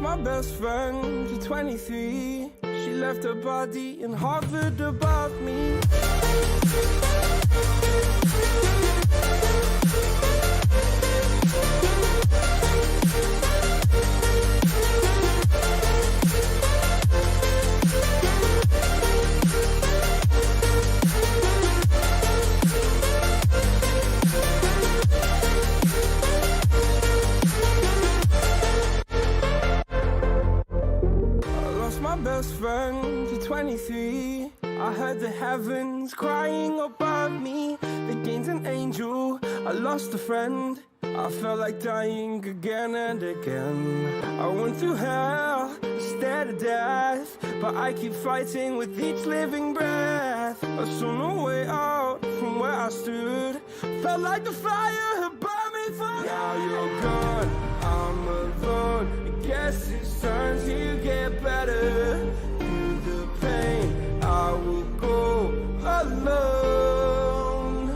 my best friend to 23. She left her body and hovered above me. My best friend to 23. I heard the heavens crying above me. The gained an angel, I lost a friend. I felt like dying again and again. I went through hell, stared at death, but I keep fighting with each living breath. I saw no way out from where I stood. Felt like the fire had burned me for. Now you're gone, I'm alone. I guess it's time to get better. Through the pain, I will go alone.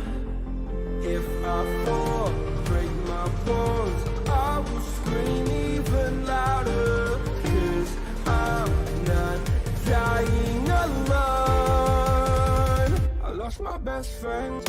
If I fall, break my bones, I will scream even louder. 'Cause I'm not dying alone. I lost my best friend.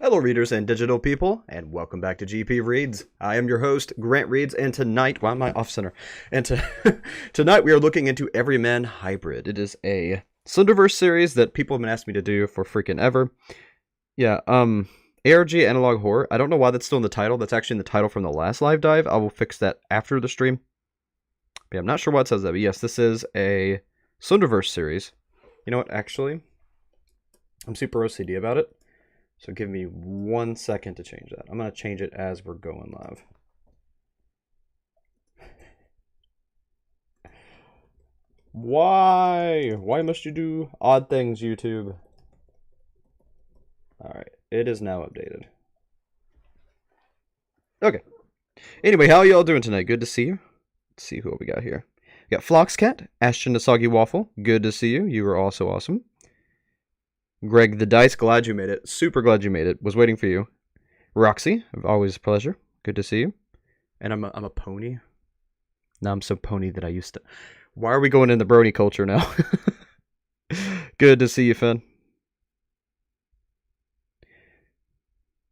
Hello readers and digital people, and welcome back to GP Reads. I am your host, Grant Reads, and tonight, why am I off center? And tonight we are looking into Everyman Hybrid. It is a Slenderverse series that people have been asking me to do for freaking ever. Yeah, ARG Analog Horror. I don't know why that's still in the title. That's actually in the title from the last live dive. I will fix that after the stream. But yeah, I'm not sure why it says that, but yes, this is a Slenderverse series. You know what, actually, I'm super OCD about it, so give me 1 second to change that. I'm going to change it as we're going live. Why? Why must you do odd things, YouTube? Alright, it is now updated. Okay. Anyway, how are y'all doing tonight? Good to see you. Let's see who we got here. We got Floxcat, Ashton the Soggy Waffle. Good to see you. You were also awesome. Greg the Dice, glad you made it. Super glad you made it. Was waiting for you. Roxy, always a pleasure. Good to see you. And I'm a pony. Now I'm so pony that I used to... Why are we going in the brony culture now? Good to see you, Finn.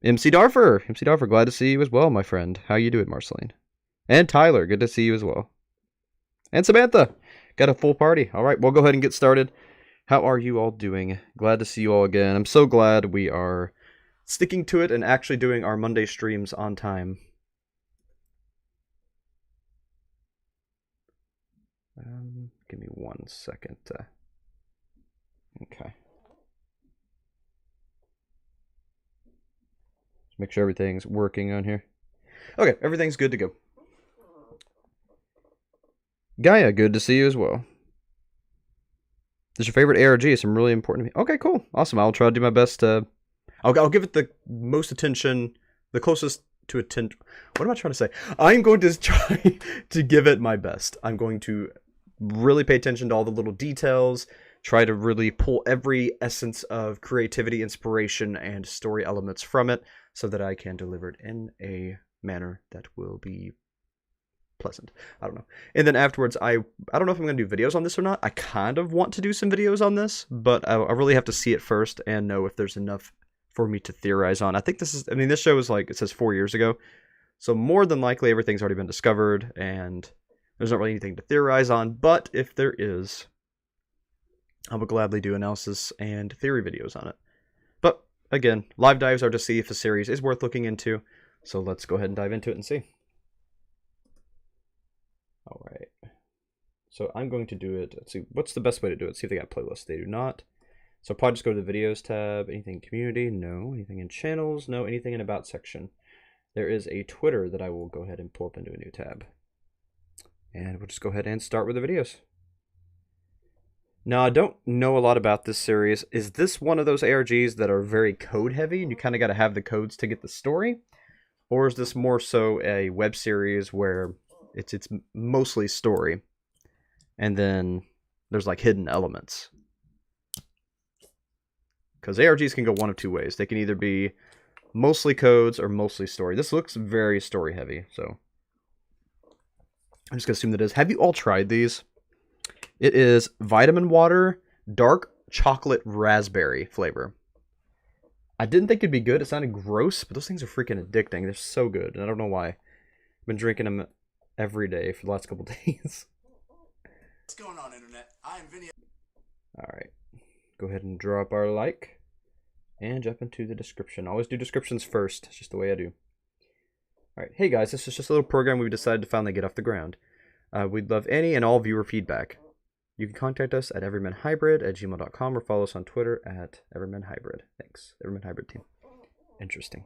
MC Darfer, glad to see you as well, my friend. How you doing, Marceline? And Tyler, good to see you as well. And Samantha, got a full party. All right, we'll go ahead and get started. How are you all doing? Glad to see you all again. I'm so glad we are sticking to it and actually doing our Monday streams on time. Give me 1 second. Okay. Just make sure everything's working on here. Okay, everything's good to go. Gaia, good to see you as well. This is your favorite ARG? It's really important to me. Okay, cool. Awesome. I'll try to do my best to... I'll give it the most attention, the closest to attention. What am I trying to say? I'm going to try to give it my best. I'm going to really pay attention to all the little details, try to really pull every essence of creativity, inspiration, and story elements from it so that I can deliver it in a manner that will be pleasant. I don't know. And then afterwards, I don't know if I'm going to do videos on this or not. I kind of want to do some videos on this, but I really have to see it first and know if there's enough for me to theorize on. I think this is, I mean, this show is like, it says 4 years ago. So more than likely, everything's already been discovered and there's not really anything to theorize on. But if there is, I will gladly do analysis and theory videos on it. But again, live dives are to see if a series is worth looking into. So let's go ahead and dive into it and see. All right. So I'm going to do it. Let's see. What's the best way to do it? See if they got playlists. They do not. So probably just go to the videos tab. Anything in community? No. Anything in channels? No. Anything in about section? There is a Twitter that I will go ahead and pull up into a new tab. And we'll just go ahead and start with the videos. Now, I don't know a lot about this series. Is this one of those ARGs that are very code heavy and you kind of got to have the codes to get the story? Or is this more so a web series where it's mostly story and then there's like hidden elements? Because ARGs can go one of two ways. They can either be mostly codes or mostly story. This looks very story heavy, so I'm just going to assume that it is. Have you all tried these? It is vitamin water, dark chocolate raspberry flavor. I didn't think it'd be good. It sounded gross, but those things are freaking addicting. They're so good, and I don't know why. I've been drinking them every day for the last couple days. What's going on, Internet? I am Vinny. Alright. Go ahead and draw up our like. And jump into the description. I always do descriptions first. It's just the way I do. Alright, hey guys, this is just a little program we've decided to finally get off the ground. We'd love any and all viewer feedback. You can contact us at everymanhybrid@gmail.com or follow us on Twitter at everymanhybrid. Thanks, everymanhybrid team. Interesting.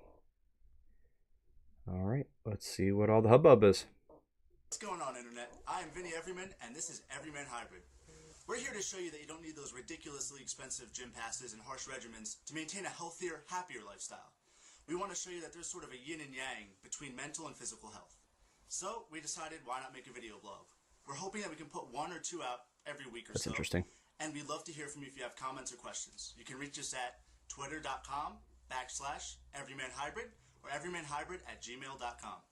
Alright, let's see what all the hubbub is. What's going on, Internet? I am Vinny Everyman, and this is Everyman Hybrid. We're here to show you that you don't need those ridiculously expensive gym passes and harsh regimens to maintain a healthier, happier lifestyle. We want to show you that there's sort of a yin and yang between mental and physical health. So we decided, why not make a video blog? We're hoping that we can put 1 or 2 out every week or so. That's interesting. And we'd love to hear from you if you have comments or questions. You can reach us at twitter.com/everymanhybrid or everymanhybrid@gmail.com.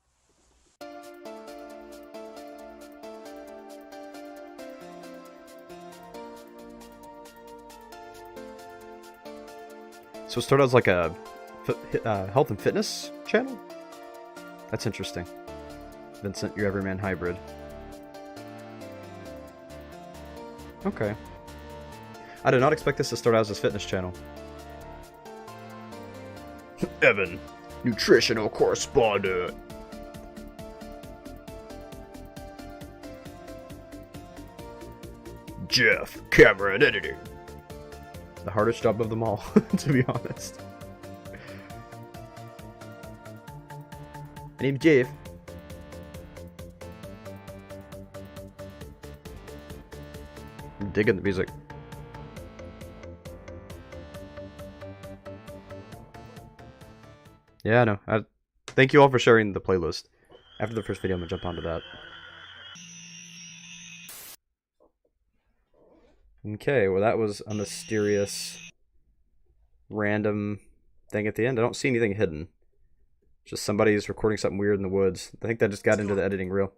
So it started as like a health and fitness channel? That's interesting. Vincent, your Everyman Hybrid. Okay. I did not expect this to start out as a fitness channel. Evan, nutritional correspondent. Jeff, camera and editing. The hardest job of them all, to be honest. My name's Jeff. I'm digging the music. Yeah, I know. Thank you all for sharing the playlist. After the first video, I'm gonna jump onto that. Okay, well that was a mysterious, random thing at the end. I don't see anything hidden. Just somebody's recording something weird in the woods. I think that just got into the editing reel.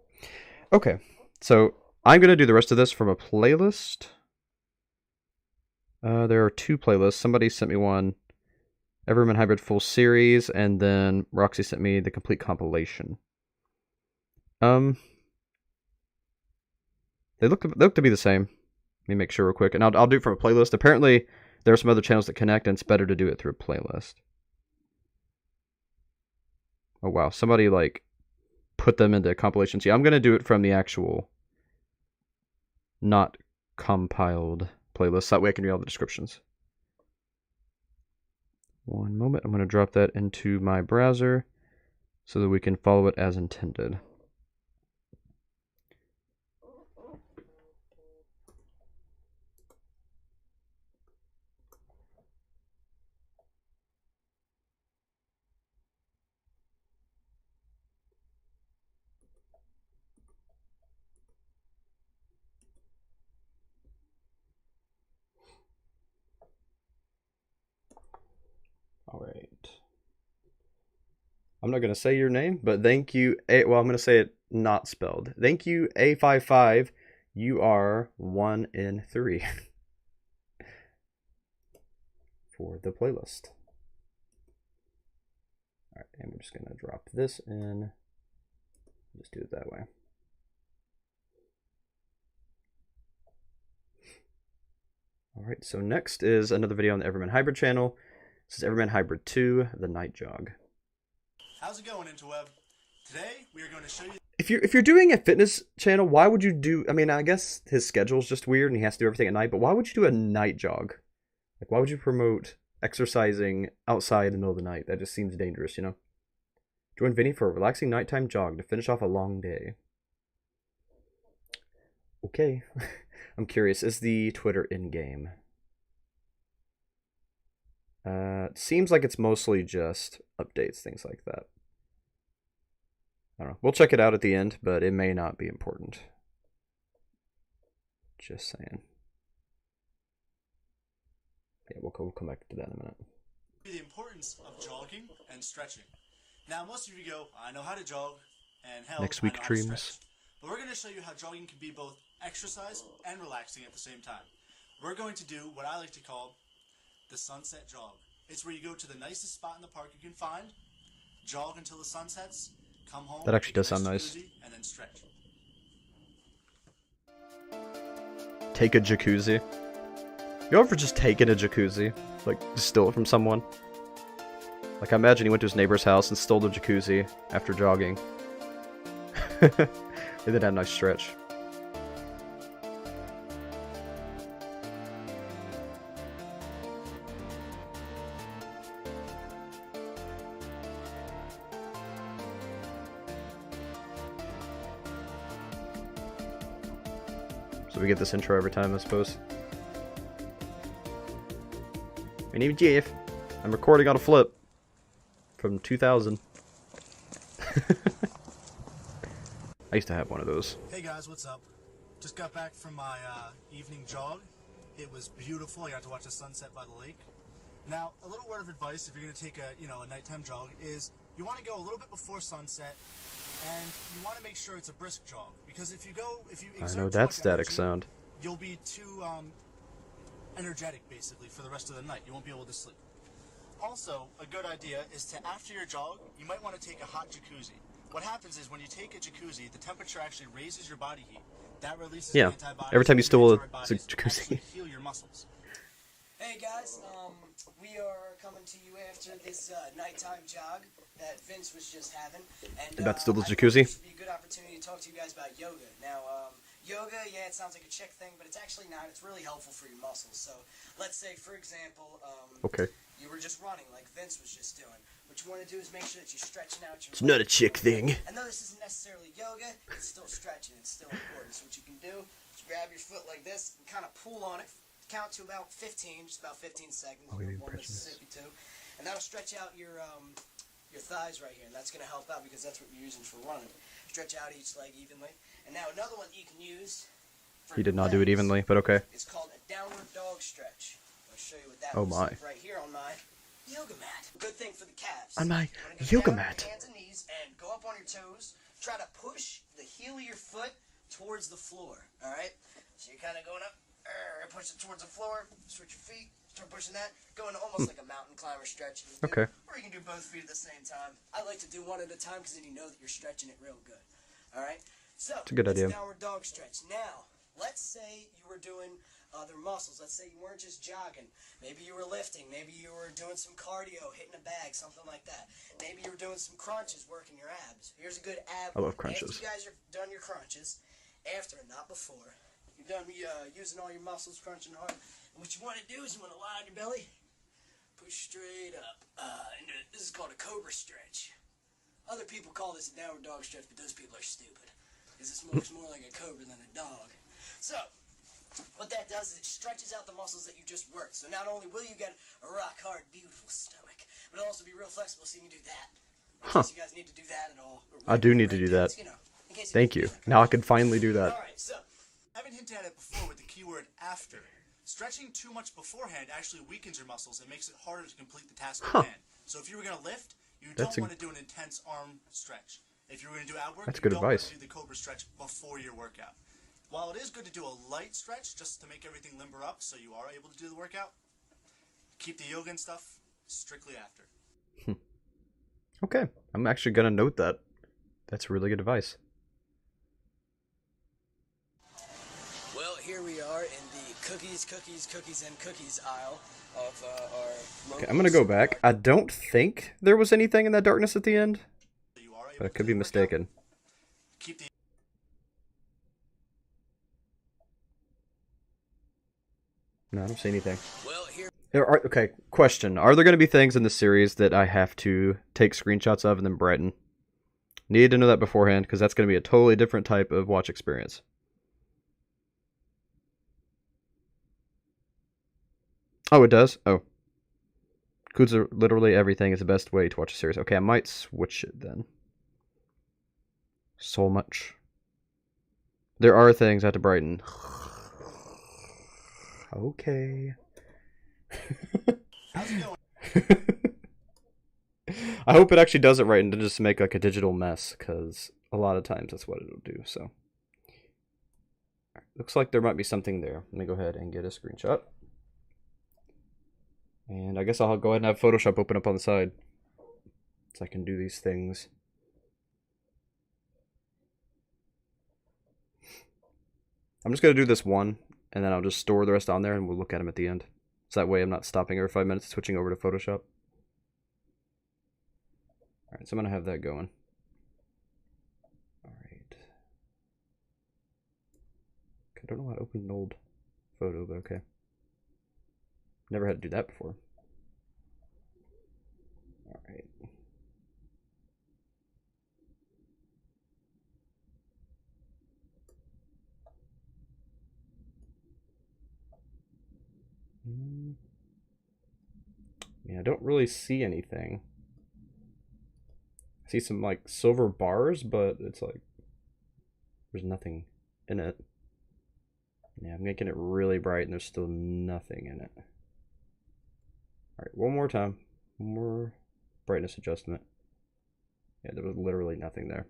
Okay, so I'm gonna do the rest of this from a playlist. There are 2 playlists. Somebody sent me one, Everyman Hybrid full series, and then Roxy sent me the complete compilation. They look to be the same. Let me make sure real quick, and I'll do it from a playlist. Apparently, there are some other channels that connect, and it's better to do it through a playlist. Oh wow, somebody like put them into compilations. Yeah, I'm gonna do it from the actual, not compiled playlist. That way I can read all the descriptions. One moment, I'm gonna drop that into my browser so that we can follow it as intended. Alright. I'm not going to say your name, but thank you. Well, I'm going to say it not spelled. Thank you, A55. You are 1 in 3 for the playlist. Alright, and we're just going to drop this in. Just do it that way. Alright, so next is another video on the Everyman Hybrid channel. This is Everyman Hybrid 2, the night jog. How's it going, interweb? Today we are going to show you. If you're doing a fitness channel, why would you do? I mean, I guess his schedule's just weird and he has to do everything at night. But why would you do a night jog? Like, why would you promote exercising outside in the middle of the night? That just seems dangerous, you know. Join Vinny for a relaxing nighttime jog to finish off a long day. Okay, I'm curious. Is the Twitter in game? It seems like it's mostly just updates, things like that. I don't know. We'll check it out at the end, but it may not be important. Just saying. Yeah, we'll come back to that in a minute. The importance of jogging and stretching. Now, most of you go, I know how to jog, and hell, Next week I know how to dreams. stretch. But we're going to show you how jogging can be both exercise and relaxing at the same time. We're going to do what I like to call the sunset jog. It's where you go to the nicest spot in the park you can find, jog until the sun sets, come home. That actually does sound nice. And then stretch. Take a jacuzzi. You ever just taken a jacuzzi? Like, just steal it from someone? Like, I imagine he went to his neighbor's house and stole the jacuzzi after jogging. They did have a nice stretch. So we get this intro every time, I suppose. My name's Jeff. I'm recording on a flip from 2000. I used to have one of those. Hey guys, what's up? Just got back from my evening jog. It was beautiful. I got to watch the sunset by the lake. Now, a little word of advice if you're going to take a nighttime jog is you want to go a little bit before sunset, and you want to make sure it's a brisk jog, because if you I know that static sound. You'll be too energetic basically for the rest of the night. You won't be able to sleep. Also, a good idea is to, after your jog, you might want to take a hot jacuzzi. What happens is when you take a jacuzzi, the temperature actually raises your body heat. That releases antibodies. Every time you steal a jacuzzi, jacuzzi. heal your muscles. Hey guys, we are coming to you after this nighttime jog that Vince was just having, and That's still the I thought jacuzzi? this would be a good opportunity to talk to you guys about yoga. Now, yoga, yeah, it sounds like a chick thing, but it's actually not. It's really helpful for your muscles. So, let's say, for example, Okay. you were just running like Vince was just doing. What you want to do is make sure that you're stretching out your. It's not a chick thing. And though this isn't necessarily yoga, it's still stretching. It's still important. So what you can do is grab your foot like this and kind of pull on it. Count to about 15, just about 15 seconds. Oh, One you're Mississippi too, and that'll stretch out your thighs right here, and that's gonna help out because that's what you're using for running. Stretch out each leg evenly. And now another one that you can use. For He did not do it legs, evenly, but okay. It's called a downward dog stretch. I'll show you what that Oh looks my. like right here on my yoga mat. Good thing for the calves. On my You wanna go yoga down on mat. your hands and knees and go up on your toes. Try to push the heel of your foot towards the floor. All right. So you're kind of going up. Push it towards the floor. Switch your feet. Start pushing that. Going almost like a mountain climber stretch. Okay. Or you can do both feet at the same time. I like to do one at a time because then you know that you're stretching it real good. All right. So It's a good idea. Downward dog stretch. Now, let's say you were doing other muscles. Let's say you weren't just jogging. Maybe you were lifting. Maybe you were doing some cardio, hitting a bag, something like that. Maybe you were doing some crunches, working your abs. Here's a good ab. I love crunches. After you guys are done your crunches, after, not before, you're done using all your muscles, crunching hard. And what you want to do is you want to lie on your belly, push straight up. This is called a cobra stretch. Other people call this a downward dog stretch, but those people are stupid. Because this looks more like a cobra than a dog. So, what that does is it stretches out the muscles that you just worked. So not only will you get a rock hard, beautiful stomach, but it'll also be real flexible so you can do that. In case you guys need to do that at all. I do need to do that. You know, in case Thank you. Now I can finally do that. Alright, so I haven't hinted at it before with the keyword after. Stretching too much beforehand actually weakens your muscles and makes it harder to complete the task at hand. So if you were going to lift, you don't want to do an intense arm stretch. If you were going to do ab work, That's you good don't want advice. to do the cobra stretch before your workout. While it is good to do a light stretch just to make everything limber up so you are able to do the workout, keep the yoga and stuff strictly after. Okay. I'm actually going to note that. That's really good advice. well, here we are in the cookies, and cookies aisle of our. Okay, I'm going to go back. I don't think there was anything in that darkness at the end, So you are able but I to could do be the workout. mistaken. Keep the No, I don't see anything. Well, here. Okay, question. Are there going to be things in the series that I have to take screenshots of and then brighten? Need to know that beforehand, because that's going to be a totally different type of watch experience. Oh, it does? Oh. Includes literally everything is the best way to watch a series. Okay, I might switch it then. So much. There are things I have to brighten. Okay. how's it going? I hope it actually does it right and doesn't just make like a digital mess, because a lot of times that's what it'll do. So, looks like there might be something there. Let me go ahead and get a screenshot. And I guess I'll go ahead and have Photoshop open up on the side, so I can do these things. I'm just going to do this one, and then I'll just store the rest on there, and we'll look at them at the end. So that way I'm not stopping every 5 minutes, switching over to Photoshop. Alright, so I'm going to have that going. Alright. I don't know how to open an old photo, but okay. Never had to do that before. Alright. Yeah, I don't really see anything. I see some like silver bars, but it's like there's nothing in it. Yeah, I'm making it really bright and there's still nothing in it. Alright, one more time. One more brightness adjustment. Yeah, there was literally nothing there.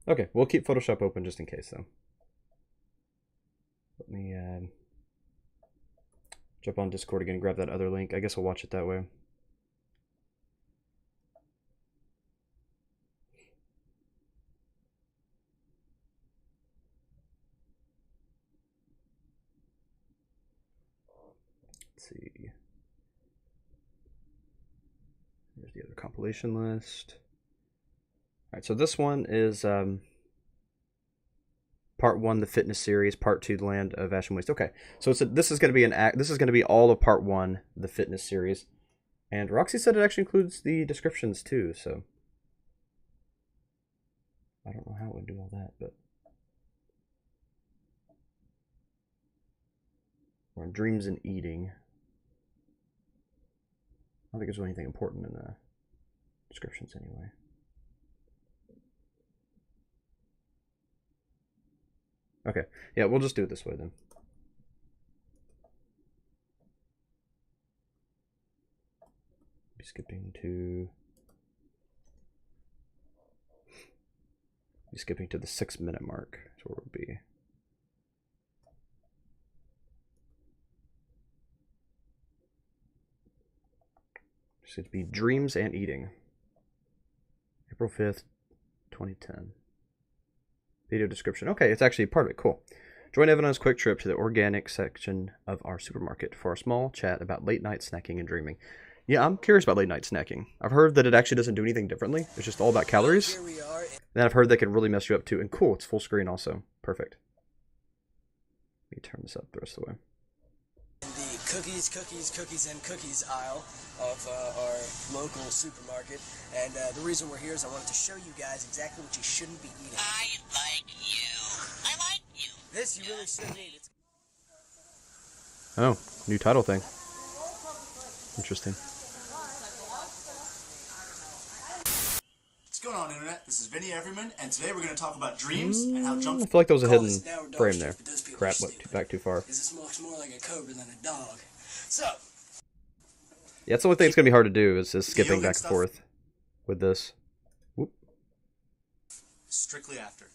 Okay, we'll keep Photoshop open just in case though. Let me jump on Discord again and grab that other link. I guess I'll watch it that way. compilation list. Alright, so this one is part 1, the fitness series, part 2, the land of ash and waste. Okay, so this is going to be this is going to be all of part 1, the fitness series. And Roxy said it actually includes the descriptions too, so I don't know how it would do all that, but we're on dreams and eating. I don't think there's really anything important in the descriptions anyway. Okay, yeah, we'll just do it this way then. Be skipping to the 6-minute mark. That's where we'll be. It's going to be dreams and eating. April 5th, 2010. Video description. Okay, it's actually part of it. Cool. Join Evan on his quick trip to the organic section of our supermarket for a small chat about late night snacking and dreaming. Yeah, I'm curious about late night snacking. I've heard that it actually doesn't do anything differently. It's just all about calories. And then I've heard that can really mess you up too. And cool, it's full screen also. Perfect. Let me turn this up the rest of the way. The cookies, and cookies aisle of our local supermarket. And the reason we're here is I wanted to show you guys exactly what you shouldn't be eating. I like you. I like you. This you really shouldn't eat. Oh, new title thing. Interesting. What's going on, Internet? This is Vinny Everyman, and today we're going to talk about dreams and how junk I feel like there was a hidden Call this now or dog frame shit, there. but those people Crap, are went stupid. back too far. This looks more like a cobra than a dog. So, Yeah, it's the only thing that's going to be hard to do is skipping yoga back and stuff? forth with this. Whoop. strictly after.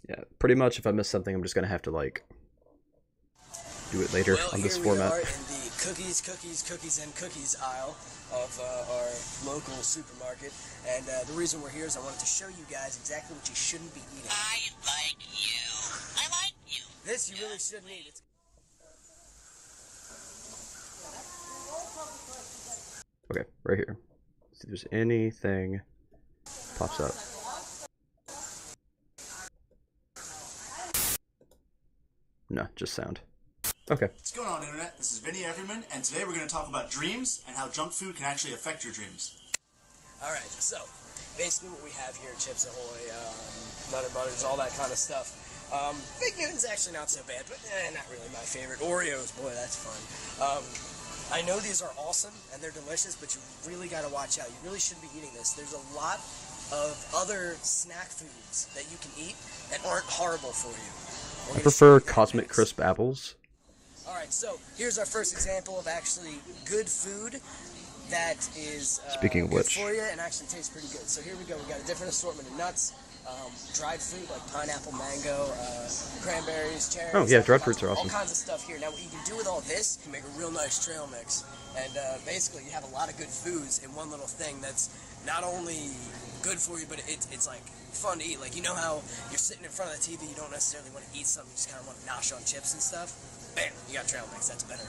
Yeah, pretty much if I miss something, I'm just going to have to, like, do it later well, on this here format. we are in the cookies, and cookies aisle of our local supermarket. And the reason we're here is I wanted to show you guys exactly what you shouldn't be eating. I like you. I like you. This you really shouldn't eat. It's Okay, right here. See if there's anything pops up. No, just sound. Okay. What's going on, Internet? This is Vinny Everyman, and today we're going to talk about dreams and how junk food can actually affect your dreams. Alright, so basically what we have here, Chips Ahoy, Nutter Butters, all that kind of stuff. Big Newton's actually not so bad, but not really my favorite. Oreos, boy, that's fun. I know these are awesome and they're delicious, but you really got to watch out. You really shouldn't be eating this. There's a lot of other snack foods that you can eat that aren't horrible for you. I prefer Cosmic Crisp apples. Alright, so here's our first example of actually good food that is Speaking of good which. for you and actually tastes pretty good. So here we go. We got a different assortment of nuts, dried fruit like pineapple, mango, cranberries, cherries. Oh, yeah, dried fruits are awesome. All kinds of stuff here. Now what you can do with all this, you can make a real nice trail mix. And basically you have a lot of good foods in one little thing that's not only good for you, but it's like fun to eat. Like, you know how you're sitting in front of the TV, you don't necessarily want to eat something, you just kind of want to nosh on chips and stuff? Bam, you got trail mix. That's a better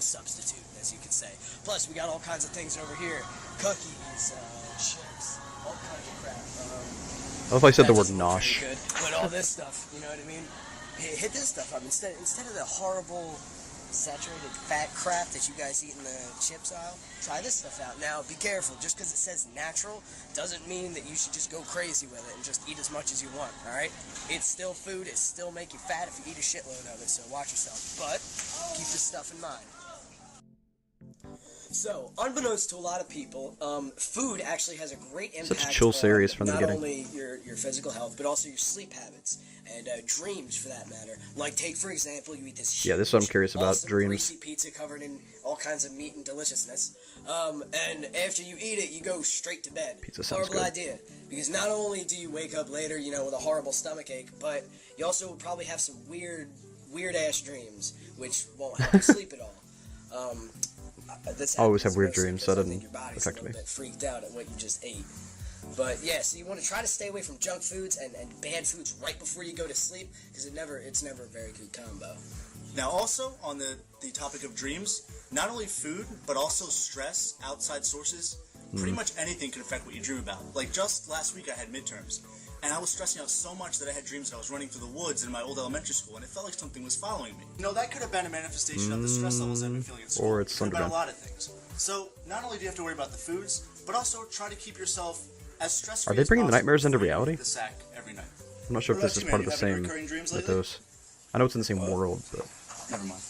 substitute, as you could say. Plus, we got all kinds of things over here. Cookies, chips, all kinds of crap. I don't know if I said the word nosh. Good. But all this stuff, you know what I mean? Hit this stuff up. Instead of the horrible saturated fat crap that you guys eat in the chips aisle, try this stuff out. Now, be careful. Just because it says natural doesn't mean that you should just go crazy with it and just eat as much as you want, alright? It's still food. It still make you fat if you eat a shitload of it, so watch yourself. But keep this stuff in mind. So, unbeknownst to a lot of people, food actually has a great impact Such a chill series on from the not beginning. only your physical health, but also your sleep habits and dreams, for that matter. Like, take for example, you eat this Yeah, this is what I'm curious about, awesome, dreams. greasy pizza covered in all kinds of meat and deliciousness, and after you eat it, you go straight to bed. Pizza sounds Horrible good. idea, because not only do you wake up later, you know, with a horrible stomach ache, but you also will probably have some weird ass dreams, which won't help you sleep at all. This I always happens have weird mostly dreams, because so I it think doesn't your body's affect a me. little bit freaked out at what you just ate. But yeah, so you want to try to stay away from junk foods and bad foods right before you go to sleep, because it's never a very good combo. Now also, on the topic of dreams, not only food, but also stress, outside sources, pretty much anything can affect what you dream about. Like just last week I had midterms, and I was stressing out so much that I had dreams that I was running through the woods in my old elementary school, and it felt like something was following me. You know, that could have been a manifestation of the stress levels I've been feeling at school. Or it's It could have been Slenderman. a lot of things. So, not only do you have to worry about the foods, but also try to keep yourself as stress-free Are they as bringing the possible nightmares into before you reality? hit the sack every night. I'm not sure if What this is about part you, of the man? You have any same recurring dreams with lately? those. I know it's in the same world, but Never mind.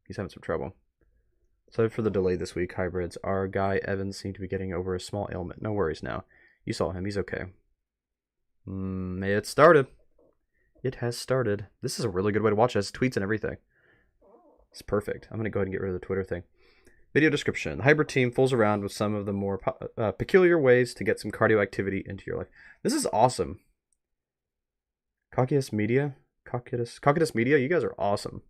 he's having some trouble. Sorry for the delay this week, hybrids. Our guy Evan seemed to be getting over a small ailment. No worries now. You saw him. He's okay. It started. It has started. This is a really good way to watch it. It has tweets and everything. It's perfect. I'm going to go ahead and get rid of the Twitter thing. Video description. The hybrid team fools around with some of the more peculiar ways to get some cardio activity into your life. This is awesome. Cockidus Media? Cockidus Media? You guys are awesome.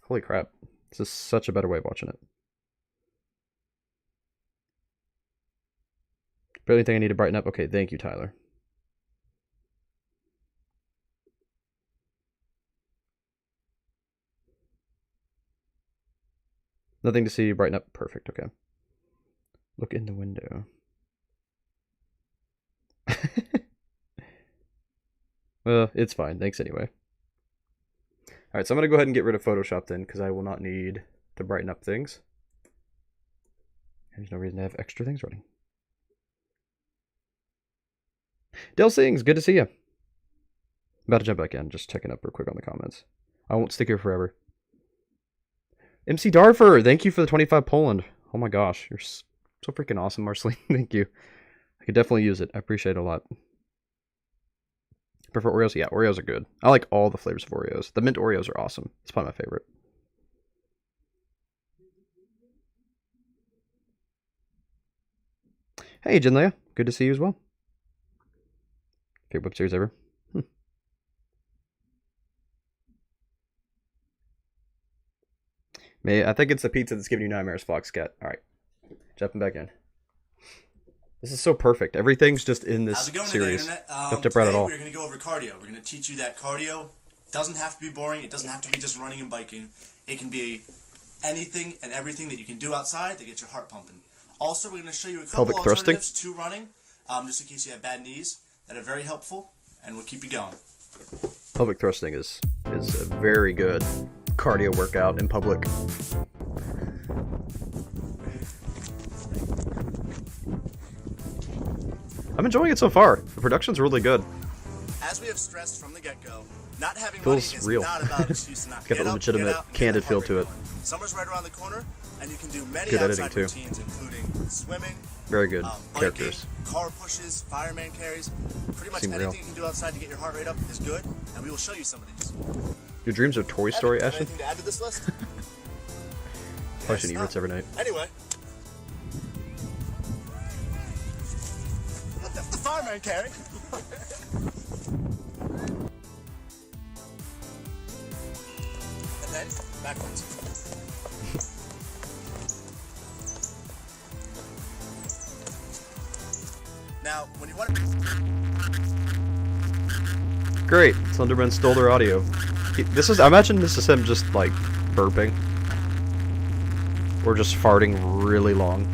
Holy crap. This is such a better way of watching it. Barely think I need to brighten up. Okay, thank you, Tyler. Nothing to see, brighten up. Perfect, okay. Look in the window. Well, it's fine. Thanks anyway. Alright, so I'm going to go ahead and get rid of Photoshop then, because I will not need to brighten up things. There's no reason to have extra things running. Dale Sings, good to see you. About to jump back in, just checking up real quick on the comments. I won't stick here forever. MC Darfer, thank you for the 25 Poland. Oh my gosh, you're so freaking awesome, Marceline. Thank you. I could definitely use it. I appreciate it a lot. Prefer Oreos? Yeah, Oreos are good. I like all the flavors of Oreos. The mint Oreos are awesome. It's probably my favorite. Hey, Jinlea. Good to see you as well. Favorite web series ever? I think it's the pizza that's giving you nightmares, Foxcat. Alright. Jumping back in. This is so perfect. Everything's just in this series. Don't dip right at all. We're going to go over cardio. We're going to teach you that cardio doesn't have to be boring. It doesn't have to be just running and biking. It can be anything and everything that you can do outside to get your heart pumping. Also, we're going to show you a couple Pelvic thrusting. alternatives to running, just in case you have bad knees, that are very helpful, and we'll keep you going. Pelvic thrusting is a very good cardio workout in public. I'm enjoying it so far. The production's really good. As we have stressed from the get-go, not having Feels money is real. not about excuse to not Got get a up, legitimate, get out, and get candid that feel heart to rate it. going. Summer's right around the corner, and you can do many Good editing, outside too. routines, including swimming, Very good biking, characters. car pushes, fireman carries. Pretty much Seem anything real. you can do outside to get your heart rate up is good, and we will show you some of these. Your dreams are Toy Story, Evan, Ashton? anything to add to this list? Watching Yes, Everett's every night. Anyway. What the fireman carry? And then, backwards. Now, when you want to... Great. Slenderman stole their audio. I imagine this is him just, like, burping. Or just farting really long.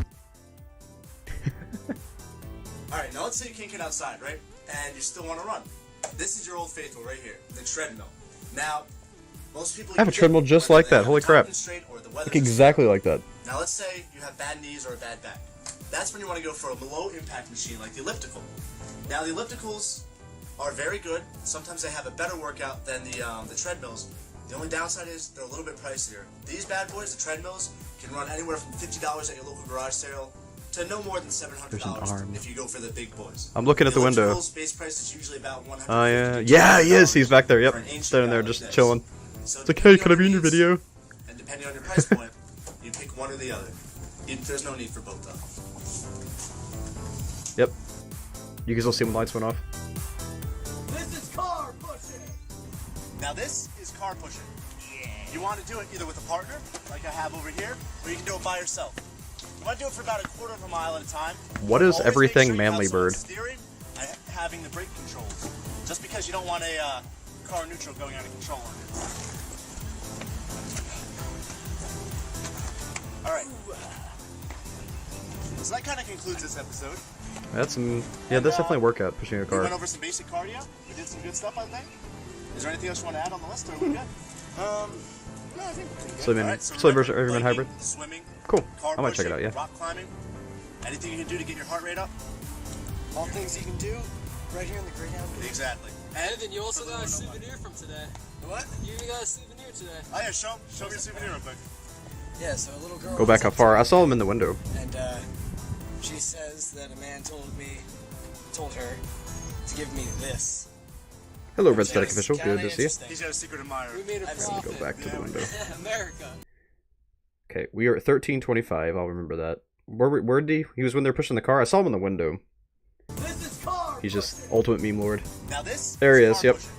Alright, now let's say you can't get outside, right? And you still want to run. This is your old faithful right here, the treadmill. Now, most people... I have a treadmill just like that. Holy crap. Look exactly like that. Now let's say you have bad knees or a bad back. That's when you want to go for a low impact machine like the elliptical. Now the ellipticals are very good. Sometimes they have a better workout than the treadmills. The only downside is they're a little bit pricier. These bad boys, the treadmills, can run anywhere from $50 at your local garage sale to no more than $700 if you go for the big boys. I'm looking at the window. ellipticals base price is usually about $150 Oh, yeah. to Yeah, he is. $200 He's back there. Yep. for an ancient Standing there guy just like this. chilling. So It's like, hey, depending can I on be in your needs, video? And depending on your price point, you pick one or the other. There's no need for both though. Yep. You guys will see when lights went off. This is car pushing. Now this is car pushing. Yeah. You want to do it either with a partner, like I have over here, or you can do it by yourself. You want to do it for about a quarter of a mile at a time. What is Always make everything sure you manly have someone bird? steering and having the brake controls. Just because you don't want a car neutral going out of control on it. Alright. So that kind of concludes this episode. That's some. Yeah, that's definitely a workout pushing a We car. went over some basic cardio. We did some good stuff, I think. Is there anything else you want to add on the list, or are we good? No, I think we're pretty good. Alright, so Slenderverse, remember, Everyman biking, Hybrid. Swimming, Cool. car I might check it pushing, out. Yeah. rock climbing. Anything you can do to get your heart rate up? All things you can do right here in the Greyhound. Exactly. And then you also got a souvenir from today. What? You even got a souvenir today. Oh yeah, show me your souvenir real quick. Yeah, so a little girl. Go back how far? I saw him in the window. And she says that a man told her to give me this. Hello, Red Static Official. Good to see you. He's got a secret admirer. We made a I've seen Go profit. back to the window. America. Okay, we are at 13:25. I'll remember that. Where did he? He was when they were pushing the car. I saw him in the window. This is car. He's just ultimate meme lord. Now this. There he is. car Yep, pushing.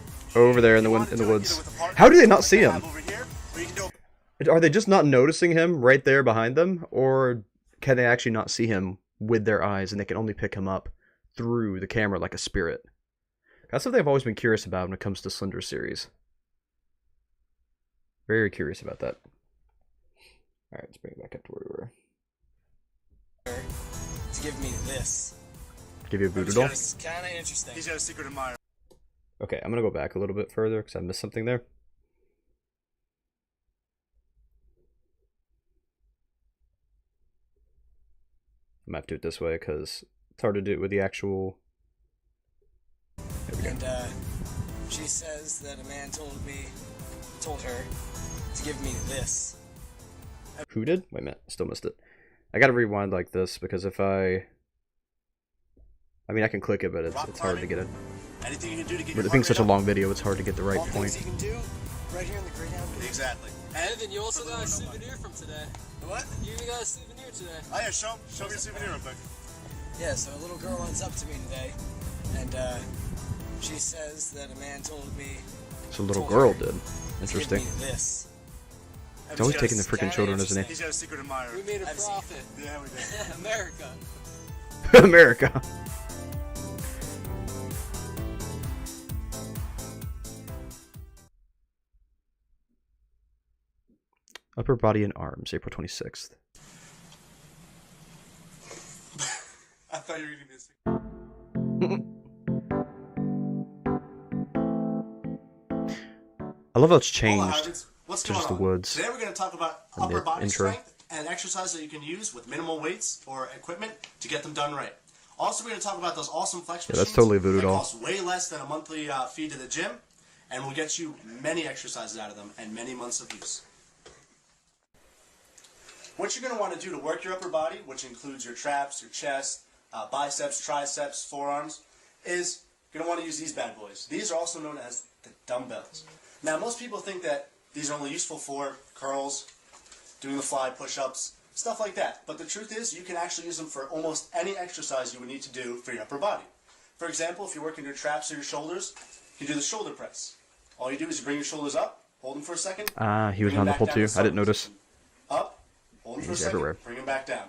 over there in the You want to do it woods. either with a partner, How do they not like see I him? have over here, or you can do it Are they just not noticing him right there behind them, or can they actually not see him with their eyes and they can only pick him up through the camera like a spirit? That's something I've always been curious about when it comes to Slender series. Very curious about that. Alright, let's bring it back up to where we were. To give me this. Give you a voodoo doll? It's kind of interesting. He's got a secret admirer. Okay, I'm gonna go back a little bit further because I missed something there. I might have to do it this way because it's hard to do it with the actual. There we go. And she says that a man told her to give me this. Who did? Wait a minute, I still missed it. I gotta rewind like this because if I mean, I can click it, but it's hard to get it. Anything you can do to get With your it being heart such a rate long video, it's hard to get the right All point. things you can do right here in the Greyhound. up. Exactly. And then you also got a souvenir from today. What? You even got a souvenir today. Oh yeah, show me your souvenir real quick. Yeah, so a little girl runs up to me today, and she says that a man told So a little girl did. to give Interesting. me this. He's always taking the freaking children, isn't He's got a secret admirer. We made a I've seen profit. Yeah, we did. America. he? America. Upper body and arms, April 26th. I thought you were reading this. I love how it's Hola, changed Hybrids. What's to going just the on? woods. Today we're going to talk about and upper the body intro. strength and exercise that you can use with minimal weights or equipment to get them done right. Also, we're going to talk about those awesome flex Yeah, machines. that's totally a voodoo that doll. cost way less than a monthly fee to the gym, and will get you many exercises out of them and many months of use. What you're going to want to do to work your upper body, which includes your traps, your chest, biceps, triceps, forearms, is you're going to want to use these bad boys. These are also known as the dumbbells. Now, most people think that these are only useful for curls, doing the fly push-ups, stuff like that. But the truth is, you can actually use them for almost any exercise you would need to do for your upper body. For example, if you're working your traps or your shoulders, you do the shoulder press. All you do is you bring your shoulders up, hold them for a second. He was bring on the them pole back too. down to I didn't summer notice. position. Up, hold them for a He's second, everywhere. bring them back down.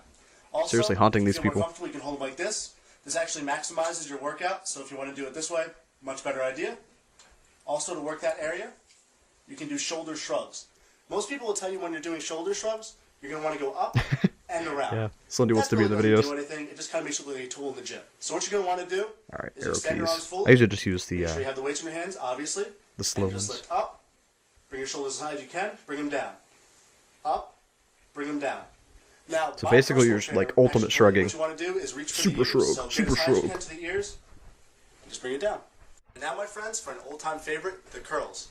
Also, Seriously haunting if these you feel people. more comfortable, you can hold them like this. This actually maximizes your workout, so if you want to do it this way, much better idea. Also, to work that area, you can do shoulder shrugs. Most people will tell you when you're doing shoulder shrugs, you're going to want to go up and around. Yeah, Slendy wants That to be in the really doesn't videos. do anything. It just kind of makes you look like a tool in the gym. So what you're going to want to do Alright, is arrow extend your arms keys. fully. I usually just use the Make sure you have the weights in your hands, obviously. slow and just ones. lift up. Bring your shoulders as high as you can. Bring them down. Up. Bring them down. Now, So my basically personal you're just, like, trainer ultimate actually shrugging. What you want to do is reach for Super the ears. shrug, So get super as high as you shrug. can to the ears. Just bring it down. And now, my friends, for an old-time favorite, the curls.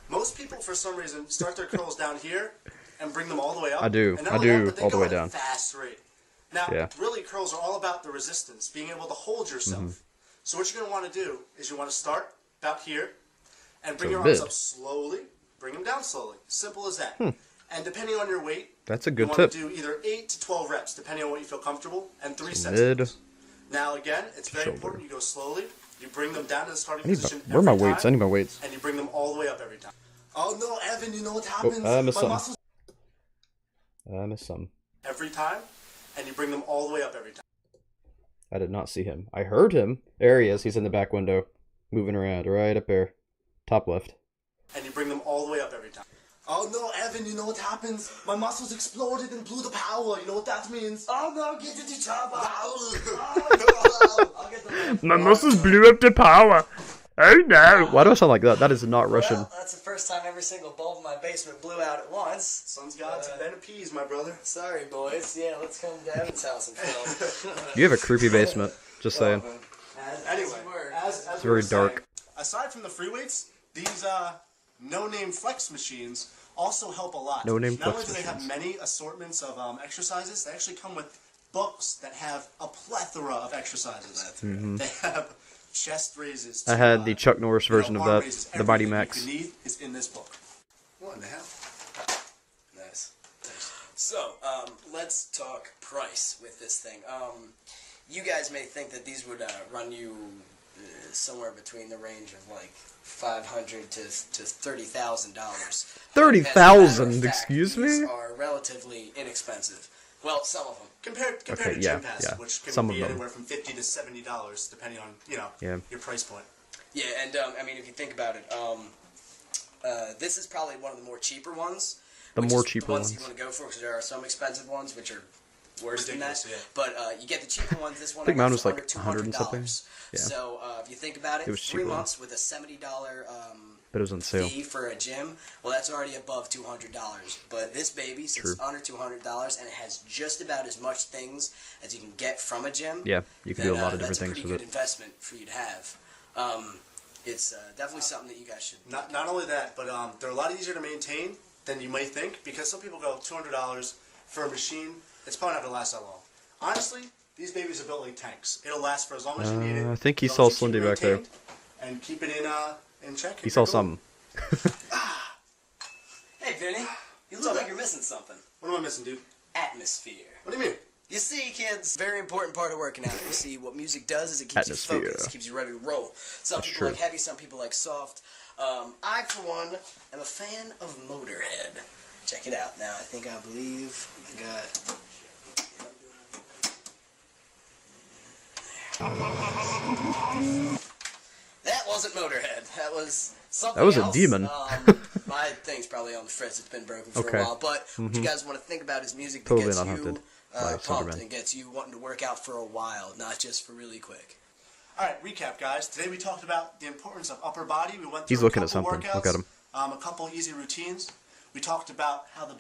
Most people, for some reason, start their curls down here and bring them all the way up. I do. And not I only do that, but they all the go way at a down. fast rate. Now, Yeah. really, curls are all about the resistance, being able to hold yourself. Mm-hmm. So what you're going to want to do is you want to start about here and bring So your arms mid. up slowly, bring them down slowly. Simple as that. And depending on your weight, That's a you good want tip. to do either 8 to 12 reps, depending on what you feel comfortable, and 3 sets. Mid. of those. Now, again, it's very Shoulder. important you go slowly. You bring them down to the starting I need position where are my every weights? I time, need my weights. and you bring them all the way up every time. Oh no, Evan, you know what happens? I missed My something. muscles I missed some. every time. and you bring them all the way up every time. I did not see him. I heard him. There he is. He's in the back window. Moving around. Right up there. Top left. And you bring them all the way up every time. Oh no, Evan, you know what happens? My muscles exploded and blew the power. You know what that means? Oh no, get to the chopper. I'll get the My muscles blew up the power. Oh no. Why do I sound like that? That is not Russian. Well, that's the first time every single bulb in my basement blew out at once. Sun's got to been appeased, my brother. Sorry, boys. Yeah, let's come to Evan's house and film. You have a creepy basement. Just saying. Anyway, as It's we were very dark. saying, aside from the free weights, these no-name flex machines also help a lot. No-name Not only flex do they have machines. many assortments of exercises, they actually come with books that have a plethora of exercises. They have chest raises. I had the Chuck Norris version of arm that. raises. The Mighty Everything Max. you need is in this book. What in the hell? Nice. So, let's talk price with this thing. You guys may think that these would run you somewhere between the range of like $500 to $30,000. $30,000, excuse these me? are relatively inexpensive. Well, some of them. Compared Okay, to yeah, gym passes, yeah. which can Some be of them. anywhere from $50 to $70, depending on your price point. Yeah, and I mean, if you think about it, this is probably one of the more cheaper ones. The which more is cheaper the ones ones. you want to go for, because there are some expensive ones which are worse Ridiculous, than that. yeah. But you get the cheaper ones. This one I think got mine was for like under $100 and something. $200. Yeah. So if you think about it, It was 3 cheaper. months with a $70 But it was on sale. fee for a gym, well, that's already above $200. But this baby sits True. under $200, and it has just about as much things as you can get from a gym. Yeah, you can do a then, lot of that's different things a pretty with good it. investment for you to have. It's definitely something that you guys should. Not only that, but they're a lot easier to maintain than you may think, because some people go $200 for a machine. It's probably not going to last that long. Honestly, these babies are built like tanks. It'll last for as long as you need it. I think he As saw long as you keep Slendy it back there. maintained and keep it in check. He saw something. Hey, Vinny, you look like you're missing something. What am I missing, dude? Atmosphere. What do you mean? You see, kids, very important part of working out. You see, what music does is it keeps Atmosphere. you focused, keeps you ready to roll. Some That's people true. like heavy, some people like soft. I, for one, am a fan of Motorhead. Check it out. Now, I believe I got... That wasn't Motorhead. That was something That was a else. demon. My thing's probably on the fritz. It's been broken for Okay. a while. But what you guys want to think about is music that Totally gets not you hunted by pumped Slenderman. and gets you wanting to work out for a while, not just for really quick. Alright, recap, guys. Today we talked about the importance of upper body. We went through He's a looking at couple something. workouts, Look at him. A couple easy routines. We talked about how the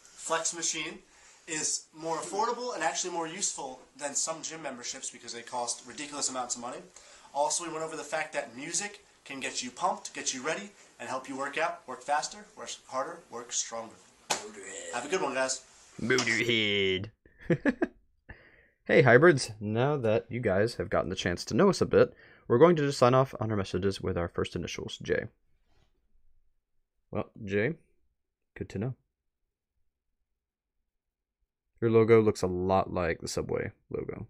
flex machine is more affordable and actually more useful than some gym memberships because they cost ridiculous amounts of money. Also, we went over the fact that music can get you pumped, get you ready, and help you work out, work faster, work harder, work stronger. Have a good one, guys. Motorhead. Hey, hybrids. Now that you guys have gotten the chance to know us a bit, we're going to just sign off on our messages with our first initials, J. Well, J, good to know. Your logo looks a lot like the Subway logo.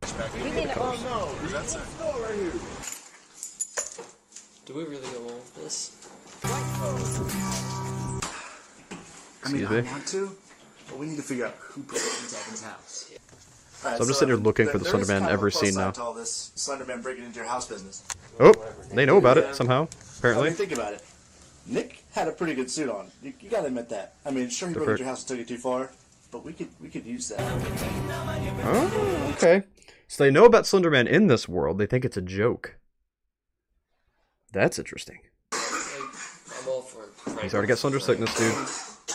Do we really go on with this? I mean, Excuse I me? want to, but we need to figure out who put it in Evan's house. So I'm just sitting here looking for the Slenderman in every scene now. To all this Slenderman breaking into your house business. Oh, they know about it somehow, I mean, apparently. think about it. Nick had a pretty good suit on. You gotta admit that. I mean, sure, he broke into your house and took it too far, but we could use that. Oh, okay. So they know about Slenderman in this world. They think it's a joke. That's interesting. I'm all for prank. He's already got Slender sickness, dude.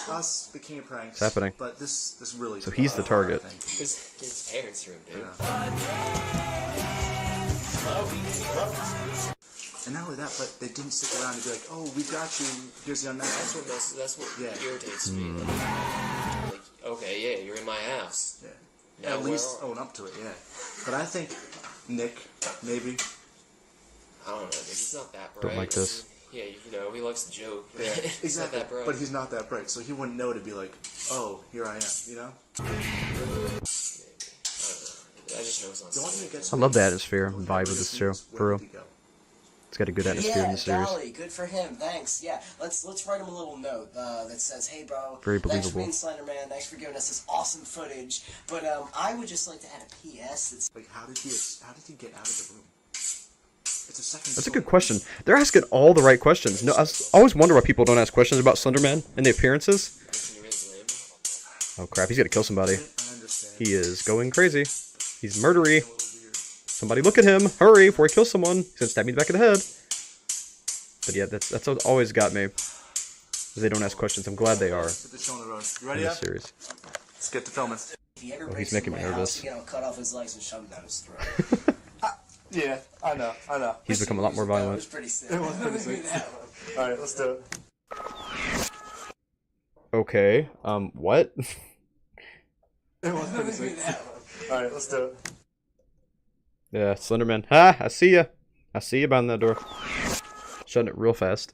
Us, the king of pranks. It's happening. But this really. So he's the target. His parents' room, dude. And not only that, but they didn't stick around and be like, "Oh, we got you. Here's the unknown." That's what Yeah. irritates me. Hmm. Like, okay, yeah, you're in my house. Yeah. Now At where least are- own up to it. Yeah. But I think Nick, maybe. I don't know, dude. He's not that bright. Don't like this. Yeah, you know, he likes to joke. Yeah, He's not exactly. that bright. But he's not that bright, so he wouldn't know to be like, "Oh, here I am." You know. I just know it's not. The one thing that gets I love the atmosphere and vibe of this show, for real. Where did he go? It's got a good atmosphere in the series. Golly, good for him. Thanks. Yeah, let's write him a little note that says, "Hey, bro, Very thanks for believable. being Slenderman. Thanks for giving us this awesome footage. But I would just like to add a PS. It's Like, how did he get out of the room? It's a second. That's a good question. They're asking all the right questions. No, I always wonder why people don't ask questions about Slenderman and the appearances. Oh crap, he's gonna kill somebody. I understand. He is going crazy. He's murdery. Somebody look at him. Hurry, before he kills someone. He's gonna stab me in the back of the head. But yeah, that's what always got me. Is they don't ask questions. I'm glad they are Put the show on the road. You in ready? this series. Let's get to filming. if he ever Oh, breaks he's making into me my nervous. house, you know, cut off his legs and shove them down his throat. Yeah, I know. He's become a lot more That was violent. pretty sick. It was pretty sick. All right, let's do it. Okay, what? It was pretty sick. All right, let's do it. Yeah, Slenderman. Ha! I see ya. I see you behind that door. Shutting it real fast.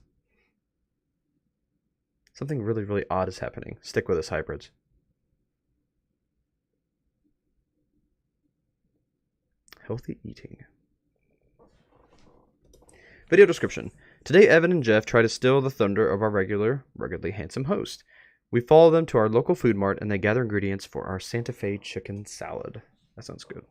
Something really, really odd is happening. Stick with us, hybrids. Healthy eating. Video description. Today, Evan and Jeff try to steal the thunder of our ruggedly handsome host. We follow them to our local food mart and they gather ingredients for our Santa Fe chicken salad. That sounds good.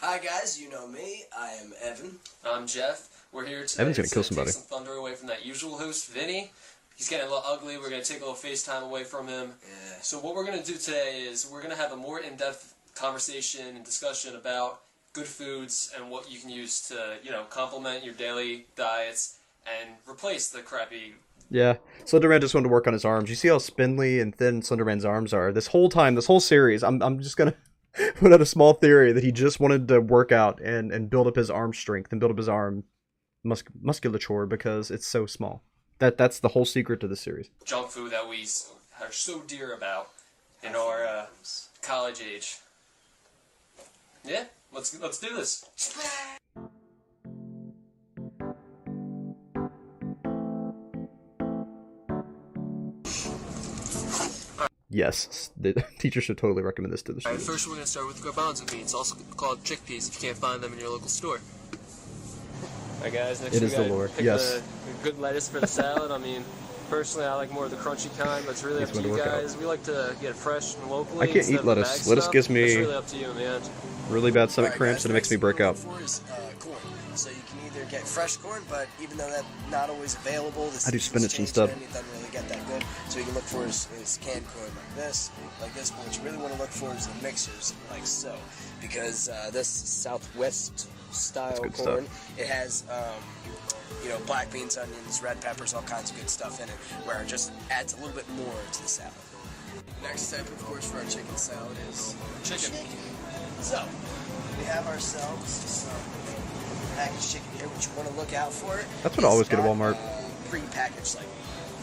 Hi guys, you know me. I am Evan. I'm Jeff. We're here today Evan's gonna kill to somebody. take some thunder away from that usual host, Vinny. He's getting a little ugly. We're going to take a little FaceTime away from him. Yeah. So what we're going to do today is we're going to have a more in-depth conversation and discussion about good foods and what you can use to, you know, complement your daily diets and replace the crappy... Yeah, Slenderman just wanted to work on his arms. You see how spindly and thin Slenderman's arms are? This whole time, this whole series, I'm just going to put out a small theory that he just wanted to work out and build up his arm strength and build up his arm musculature because it's so small. That's the whole secret to the series. junk food that we are so dear about in our college age. Yeah, let's do this. Yes, the teacher should totally recommend this to the Alright, students. first we're going to start with garbanzo beans, also called chickpeas if you can't find them in your local store. Alright guys, next It we is the gotta lore, pick yes. a good lettuce for the salad. I mean, personally I like more of the crunchy kind, but it's really up It's to going you to work out. guys. We like to get it fresh and locally. I can't instead eat of the lettuce. bag Lettuce stuff. gives me- It's really up to you in the end. Really bad stomach Alright, cramps guys, and it makes me next break thing we're out. looking for is, corn. So you can either get fresh corn, but even though that's not always available, the I do season's spinach and changing stuff. and it doesn't really get that good. So you can look for is canned corn like this. But what you really want to look for is the mixers like so, because this Southwest style good corn, stuff. it has you know, black beans, onions, red peppers, all kinds of good stuff in it, where it just adds a little bit more to the salad. Next step, of course, for our chicken salad is Chicken. So, we have ourselves some packaged chicken here. What you want to look out for. That's what I always get at Walmart. Pre-packaged, like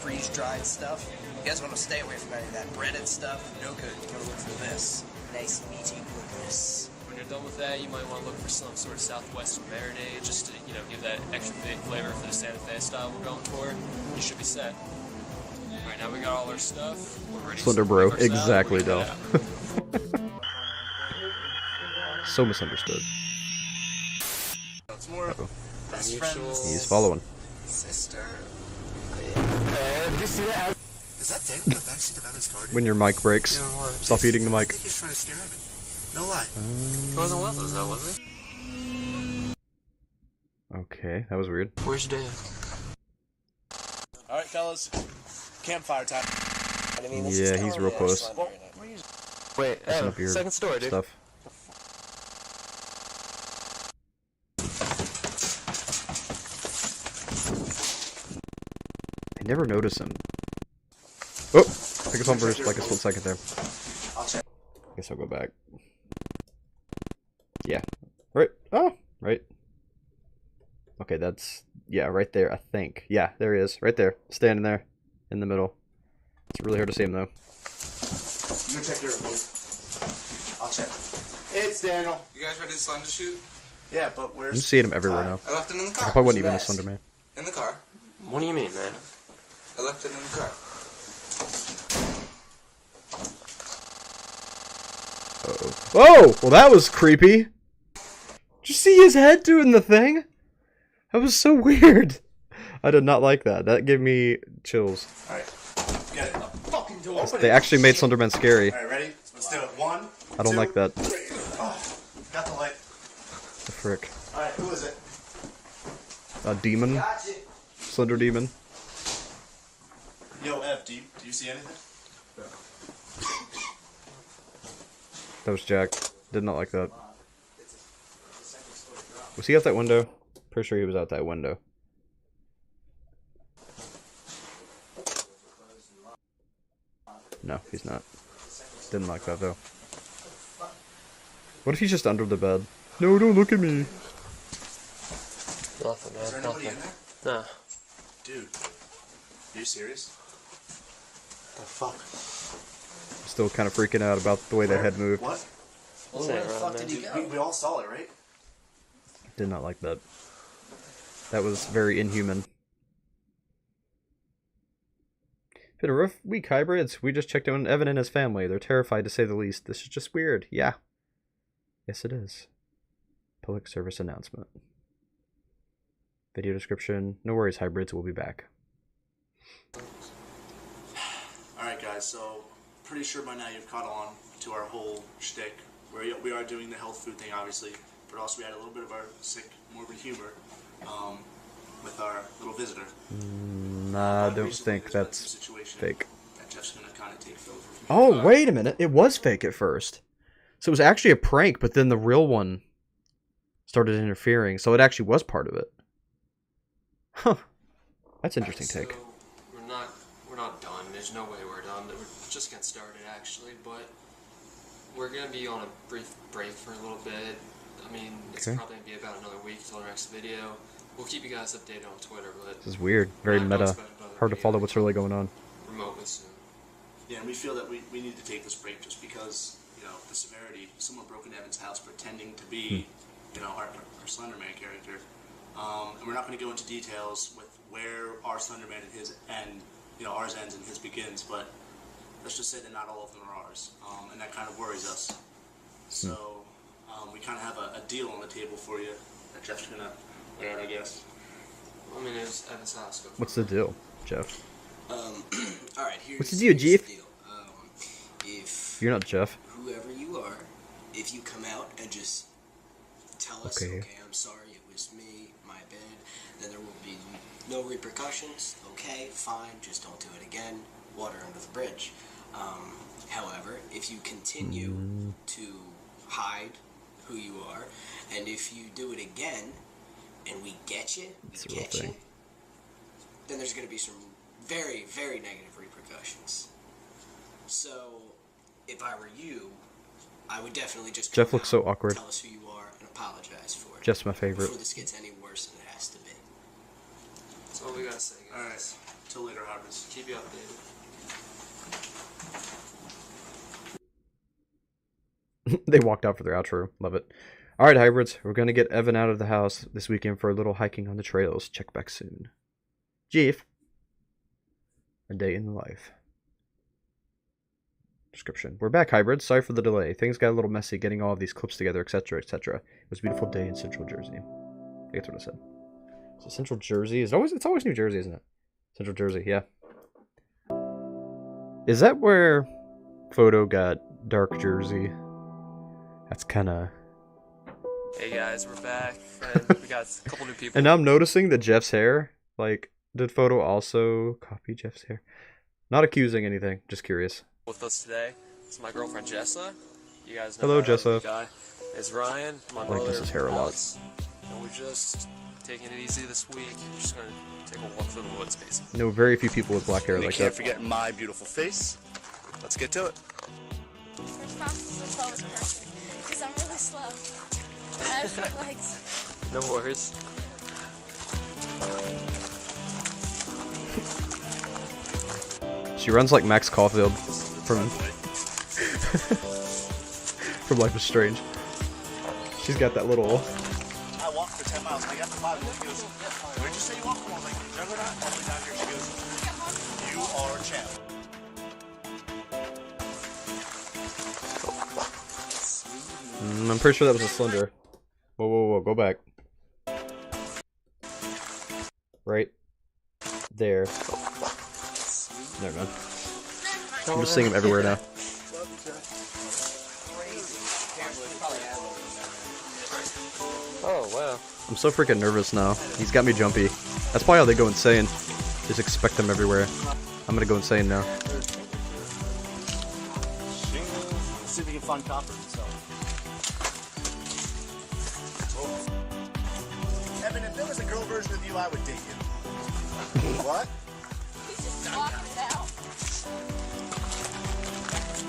freeze-dried stuff. You guys want to stay away from any of that breaded stuff. No good. You want to look for this. Nice meaty goodness. When you're done with that, you might want to look for some sort of Southwestern marinade just to, you know, give that extra big flavor for the Santa Fe style we're going for. You should be set. Alright, now we got all our stuff. We're ready to Slender bro, make our salad. exactly, We're gonna Del. cut it out. So misunderstood. It's more best Mutual. friends. He's following. Sister. Is that Dave in the backseat of Evan's car? When your mic breaks, You know what? stop eating the I mic. think he's trying to scare Evan. No lie. It wasn't one of those, though, was it? Okay, that was weird. Where's your dad? All right, fellas. Campfire time. I mean, this Yeah, is he's not real really close. Slender, you know. Wait, Messing up your second story, dude. stuff. I never notice him. Oh! I think it's on for just like a split second there. I'll check. Guess I'll go back. Yeah. Right. Oh! Right. Okay, that's... Yeah, right there, I think. Yeah, there he is. Right there. Standing there. In the middle. It's really hard to see him, though. You check your remote. I'll check. It's Daniel. You guys ready to Slender shoot? Yeah, but where's... I'm seeing him everywhere now. I left it in the I car. probably wasn't even a Yes. Slender Man. In the car. What do you mean, man? I left it in the car. Uh-oh. Oh! Well, that was creepy! Did you see his head doing the thing? That was so weird. I did not like that. That gave me chills. Alright, get it. Fucking door. Open They it. actually made Slenderman scary. Alright, ready? Let's do it. 1, I don't 2, like that. 3. Oh, got the light. The frick. Alright, who is it? A demon? Gotcha. Slender demon? Yo, Ev, do you see anything? That was Jack. Did not like that. Was he out that window? Pretty sure he was out that window. No, he's not. Didn't like that though. What if he's just under the bed? No, don't look at me. Nothing, man. Is there anybody in there? Nah. Dude, are you serious? The fuck? Still kind of freaking out about the way the head moved. What? Well, where the fuck did he go? We all saw it, right? Did not like that. That was very inhuman. Been a rough week, hybrids. We just checked on Evan and his family. They're terrified to say the least. This is just weird. Yeah. Yes, it is. Public service announcement. Video description. No worries, hybrids. We'll be back. Alright guys, so pretty sure by now you've caught on to our whole shtick. We are doing the health food thing, obviously, but also we had a little bit of our sick, morbid humor with our little visitor. Nah, I don't Recently, think there's been that's some situation fake. that Jeff's gonna kind of take over. Oh, wait a minute. It was fake at first. So it was actually a prank, but then the real one started interfering, so it actually was part of it. Huh. That's an interesting take. So we're not done. There's no way we're done. We're just getting started actually, but we're gonna be on a brief break for a little bit. I mean, it's Okay. probably gonna be about another week until our next video. We'll keep you guys updated on Twitter, but This is weird. Very Not meta. expect another Hard to video follow what's really going on. remotely soon. Yeah, and we feel that we need to take this break just because, you know, the severity. Someone broke into Evan's house pretending to be, you know, our Slenderman character. And we're not going to go into details with where our Slenderman and his end, you know, ours ends and his begins, but let's just say that not all of them are ours. And that kind of worries us. So we kind of have a deal on the table for you that Jeff's going to lay out, I guess. I mean, it's Evan's house. Go for What's the deal, Jeff? Alright, here's What's the deal, here's Jeff? the deal. If You're not Jeff. whoever you are, if you come out and just tell us, Okay. okay, I'm sorry, it was me, my bad, then there will be no repercussions. Okay, fine, just don't do it again. Water under the bridge. However, if you continue to hide who you are, and if you do it again, and we get you, It's a real thing. then there's going to be some very, very negative repercussions. So, if I were you, I would definitely just Jeff come looks so out, awkward. tell us who you are, and apologize for it. Jeff's my favorite. Before this gets any worse than it has to be. That's all we gotta say, guys. Alright, till later, hybrids. Keep you updated. They walked out for their outro. Love it. Alright, hybrids. We're going to get Evan out of the house this weekend for a little hiking on the trails. Check back soon. Jeff. A day in the life. Description. We're back, hybrids. Sorry for the delay. Things got a little messy getting all of these clips together, etc., etc. It was a beautiful day in Central Jersey. I think that's what I said. So Central Jersey is always, it's always New Jersey, isn't it? Central Jersey, yeah. Is that where Photo got Dark Jersey? That's kind of... Hey guys, we're back, and we got a couple new people. And now I'm noticing that Jeff's hair, like, did Photo also copy Jeff's hair? Not accusing anything, just curious. With us today, it's my girlfriend Jessa. You guys know Hello, her, Jessa. the guy. It's Ryan, my like brother. Jessa's hair a lot. Alex. And we're just taking it easy this week. We're just gonna take a walk through the woods, basically. I know very few people with black hair We like can't that. forget my beautiful face. Let's get to it. First process is always perfect, because I'm really slow. I have short legs. No worries. She runs like Max Caulfield from from Life is Strange. She's got that little... I walked for 10 miles and I got to 5 and she goes, where'd you say you walked from? I was like, Juggernaut, all the way down here. She goes, you are a champ. I'm pretty sure that was a Slender. Whoa, whoa, whoa, go back. right there. Never mind. I'm just seeing him everywhere now. Oh, wow. I'm so freaking nervous now. He's got me jumpy. That's probably how they go insane. Just expect them everywhere. I'm gonna go insane now. See if we can find copper himself. Evan, if there was a girl version of you, I would date you. What?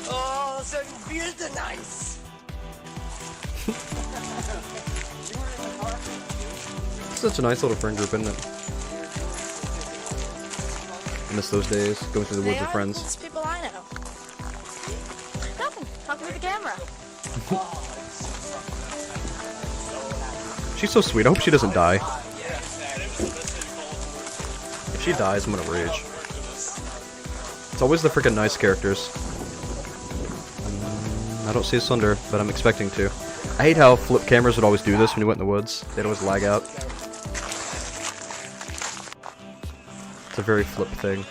Oh, so feels nice. Such a nice little friend group, isn't it? I miss those days, going through the woods with friends. It's people I know. Nothing. Talking to the camera. She's so sweet. I hope she doesn't die. If she dies, I'm gonna rage. It's always the freaking nice characters. I don't see a Slender, but I'm expecting to. I hate how flip cameras would always do this when you went in the woods. They'd always lag out. It's a very flip thing.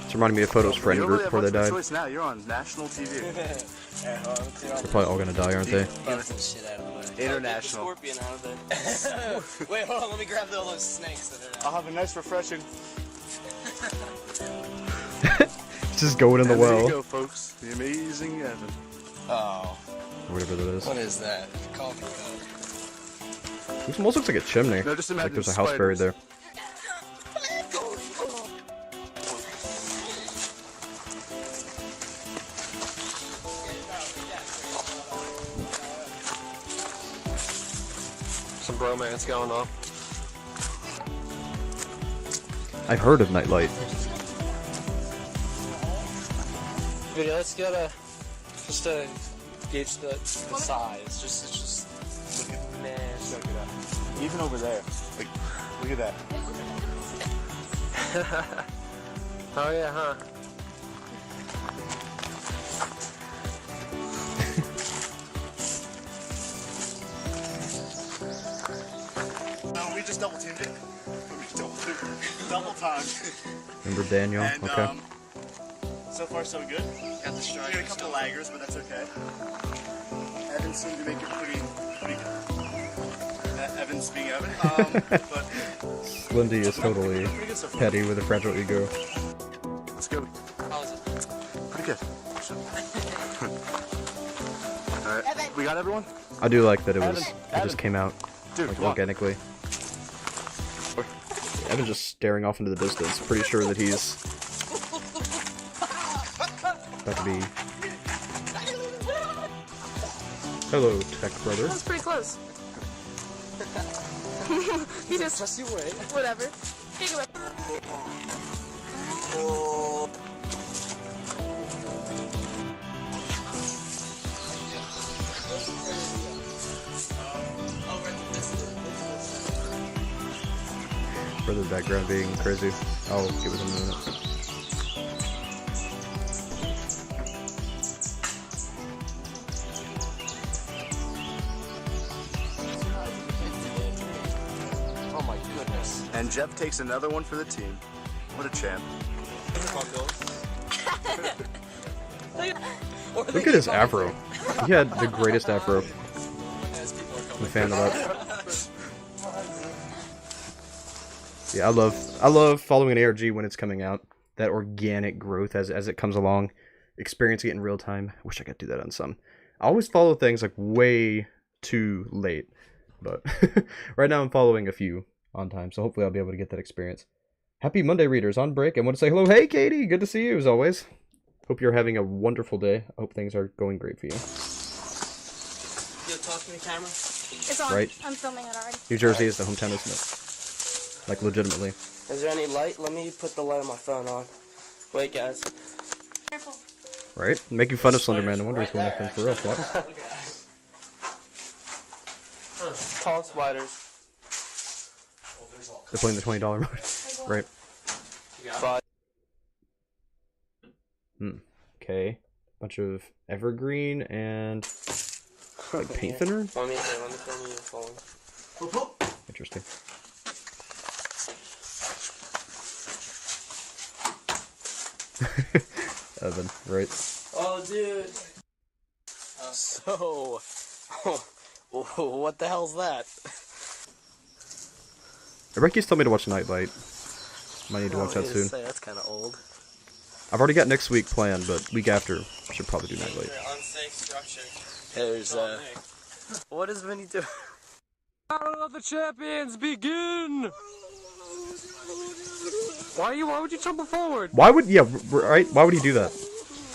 It's reminding me of Photo's friend group before they died. Choice now. You're on national TV. They're probably all gonna die, aren't they? International. Scorpion out of it. Wait, hold on. Let me grab all those snakes that are I'll have a nice, refreshing. Just going in the And there you well. go, folks. The amazing Evan. Oh, Whatever that is. what is that? Coffee cup. It almost looks like a chimney. No, just Like imagine there's a house buried there. Some bromance going on. I've heard of Nightlight. Video, let's get just to gauge the size. It's just look at Check it out. Even over there. Like, look at that. Oh yeah, huh? No, we just double teamed it. Double time. Remember Daniel? And, Okay. So far, so good. Got the strike. We got a couple laggers, but that's okay. Evan seemed to make it pretty good. Evan's being Evan. But Lindy is totally pretty good so far. petty with a fragile ego. Let's go. How is it? Pretty good. Alright, we got everyone? I do like that it was. Evan, It just came out Dude, like come on. organically. Evan's just staring off into the distance, pretty sure that he's about to be. Hello, tech brother. That was pretty close. You just you wait. whatever. Take it away. For the background being crazy. I'll give it a minute. Oh my goodness. And Jeff takes another one for the team. What a champ. Look at his afro. He had the greatest afro. I'm a fan of that. Yeah, I love following an ARG when it's coming out. That organic growth as it comes along, experiencing it in real time. I wish I could do that on some. I always follow things like way too late, but right now I'm following a few on time, so hopefully I'll be able to get that experience. Happy Monday, readers, on break. I want to say hello. Hey, Katie, good to see you as always. Hope you're having a wonderful day. I hope things are going great for you. You talking to the camera? It's on. Right. I'm filming it already. New Jersey is the hometown, isn't it? Like, legitimately. Is there any light? Let me put the light on my phone on. Wait, guys. Careful. Right? Making fun of Slenderman. I wonder if he's going to for real. What? Tall spiders. They're playing the $20 mode. Right. Five. Okay. Bunch of evergreen and like paint thinner. Let me film you falling. Interesting. Evan, right? Oh, dude. So, what the hell's that? Ricky's told me to watch Nightlight. Might need to watch that soon. That's kind of old. I've already got next week planned, but week after I should probably do Nightlight. Unsafe structure. There's what is Vinny doing? Battle of the champions begin! Why would you tumble forward? Why would right? Why would he do that?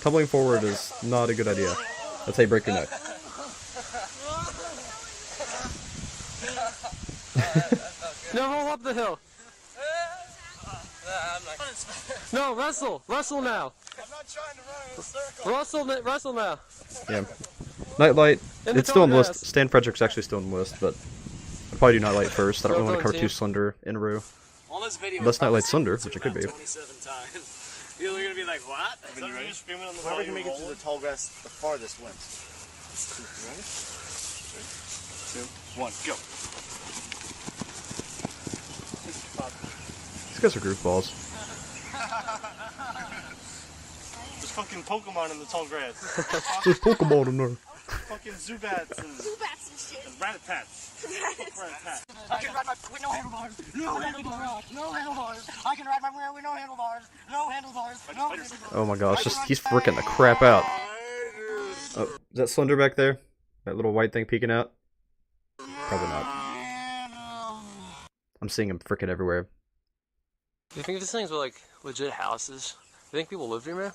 Tumbling forward is not a good idea. That's how you break your neck. No, hold up the hill. No, wrestle now. I'm not trying to run in a circle. Wrestle now. Yeah. Nightlight. In the It's still on the tall list. grass. Stan Frederick's actually still on the list, but I'll probably do Nightlight first. I don't really want to cover Team. two Slender in a row. On this video, Unless Nightlight's Slender, which it could be. 27 times. You're gonna be like, what? Are you ready? Screaming on the Whoever can make it through the tall grass the farthest wins. You ready? 3, 2, 1, go. These guys are goofballs. There's fucking Pokemon in the tall grass. There's Pokemon in there. Fucking Zubats and Zubats and shit. Rat-a-tats. Rat-a-tat. I can ride my with no handlebars. No handlebars. No handlebars. I can ride my wheel with no handlebars. No handlebars. No handlebars. Oh my gosh, he's freaking the crap out. Oh, is that Slender back there? That little white thing peeking out? Probably not. I'm seeing him freaking everywhere. Do you think these things were like legit houses? Do you think people lived here, man?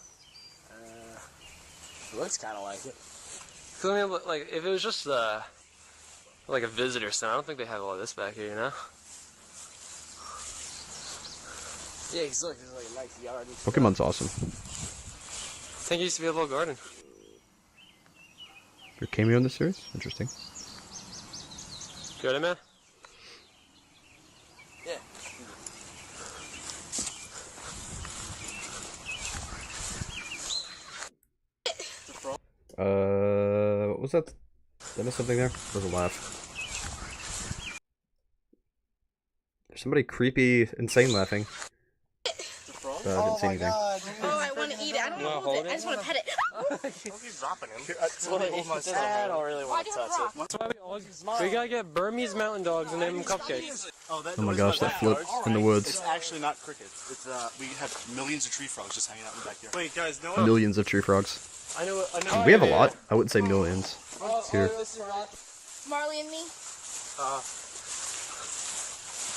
Looks kind of like it. Cause I mean, like, if it was just like a visitor center, I don't think they have all of this back here, you know? Yeah, because look, there's like a nice yard. Pokemon's awesome. I think it used to be a little garden. Your cameo in this series? Interesting. Got it, man? Yeah. What was that? Did I miss something there? There was a laugh. There's somebody creepy, insane laughing. I didn't see anything. Oh, I want to eat it. I don't want to hold it. I just want to pet it. dropping him. I don't really Why want do to you have touch rock? it. That's why we gotta get Burmese mountain dogs and name them cupcakes. Oh my gosh, that flip in the woods. It's actually not crickets. It's we have millions of tree frogs just hanging out in the backyard. Wait, guys, no. Millions of tree frogs. I know. We have a lot. I wouldn't say millions. Here. Marley and me.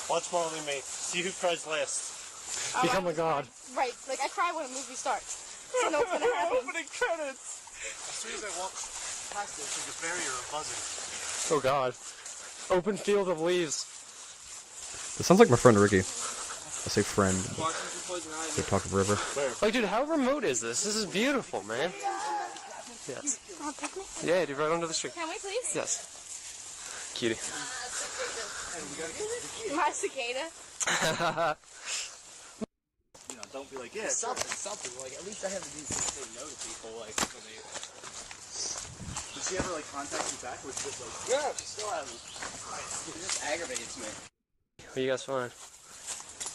Watch Marley and me. See who cries last. Become a god. Right. Like, I cry when a movie starts. I know what's going to happen. Opening credits. As soon as I walk past it, there's a barrier of buzzing. Oh god. Open field of leaves. It sounds like my friend Ricky. I say friend. They talk forever. Like, dude, how remote is this? This is beautiful, man. Yes. Want to pick me? Yeah, dude, right under the street. Can we, please? Yes. Cutie. My cicada. You know, don't be like, yeah. Something. Like, at least I have to do something no to people. Like, when they... Did she ever like contact you back, or just like? No, she still hasn't. It just aggravates me. What you guys find?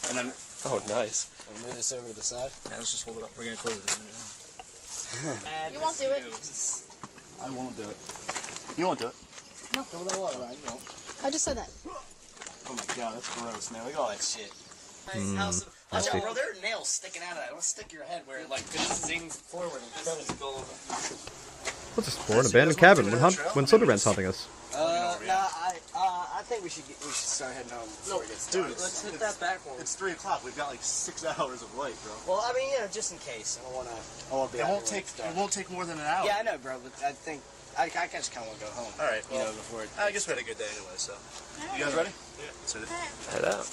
And then Oh, nice. We'll move this over to the side. yeah, let's just hold it up. We're gonna close it. You won't do it. I won't do it. You won't do it. No, don't let water ride. You won't. I just said that. Oh my god, that's gross, man. Look at all that shit. Watch out, bro. There are nails sticking out of that. Don't stick your head where it like zings forward and credits go over. Let's explore an abandoned cabin when Slenderman's haunting us. I think we should start heading home. No, Dude, let's hit that back one. It's 3 o'clock. We've got like 6 hours of light, bro. Well, I mean, just in case. I don't want to be. It won't take more than an hour. Yeah, I know, bro. But I think I just kind of want to go home. All right. You Well, know, before it. I guess we had a good day anyway. So, you guys ready? Yeah. So, Head out.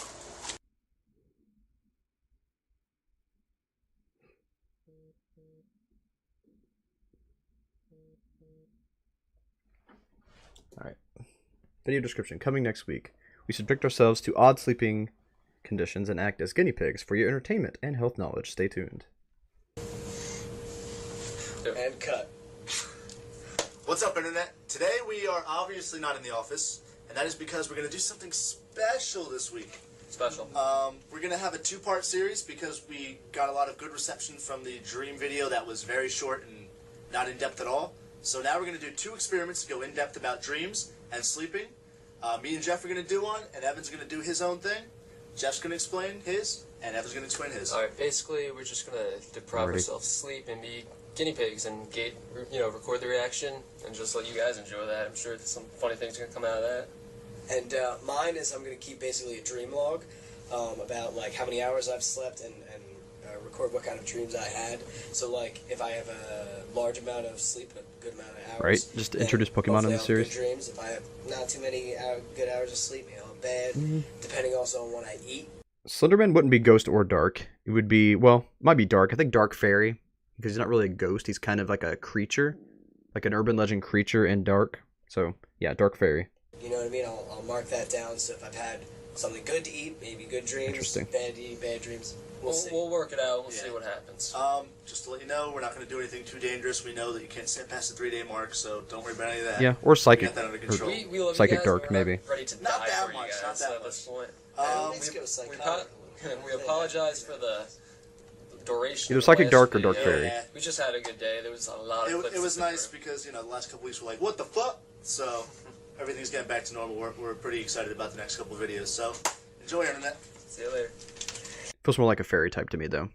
Alright. Video description. Coming next week. We subject ourselves to odd sleeping conditions and act as guinea pigs for your entertainment and health knowledge. Stay tuned. cut. What's up, Internet? Today we are obviously not in the office, and that is because we're going to do something special this week. Special. We're going to have a two-part series because we got a lot of good reception from the dream video that was very short and not in-depth at all. So now we're going to do two experiments to go in-depth about dreams and sleeping. Me and Jeff are going to do one, and Evan's going to do his own thing. Jeff's going to explain his, and Evan's going to explain his. Alright, basically we're just going to deprive ourselves of sleep and be guinea pigs and record the reaction and just let you guys enjoy that. I'm sure some funny things are going to come out of that. And mine is I'm going to keep basically a dream log about like how many hours I've slept and record what kind of dreams I had. So like if I have a large amount of sleep, a good amount of hours. Right, just to introduce Pokemon in the series. Good dreams. If I have not too many good hours of sleep, bad. Depending also on what I eat. Slenderman wouldn't be ghost or dark. It would be, well, might be dark. I think dark fairy, because he's not really a ghost. He's kind of like a creature, like an urban legend creature in dark. So yeah, dark fairy. You know what I mean? I'll mark that down. So if I've had something good to eat, maybe good dreams, bad to eat, bad dreams. We'll work it out. We'll see what happens. Just to let you know, we're not going to do anything too dangerous. We know that you can't sit past the 3-day mark, so don't worry about any of that. Yeah, or psychic. We got that under control. We love Psychic you guys, dark, maybe. Ready to Not die that for much, you guys not that at this point. We apologize for the duration. Either of the psychic last dark or video. dark fairy. We just had a good day. There was a lot of clips It was to nice through. because, the last couple weeks were like, what the fuck? So, everything's getting back to normal. We're pretty excited about the next couple videos. So, enjoy, Internet. See you later. Feels more like a fairy type to me, though,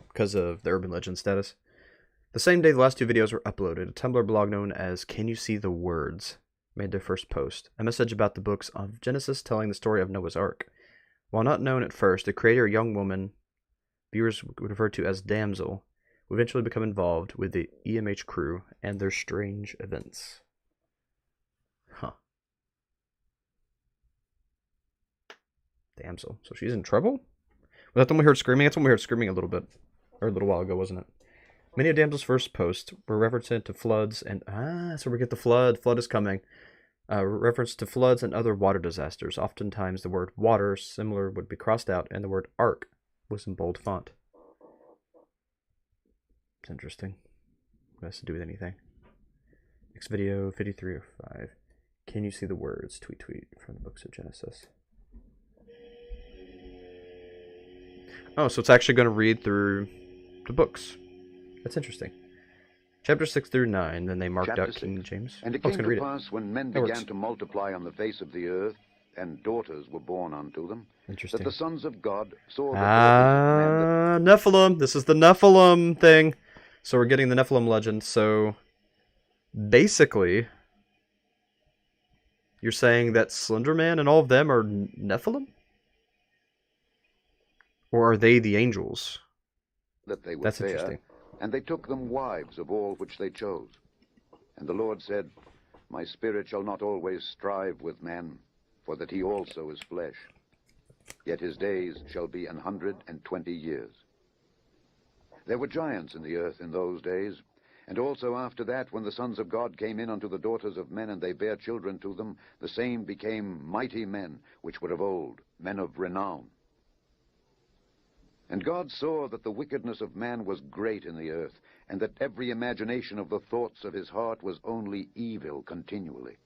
because of the urban legend status. The same day the last two videos were uploaded, a Tumblr blog known as Can You See the Words made their first post, a message about the books of Genesis telling the story of Noah's Ark. While not known at first, the creator, a young woman viewers would refer to as Damsel, will eventually become involved with the EMH crew and their strange events. Huh. Damsel. So she's in trouble? Was that the one we heard screaming? That's when we heard screaming a little bit. Or a little while ago, wasn't it? Many of Damsel's first posts were referenced to floods and... that's where we get the flood. Flood is coming. Reference to floods and other water disasters. Oftentimes the word water, similar, would be crossed out, and the word ark was in bold font. It's interesting. What has to do with anything? Next video, 5305. Can you see the words? Tweet from the books of Genesis. Oh, so it's actually going to read through the books. That's interesting. Chapter 6 through 9, then they marked out King James. And it came to pass when men began to multiply on the face of the earth, and daughters were born unto them, that the sons of God saw that Nephilim. This is the Nephilim thing. So we're getting the Nephilim legend. So basically, you're saying that Slenderman and all of them are Nephilim? Or are they the angels? That they were That's fair, interesting. and they took them wives of all which they chose. And the Lord said, My spirit shall not always strive with man, for that he also is flesh. Yet his days shall be 120 years. There were giants in the earth in those days, and also after that, when the sons of God came in unto the daughters of men, and they bare children to them, the same became mighty men, which were of old, men of renown. And God saw that the wickedness of man was great in the earth, and that every imagination of the thoughts of his heart was only evil continually.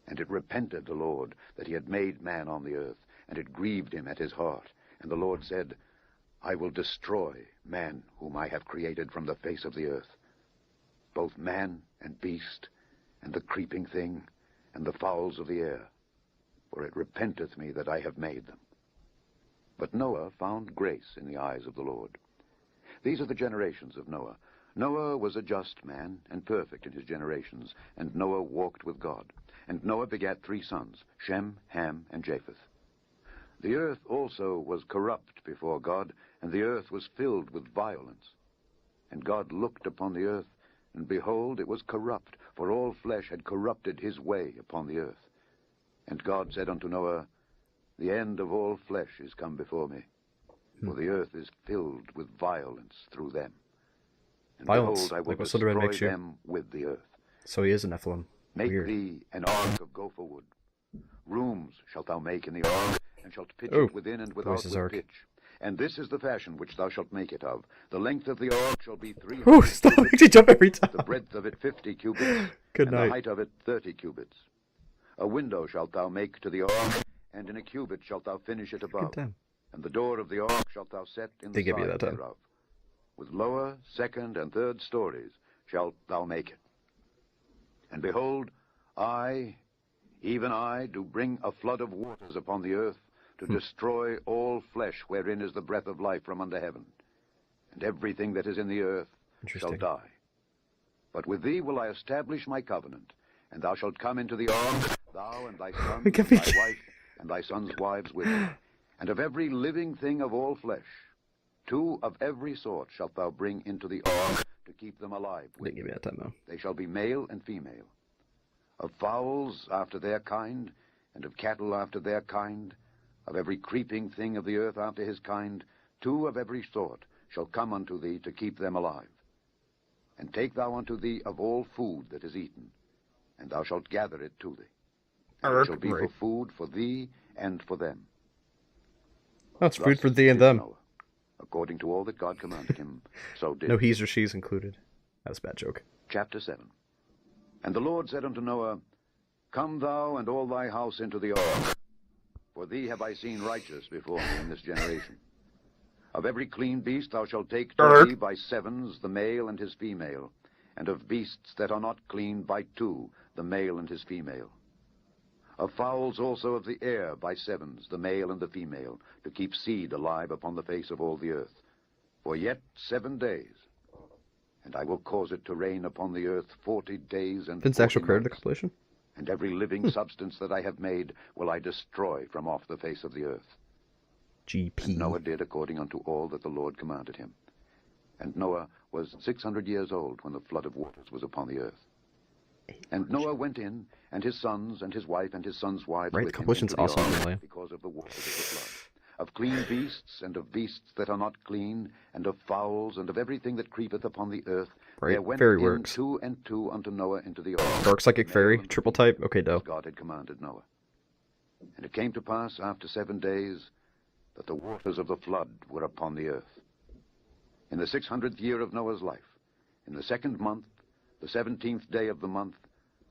And it repented the Lord that he had made man on the earth, and it grieved him at his heart. And the Lord said, I will destroy man whom I have created from the face of the earth, both man and beast, and the creeping thing, and the fowls of the air, for it repenteth me that I have made them. But Noah found grace in the eyes of the Lord. These are the generations of Noah. Noah was a just man and perfect in his generations, and Noah walked with God. And Noah begat 3 sons, Shem, Ham, and Japheth. The earth also was corrupt before God, and the earth was filled with violence. And God looked upon the earth, and behold, it was corrupt, for all flesh had corrupted his way upon the earth. And God said unto Noah, The end of all flesh is come before me, for the earth is filled with violence through them. And Violence, behold, I will like what Slenderman destroy makes you. them with the earth. So he is a Nephilim. Make Weird. thee an ark of gopher wood. Rooms shalt thou make in the ark, and shalt pitch Oh, it within and without Boyce's with ark. pitch. And this is the fashion which thou shalt make it of. The length of the ark shall be 300 Oh, stop cubits, making me jump every time. the breadth of it 50 cubits, Good and night. the height of it 30 cubits. A window shalt thou make to the ark, and in a cubit shalt thou finish it above. time. And the door of the ark shalt thou set in They the give you side that time. thereof. With lower, second, and third stories shalt thou make it. And behold, I, even I, do bring a flood of waters upon the earth, to destroy all flesh wherein is the breath of life from under heaven. And everything that is in the earth shall die. But with thee will I establish my covenant, and thou shalt come into the ark, thou and thy son, and thy wife, and thy sons' wives with thee. And of every living thing of all flesh, 2 of every sort shalt thou bring into the ark, to keep them alive with Give me that time, though. They shall be male and female. Of fowls after their kind, and of cattle after their kind, of every creeping thing of the earth after his kind, 2 of every sort shall come unto thee to keep them alive. And take thou unto thee of all food that is eaten, and thou shalt gather it to thee. And it shall be for food for thee and for them. That's Thus food for thee and did them. Noah, according to all that God commanded him, so did No he's or she's included. That's a bad joke. Chapter 7. And the Lord said unto Noah, Come thou and all thy house into the ark, for thee have I seen righteous before me in this generation. Of every clean beast thou shalt take to thee by 7s the male and his female, and of beasts that are not clean by 2 the male and his female. Of fowls also of the air by 7s the male and the female, to keep seed alive upon the face of all the earth. For yet 7 days, and I will cause it to rain upon the earth 40 days and Vince 40 actually created the nights. compilation? And every living substance that I have made will I destroy from off the face of the earth. GP. And Noah did according unto all that the Lord commanded him. And Noah was 600 years old when the flood of waters was upon the earth. And Noah went in, and his sons, and his wife, and his sons' wives Right, with him completion's into the awesome, ark, really. because of the waters of the flood. Of clean beasts, and of beasts that are not clean, and of fowls, and of everything that creepeth upon the earth, Right, there went fairy in works. 2 and 2 unto Noah into the ark. Dark Psychic Fairy, triple type? Okay, dope. As God had commanded Noah. And it came to pass after 7 days that the waters of the flood were upon the earth. In the 600th year of Noah's life, in the 2nd month, the 17th day of the month,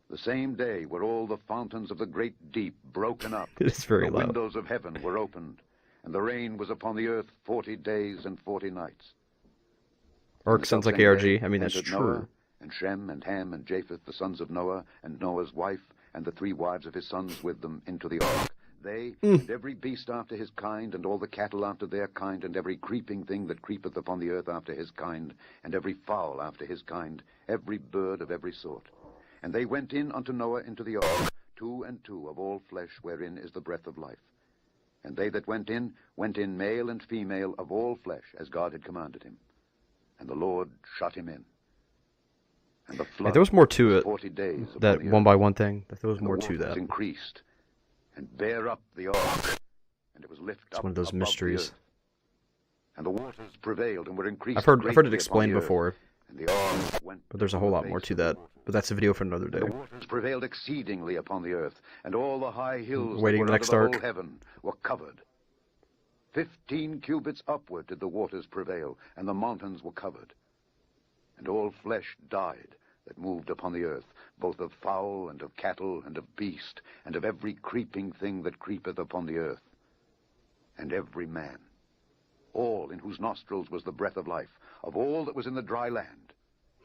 the same day were all the fountains of the great deep broken up. It is very the loud. windows of heaven were opened, and the rain was upon the earth 40 days and 40 nights. Arc And the sounds like selfsame ARG. day I mean, that's entered true. Noah, and Shem, and Ham, and Japheth, the sons of Noah, and Noah's wife, and the 3 wives of his sons with them into the ark. They, and every beast after his kind, and all the cattle after their kind, and every creeping thing that creepeth upon the earth after his kind, and every fowl after his kind, every bird of every sort. And they went in unto Noah into the ark, 2 and 2 of all flesh wherein is the breath of life. And they that went in male and female of all flesh, as God had commanded him. And the Lord shut him in. And the flood there was more to was it. 40 days upon That the one earth. by one thing. There was And the more to waters that. increased, and bare up the ark, and it was lifted It's up one of those above the mysteries. earth. And the waters prevailed and were increased. I've heard it greatly explained upon the earth, before, and the ark went but there's a upon whole the lot more face to of the that. waters. But that's a video for another day. And the waters prevailed exceedingly upon the earth, and all the high hills Waiting that the were next under the ark. whole heaven were covered. 15 cubits upward did the waters prevail, and the mountains were covered. And all flesh died that moved upon the earth, both of fowl, and of cattle, and of beast, and of every creeping thing that creepeth upon the earth. And every man, all in whose nostrils was the breath of life, of all that was in the dry land,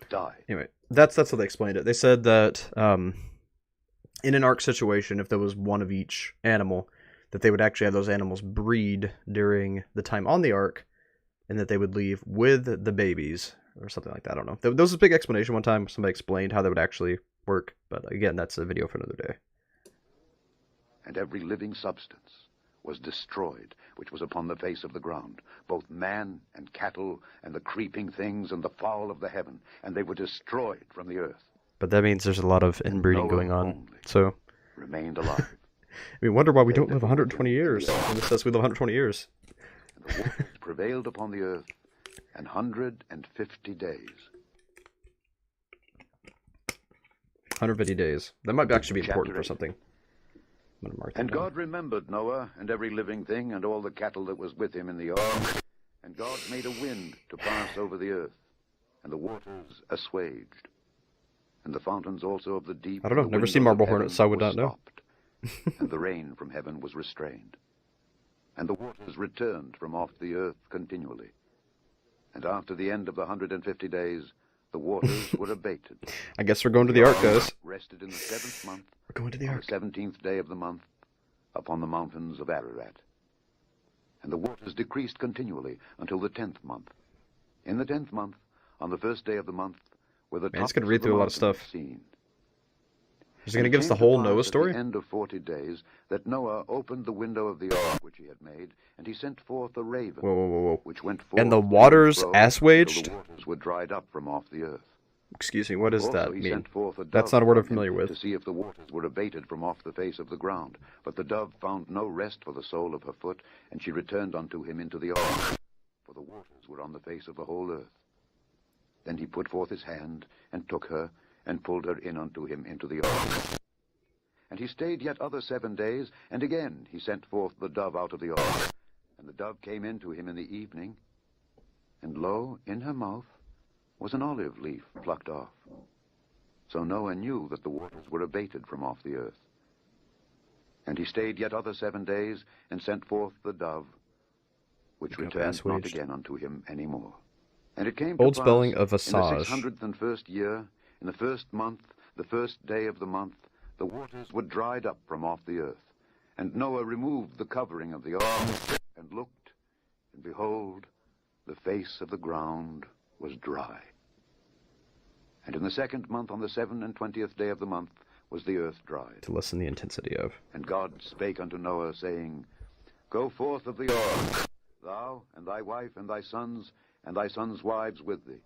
died. Anyway, that's how they explained it. They said that in an ark situation, if there was one of each animal, that they would actually have those animals breed during the time on the ark, and that they would leave with the babies, or something like that. I don't know. There was a big explanation one time. Somebody explained how that would actually work, but again, that's a video for another day. And every living substance was destroyed, which was upon the face of the ground, both man and cattle, and the creeping things, and the fowl of the heaven, and they were destroyed from the earth. But that means there's a lot of inbreeding Noah going on. only So, remained alive. we wonder why we don't live 120 years. And it says we live 120 years. And the waters prevailed upon the earth 150 days. 150 days. That might actually be important Chapter for 8. something. I'm gonna mark that And down. God remembered Noah and every living thing and all the cattle that was with him in the ark. And God made a wind to pass over the earth, and the waters assuaged. And the fountains also of the deep. I don't know. and the Never seen windows of marble hornets, so I would heaven not know. stopped, and the rain from heaven was restrained. And the waters returned from off the earth continually. And after the end of the 150 days, the waters were abated. I guess we're going to the ark, guys. Rested in the 7th month. We're going to the on ark. the 17th day of the month, upon the mountains of Ararat. And the waters decreased continually until the 10th month. In the 10th month, on the 1st day of the month, were the Man, it's tops gonna read of the through a lot of mountains stuff. seen. He's going to And it give us the came to whole pass Noah at story? the end of 40 days that Noah opened the window of the ark which he had made, and he sent forth a raven, Whoa, whoa, whoa, whoa. which went forth And the to waters and fro assuaged? until the waters were dried up from off the earth. Excuse me, what does Also, that he mean? sent forth a That's dove not a word I'm from him familiar with. to see if the waters were abated from off the face of the ground. But the dove found no rest for the sole of her foot, and she returned unto him into the ark, for the waters were on the face of the whole earth. Then he put forth his hand, and took her, and pulled her in unto him into the ark. And he stayed yet other 7 days, and again he sent forth the dove out of the ark. And the dove came in to him in the evening, and lo, in her mouth was an olive leaf plucked off. So Noah knew that the waters were abated from off the earth. And he stayed yet other 7 days, and sent forth the dove, which Dove returned not assuaged. again unto him any more. And it came Old to pass, spelling of in the visage. 601st year, in the 1st month, the 1st day of the month, the waters were dried up from off the earth. And Noah removed the covering of the ark, and looked, and behold, the face of the ground was dry. And in the 2nd month, on the 27th day of the month, was the earth dried. To lessen the intensity of. And God spake unto Noah, saying, Go forth of the ark, thou, and thy wife, and thy sons wives with thee.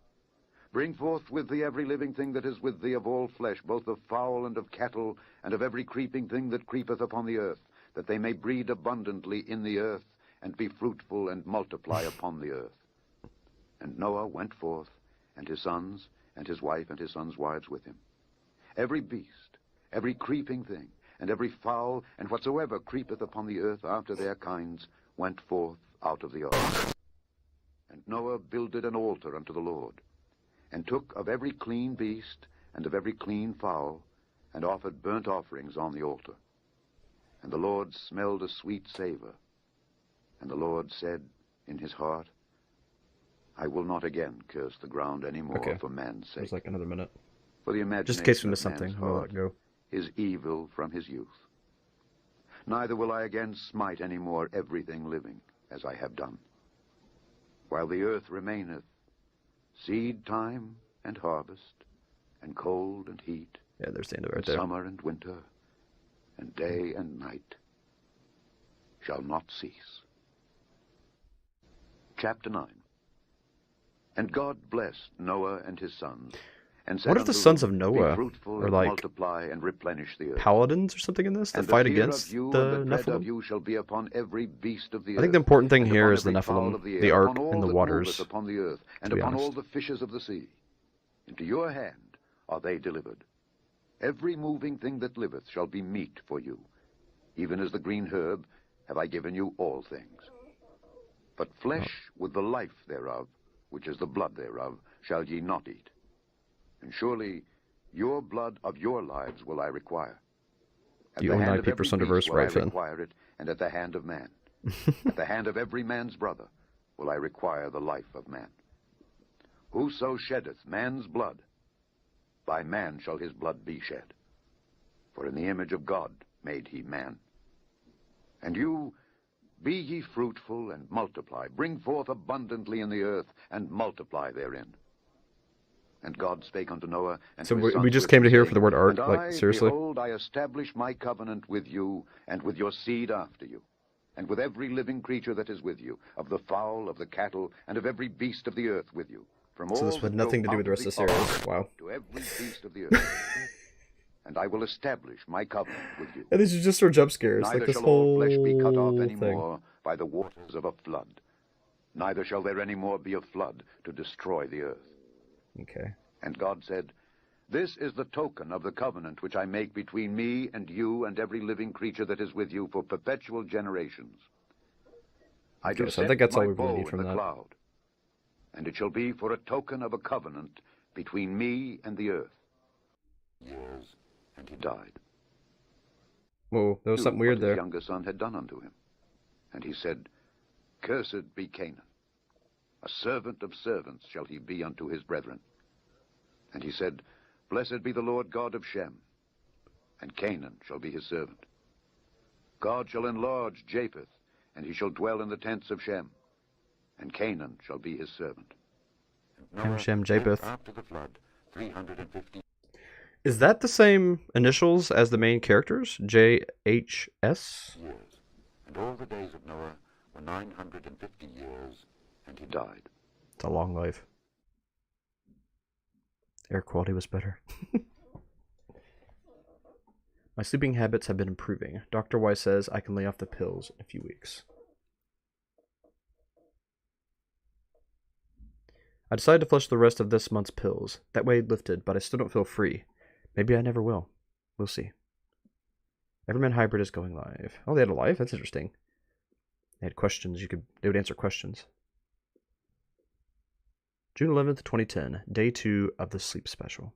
Bring forth with thee every living thing that is with thee of all flesh, both of fowl and of cattle, and of every creeping thing that creepeth upon the earth, that they may breed abundantly in the earth, and be fruitful and multiply upon the earth. And Noah went forth, and his sons, and his wife, and his sons' wives with him. Every beast, every creeping thing, and every fowl, and whatsoever creepeth upon the earth after their kinds, went forth out of the ark. And Noah builded an altar unto the Lord, and took of every clean beast, and of every clean fowl, and offered burnt offerings on the altar. And the Lord smelled a sweet savor. And the Lord said in his heart, I will not again curse the ground any more Okay. for man's sake. There's like another minute. For the imagination Just in case we of missed something, man's I'll let heart it go. is evil from his youth. Neither will I again smite any more everything living, as I have done. While the earth remaineth, seed time and harvest, and cold and heat, Yeah, there's the end of it right and there. summer and winter, and day and night, shall not cease. Chapter 9. And God blessed Noah and his sons, and said What if the unto sons them, of Be Noah fruitful are and like multiply and replenish the earth. paladins or something in this that And fight the fear against of you the and the dread of Nephilim? you shall be upon every beast of the earth. I think the important thing and here upon is the every fowl Nephilim, of the the air, ark, upon all and the that waters. moveth upon the earth, and to be upon all honest. the fishes of the sea. Into your hand are they delivered. Every moving thing that liveth shall be meat for you. Even as the green herb have I given you all things. But flesh with the life thereof, which is the blood thereof, shall ye not eat. And surely your blood of your lives will I require. At You the own hand IP of for every Slenderverse, beast will I right, Finn? require it, and at the hand of man. At the hand of every man's brother will I require the life of man. Whoso sheddeth man's blood, by man shall his blood be shed. For in the image of God made he man. And you, be ye fruitful and multiply, bring forth abundantly in the earth, and multiply therein. And God spake unto Noah, and So to his we sons just with came him, to here saying, for the word ark, And like, I, seriously? behold, I establish my covenant with you, and with your seed after you, and with every living creature that is with you, of the fowl, of the cattle, and of every beast of the earth with you. From So all this had that nothing go to do with out the of rest of the series. ark Wow. to every beast of the earth. And I will establish my covenant with you. And these are just sort of jump scares, Neither like this shall all whole flesh be cut off any thing. more by the waters of a flood. Neither shall there any more be a flood to destroy the earth. Okay. And God said, This is the token of the covenant which I make between me and you and every living creature that is with you for perpetual generations. I do Okay, so I set think that's all my we really bow need in from the that. cloud, and it shall be for a token of a covenant between me and the earth. Years, and he died. Whoa, there was something weird what there. his younger son had done unto him. And he said, Cursed be Canaan. A servant of servants shall he be unto his brethren. And he said, Blessed be the Lord God of Shem, and Canaan shall be his servant. God shall enlarge Japheth, and he shall dwell in the tents of Shem, and Canaan shall be his servant. Ham, Shem, Japheth. After the flood, 350. Is that the same initials as the main characters? JHS? Years. And all the days of Noah were 950 years, and he died. It's a long life. Air quality was better. My sleeping habits have been improving. Dr. Y says I can lay off the pills in a few weeks. I decided to flush the rest of this month's pills. That way lifted, but I still don't feel free. Maybe I never will. We'll see. Everyman Hybrid is going live. Oh, they had a live? That's interesting. They had questions. They would answer questions. June 11th, 2010. Day 2 of the sleep special.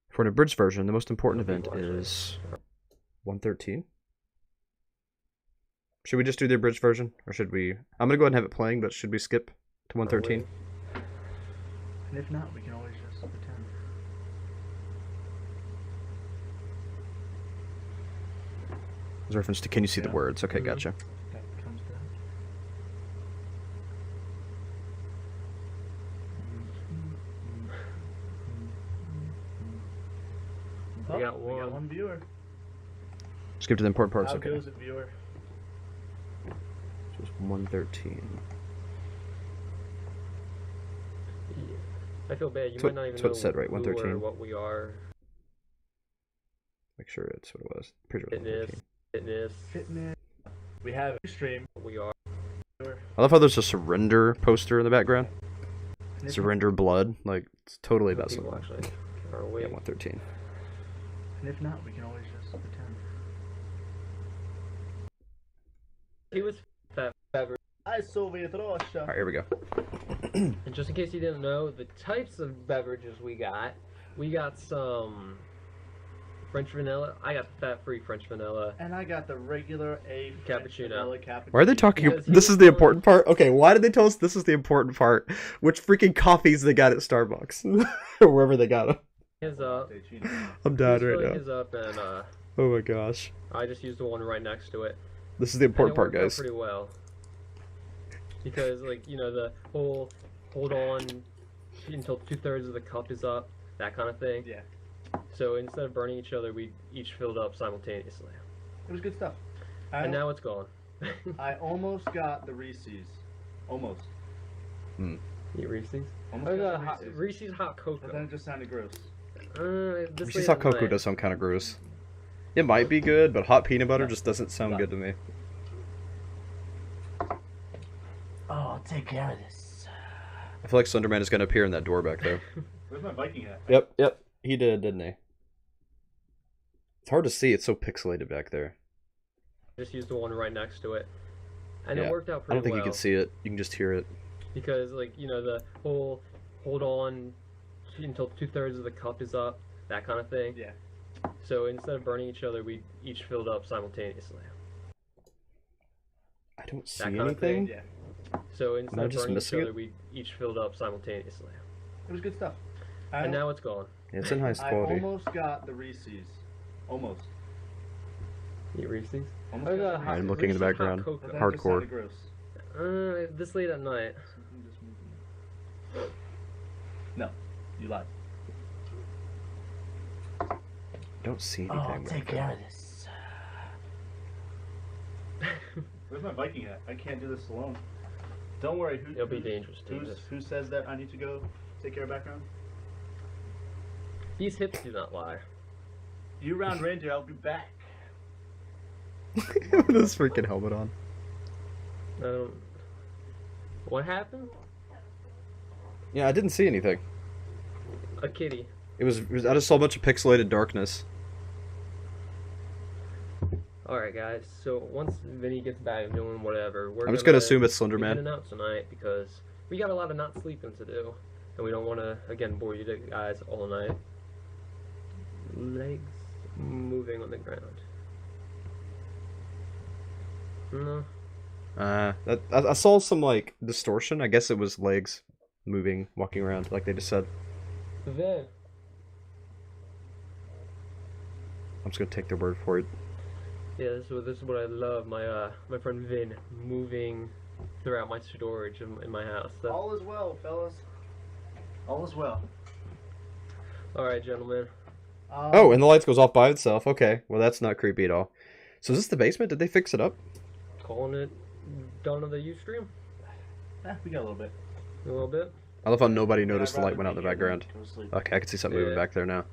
For an abridged version, the most important event is 113. Should we just do the abridged version? Or should we... I'm going to go ahead and have it playing, but should we skip to 113? And if not, we can always just pretend. There's a reference to can you see the words? Okay, gotcha. That comes down. We got We got one viewer. Skip to the important parts. How Okay. goes it, viewer? Just 113. I feel bad. You That's might what- not even that's know what it said, right? who or 113. what we are. Make sure it's what it was. Pretty sure it was 113. Fitness. We have a stream. What we are. I love how there's a surrender poster in the background. Surrender blood. Like, it's totally about People something. actually are Yeah, awake. 113. And if not, we can always just pretend. He was fat. I Soviet Russia. Alright, here we go. And just in case you didn't know, the types of beverages we got some French vanilla. I got the fat-free French vanilla. And I got the regular Cappuccino. vanilla cappuccino. Why are they talking? Because he This was is the telling- important part. Okay, why did they tell us this is the important part? Which freaking coffees they got at Starbucks, or wherever they got them? His up. I'm dying right filling now. his up, and Oh my gosh, I just used the one right next to it. this is the important And it part, worked out guys. pretty well. Because, like, you know, the whole hold on until 2/3 of the cup is up, that kind of thing. Yeah. So instead of burning each other, we each filled up simultaneously. It was good stuff. And now it's gone. I almost got the Reese's. Almost. Hmm. You Reese's? Almost Oh, got the the hot, Reese's. Reese's hot But then cocoa. it just sounded gross. This Reese's late hot at cocoa night. does sound kind of gross. It might be good, but hot peanut butter just doesn't sound good to me. Oh, I'll take care of this. I feel like Slenderman is going to appear in that door back there. Where's my Viking hat? Yep, he did, didn't he? It's hard to see. It's so pixelated back there. Just used the one right next to it. And Yeah, it worked out I pretty don't think well. you can see it. You can just hear it. Because, like, you know, the whole hold on until 2/3 of the cup is up, that kind of thing. Yeah. So instead of burning each other, we each filled up simultaneously. I don't see That kind of thing. anything. Yeah. So instead of just burning each missing other, it? we each filled up simultaneously. It was good stuff. And now it's gone. It's in highest I quality. almost got the Reese's. Almost. You Reese's? Almost Oh, got the the hot, I'm looking in the Reese's hot background. cocoa. But then it just sounded Hardcore. gross. This late at night. No, you lied. Don't see anything. Oh, I'll back take there. care of this. Where's my Viking hat? I can't do this alone. Don't worry. It'll be dangerous to do this. Who says that I need to go take care of background? These hips do not lie. You round reindeer, I'll be back. With this freaking helmet on. What happened? Yeah, I didn't see anything. A kitty. It was I just saw a bunch of pixelated darkness. Alright, guys. So once Vinny gets back doing whatever, I'm just gonna assume it's be Slenderman. heading out tonight because we got a lot of not sleeping to do, and we don't want to again bore you guys all night. Legs moving on the ground. No. I saw some like distortion. I guess it was legs moving, walking around, like they just said. Vin. I'm just gonna take their word for it. Yeah, this is what I love. My friend Vin moving throughout my storage in my house. So. All is well, fellas. All is well. All right, gentlemen. Oh, and the lights goes off by itself. Okay, well that's not creepy at all. So is this the basement? Did they fix it up? Calling it done of the Ustream. We got a little bit. A little bit. I love how nobody noticed the light went out in the background. Okay, I can see something moving back there now.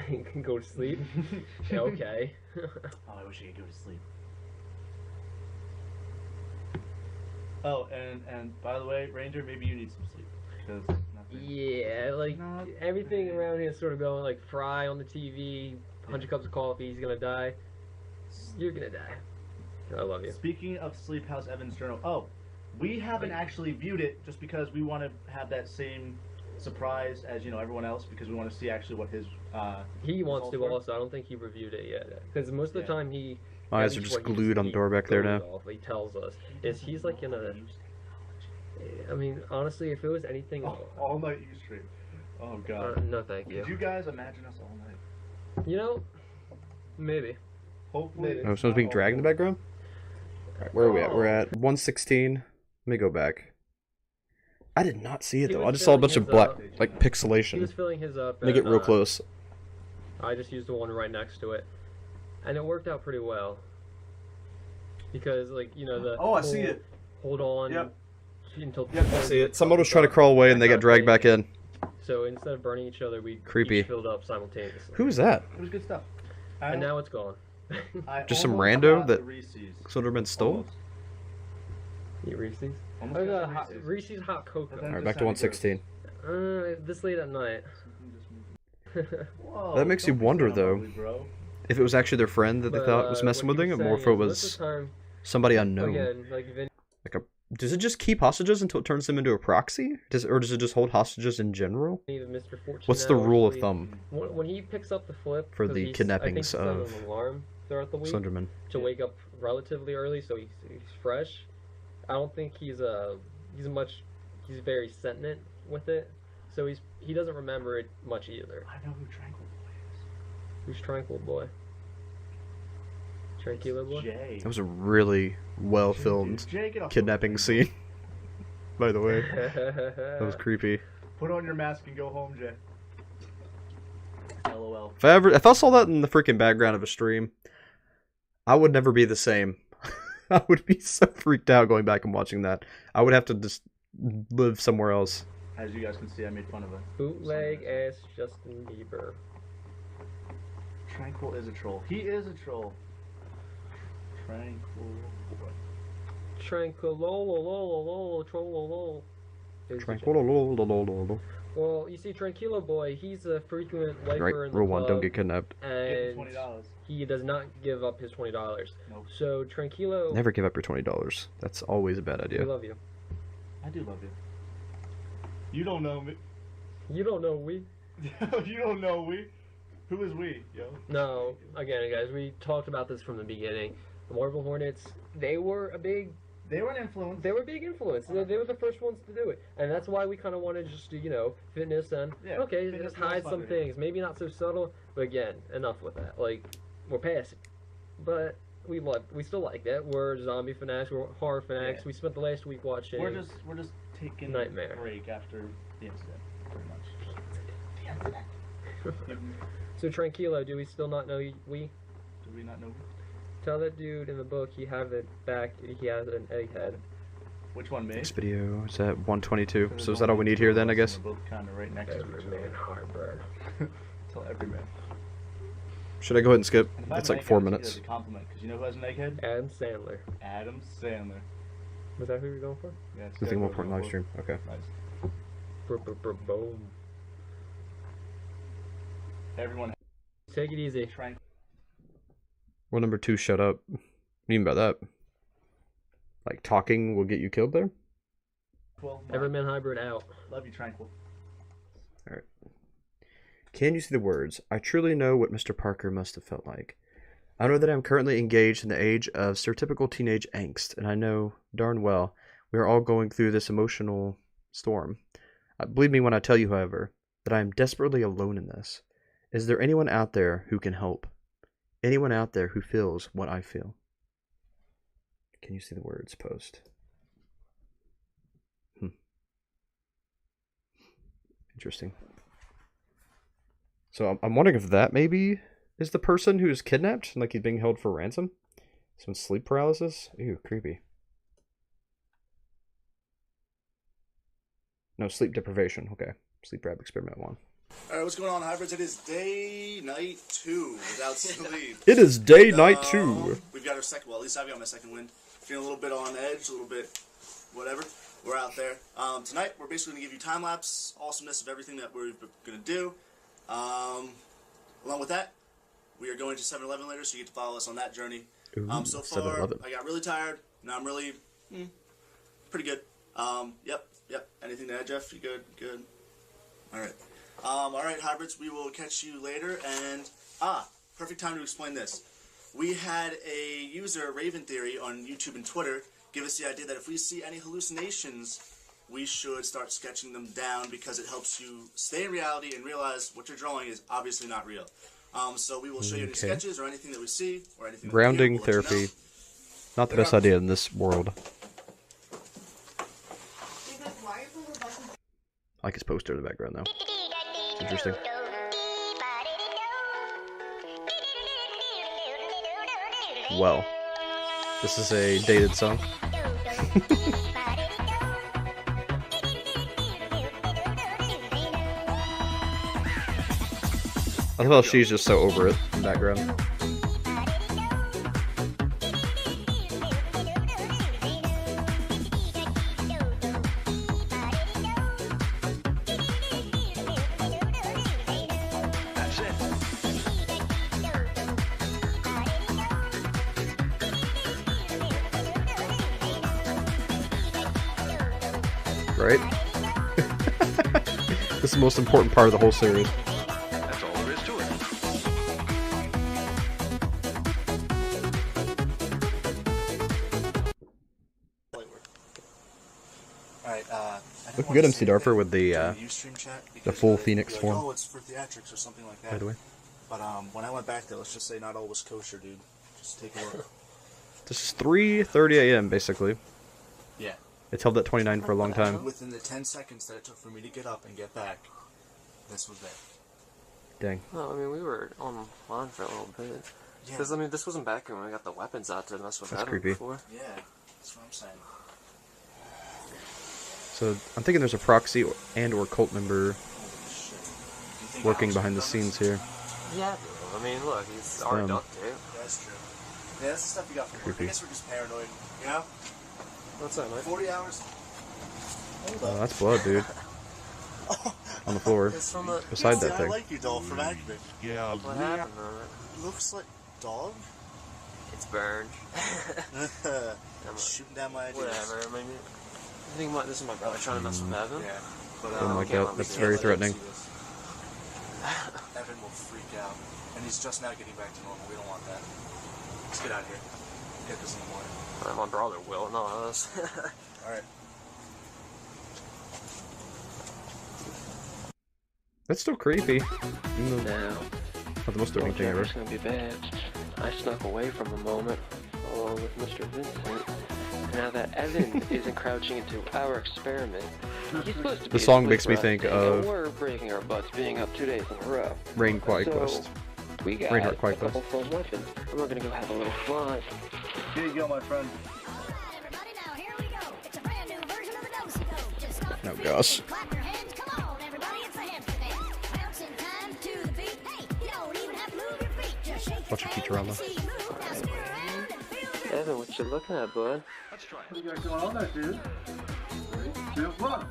You can go to sleep. Yeah, okay. Oh, I wish I could go to sleep. Oh, and by the way, Ranger, maybe you need some sleep because yeah, like everything around here is sort of going like Fry on the TV, 100 cups of coffee, he's gonna die. You're gonna die. I love you. Speaking of Sleep House Evans Journal, oh, we haven't actually viewed it just because we want to have that same surprise as everyone else because we want to see actually what his he wants to also. I don't think he reviewed it yet because most of the time he my eyes are just glued on the door back there now. He tells us he's like in a. I mean, honestly, if it was anything all night Ustream. Oh god. No, thank you. Could you guys imagine us all night? Maybe. Hopefully. Oh, someone's being dragged in the background. All right, where are we at? We're at 116. Let me go back. I did not see it though. I just saw a bunch of black, like pixelation. He was filling his up. Let me get real close. I just used the one right next to it, and it worked out pretty well. Because the. Oh, I see it. Hold on. Yep. Until. Yep, I see it. Someone was trying to crawl away and they got dragged back in. So instead of burning each other, we Creepy. filled up simultaneously. Who's that? It was good stuff. And now it's gone. Just some rando that Slenderman stole? Eat Reese's? Reese's hot cocoa. Alright, back to 116. This late at night. That makes you wonder though, if it was actually their friend that they thought was messing with them, or if it was somebody unknown. Again, Does it just keep hostages until it turns them into a proxy? Or does it just hold hostages in general? Mr. What's the rule of thumb when he picks up the flip for the kidnappings of an alarm throughout the week Slenderman to wake up relatively early, so he's fresh. I don't think he's very sentient with it, so he doesn't remember it much either. I know who Tranquil Boy is. Who's Tranquil Boy? Tranquilo Boy? Jay. That was a really well filmed kidnapping scene. By the way, that was creepy. Put on your mask and go home, Jay. LOL. If I saw that in the freaking background of a stream, I would never be the same. I would be so freaked out going back and watching that. I would have to just live somewhere else. As you guys can see, I made fun of it. Bootleg ass Justin Bieber. Tranquil is a troll. He is a troll. Tranquil Boy. Tranquilo. Well, you see, Tranquilo Boy, he's a frequent lifer Right, in the rule club. one, don't get kidnapped. And $20. he does not give up his $20. Nope. So Tranquilo. Never give up your $20. That's always a bad We idea. love you. I do love you. You don't know me. You don't know we. You don't know we. Who is we, yo? No, again, guys, we talked about this from the beginning. The Marble Hornets, they were a big. They were an influence. They were a big influence. They were the first ones to do it, and that's why we kind of wanted just to, fitness and just hide some things. Maybe not so subtle, but again, enough with that. Like, we're past it, but we still like that. We're zombie fanatics. We're horror fanatics. Yeah. We spent the last week watching. We're just taking Nightmare. a break after the incident, pretty much. So Tranquilo, do we still not know we? Do we not know? Tell that dude in the book he has an egghead. Which one, me? This video is at 122. So is that all we need here then, I guess? Both kind of right next to each other. EverymanHYBRID. Tell Everyman. Should I go ahead and skip? And if I have It's an like 4 egghead, minutes. it's a compliment, because you know who has an egghead? Adam Sandler. Adam Sandler. Was that who you were going for? Yeah, I think more important live stream. Okay. Nice. Boom. Everyone, take it easy. Well, number 2, shut up. What do you mean by that? Like, talking will get you killed there? Everyman Hybrid out. Love you, Tranquil. Alright. Can you see the words? I truly know what Mr. Parker must have felt like. I know that I'm currently engaged in the age of stereotypical teenage angst, and I know darn well we are all going through this emotional storm. Believe me when I tell you, however, that I am desperately alone in this. Is there anyone out there who can help? Anyone out there who feels what I feel? Can you see the words post? Interesting. So I'm wondering if that maybe is the person who's kidnapped and like he's being held for ransom. Some sleep paralysis. Ew, creepy. No, sleep deprivation. Okay. Sleep rap experiment 1. Alright, what's going on, hybrids? It is night 2 without sleep. It is night 2. We've got our second, well, at least I've got my second wind. Feeling a little bit on edge, a little bit whatever. We're out there. Tonight, we're basically going to give you time-lapse awesomeness of everything that we're going to do. Along with that, we are going to 7-Eleven later, so you get to follow us on that journey. Ooh, So far, 7-Eleven. I got really tired. Now I'm really pretty good. Yep. Anything to add, Jeff? You good? Good. Alright. Alright, hybrids, we will catch you later. And, perfect time to explain this. We had a user, Raven Theory, on YouTube and Twitter give us the idea that if we see any hallucinations, we should start sketching them down because it helps you stay in reality and realize what you're drawing is obviously not real. So we will show you any sketches or anything that we see or anything. Grounding that we hear, we'll let you therapy. Not the best idea in this world. I like his poster in the background though. It's interesting. Well, this is a dated song. I love how she's just so over it in the background. Right? This is the most important part of the whole series. That's all there is to it. Alright, Looking good, MC Darfer, with the full Phoenix form. Oh, it's for theatrics or something like that. By the way. But when I went back there, let's just say not all was kosher, dude. Just take a look. This is 3:30 a.m. basically. Yeah. It's held at 29 for a long time. Within the 10 seconds that it took for me to get up and get back, this was there. Dang. No, I mean, we were online for a little bit. Because, I mean, this wasn't back when we got the weapons out to mess with That's that creepy. before. Yeah, that's what I'm saying. So I'm thinking there's a proxy and or cult member working behind the scenes here. Yeah, I mean, look, he's our duck tape. That's true. Yeah, that's the stuff you got from work. I Creepy. guess we're just paranoid, you know? What's that, mate? 40 hours. Oh, that's blood, dude. On the floor. Beside that I thing. like you, doll, from Acme. Yeah. What happened on it? Looks like dog? It's burned. Shooting down my ideas. Whatever, I mean, I think this is my brother trying to mess with Evan. Yeah. But, Oh my god, that's very threatening. Evan will freak out. And he's just now getting back to normal. We don't want that. Let's get out of here. Get this in the morning. My brother will, not us. Alright. That's still creepy. Even though Now, not the most threatening thing ever. it's gonna be bad. I snuck away from a moment, along with Mr. Vincent. Now that Evan isn't crouching into our experiment, he's supposed to be The song asleep makes me resting, think and of we're breaking our butts being up 2 days in a row. Rain Quiet So, Quest. we got Reinhardt a Quiet couple Quest. fun weapons, and we're gonna go have a little fun. Here you go, my friend. Oh gosh. Watch Futurama. Evan, what you looking at, bud? Let's try it. What do you got going on there, dude? 3, 2, 1.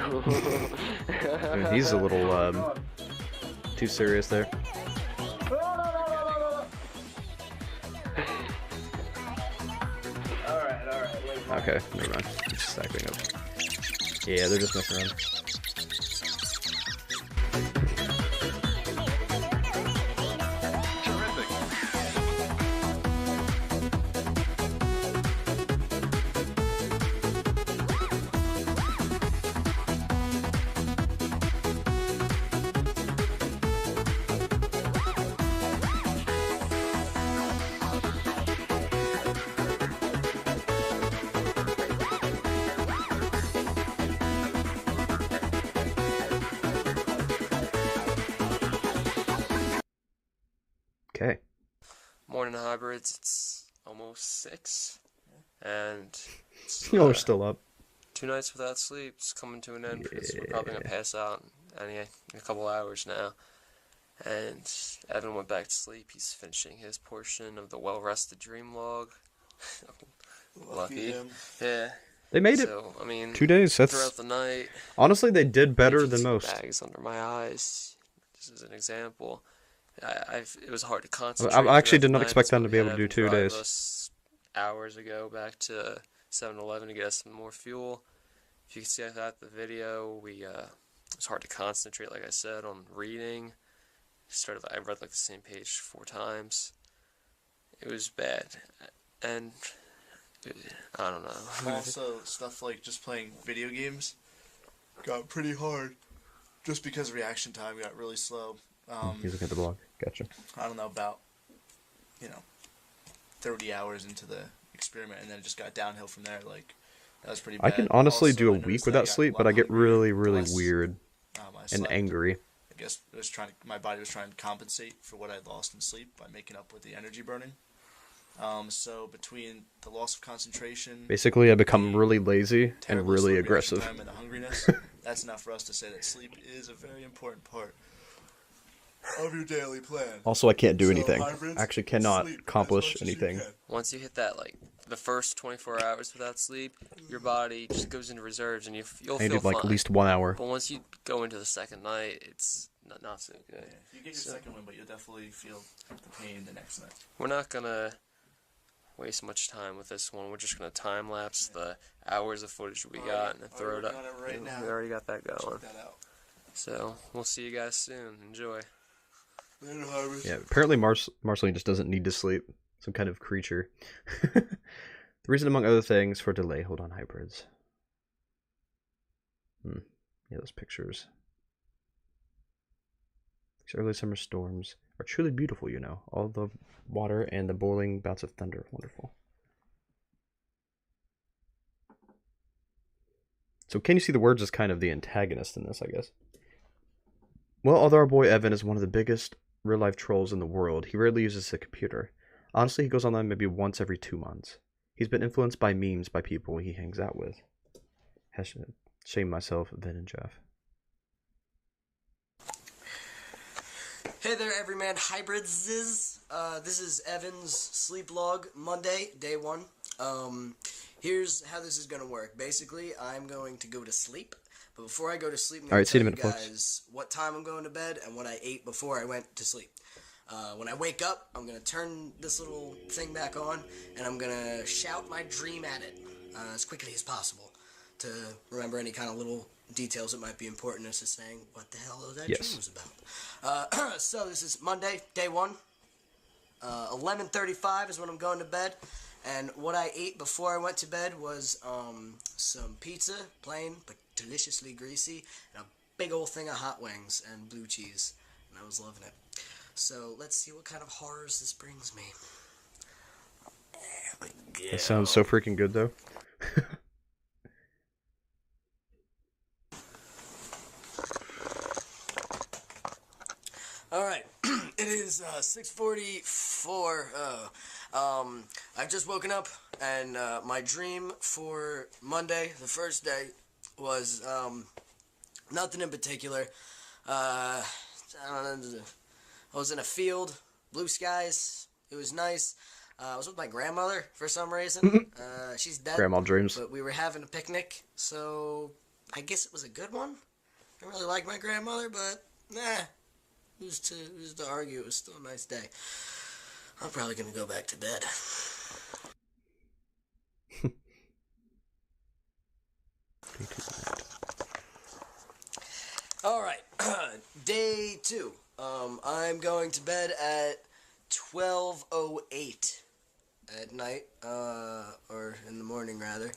I mean, he's a little too serious there. Alright. Okay, never mind. It's just stacking up. Yeah, they're just messing around. Okay. Morning hybrids, it's almost 6, and it's, Y'all are still up. 2 nights without sleep. It's coming to an end because we're probably gonna pass out in a couple hours now. And Evan went back to sleep. He's finishing his portion of the well-rested dream log. Lucky. Yeah. They made it. So, I mean, 2 days. That's throughout the night. Honestly, they did better than most. Bags under my eyes. Just as an example. It was hard to concentrate. I actually did not night, expect so them to be able to do 2 days. Us hours ago back to 7-Eleven to get us some more fuel. If you can see that the video, it was hard to concentrate, like I said, on reading. I read like the same page 4 times. It was bad, and I don't know. Also, stuff like just playing video games got pretty hard, just because reaction time got really slow. He's looking at the blog. Gotcha. I don't know, about 30 hours into the experiment, and then it just got downhill from there. Like, that was pretty bad. I can honestly Also, do a I noticed week that without got sleep, a but lot I get hungrier really, the really less, weird I and slept. angry. I guess my body was trying to compensate for what I lost in sleep by making up with the energy burning. So between the loss of concentration, Basically, I become really lazy and really aggressive. time and the hungriness, that's enough for us to say that sleep is a very important part of your daily plan. Also, I can't do So, anything. hybrids, I actually cannot sleep accomplish as much as you anything. can. Once you hit that, like, the first 24 hours without sleep, your body just goes into reserves and you'll I feel need like fine. at least 1 hour. But once you go into the second night, it's not so good. Yeah, you get your second one, but you'll definitely feel the pain the next night. We're not gonna waste much time with this one. We're just gonna time lapse the hours of footage we got and then throw it up. Right now. We already got that going. Check that out. So we'll see you guys soon. Enjoy. Later, Harvest. Yeah, apparently Marceline just doesn't need to sleep. Some kind of creature. The reason, among other things, for delay. Hold on, hybrids. Yeah, those pictures. These early summer storms are truly beautiful, you know. All the water and the boiling bouts of thunder. Wonderful. So can you see the words as kind of the antagonist in this, I guess? Well, although our boy Evan is one of the biggest real-life trolls in the world, he rarely uses a computer. Honestly, he goes online maybe once every 2 months. He's been influenced by memes by people he hangs out with. Shame myself, Vin and Jeff. Hey there, Everyman Hybrids. This is Evan's sleep log, Monday, day 1. Here's how this is going to work. Basically, I'm going to go to sleep. But before I go to sleep, I'm going to tell you guys what time I'm going to bed and what I ate before I went to sleep. When I wake up, I'm going to turn this little thing back on, and I'm going to shout my dream at it as quickly as possible to remember any kind of little details that might be important as to saying what the hell that dream was about. So this is Monday, day 1. 11:35 is when I'm going to bed. And what I ate before I went to bed was some pizza, plain but deliciously greasy, and a big old thing of hot wings and blue cheese, and I was loving it. So let's see what kind of horrors this brings me. It sounds so freaking good, though. Alright, it is 6:44. I've just woken up, and my dream for Monday, the first day, was nothing in particular. I was in a field, blue skies, it was nice. I was with my grandmother for some reason. She's dead. Grandma dreams. But we were having a picnic, so I guess it was a good one. I really like my grandmother, but nah. Who's to argue? It was still a nice day. I'm probably gonna go back to bed. All right, day 2. I'm going to bed at 12:08 at night, or in the morning rather,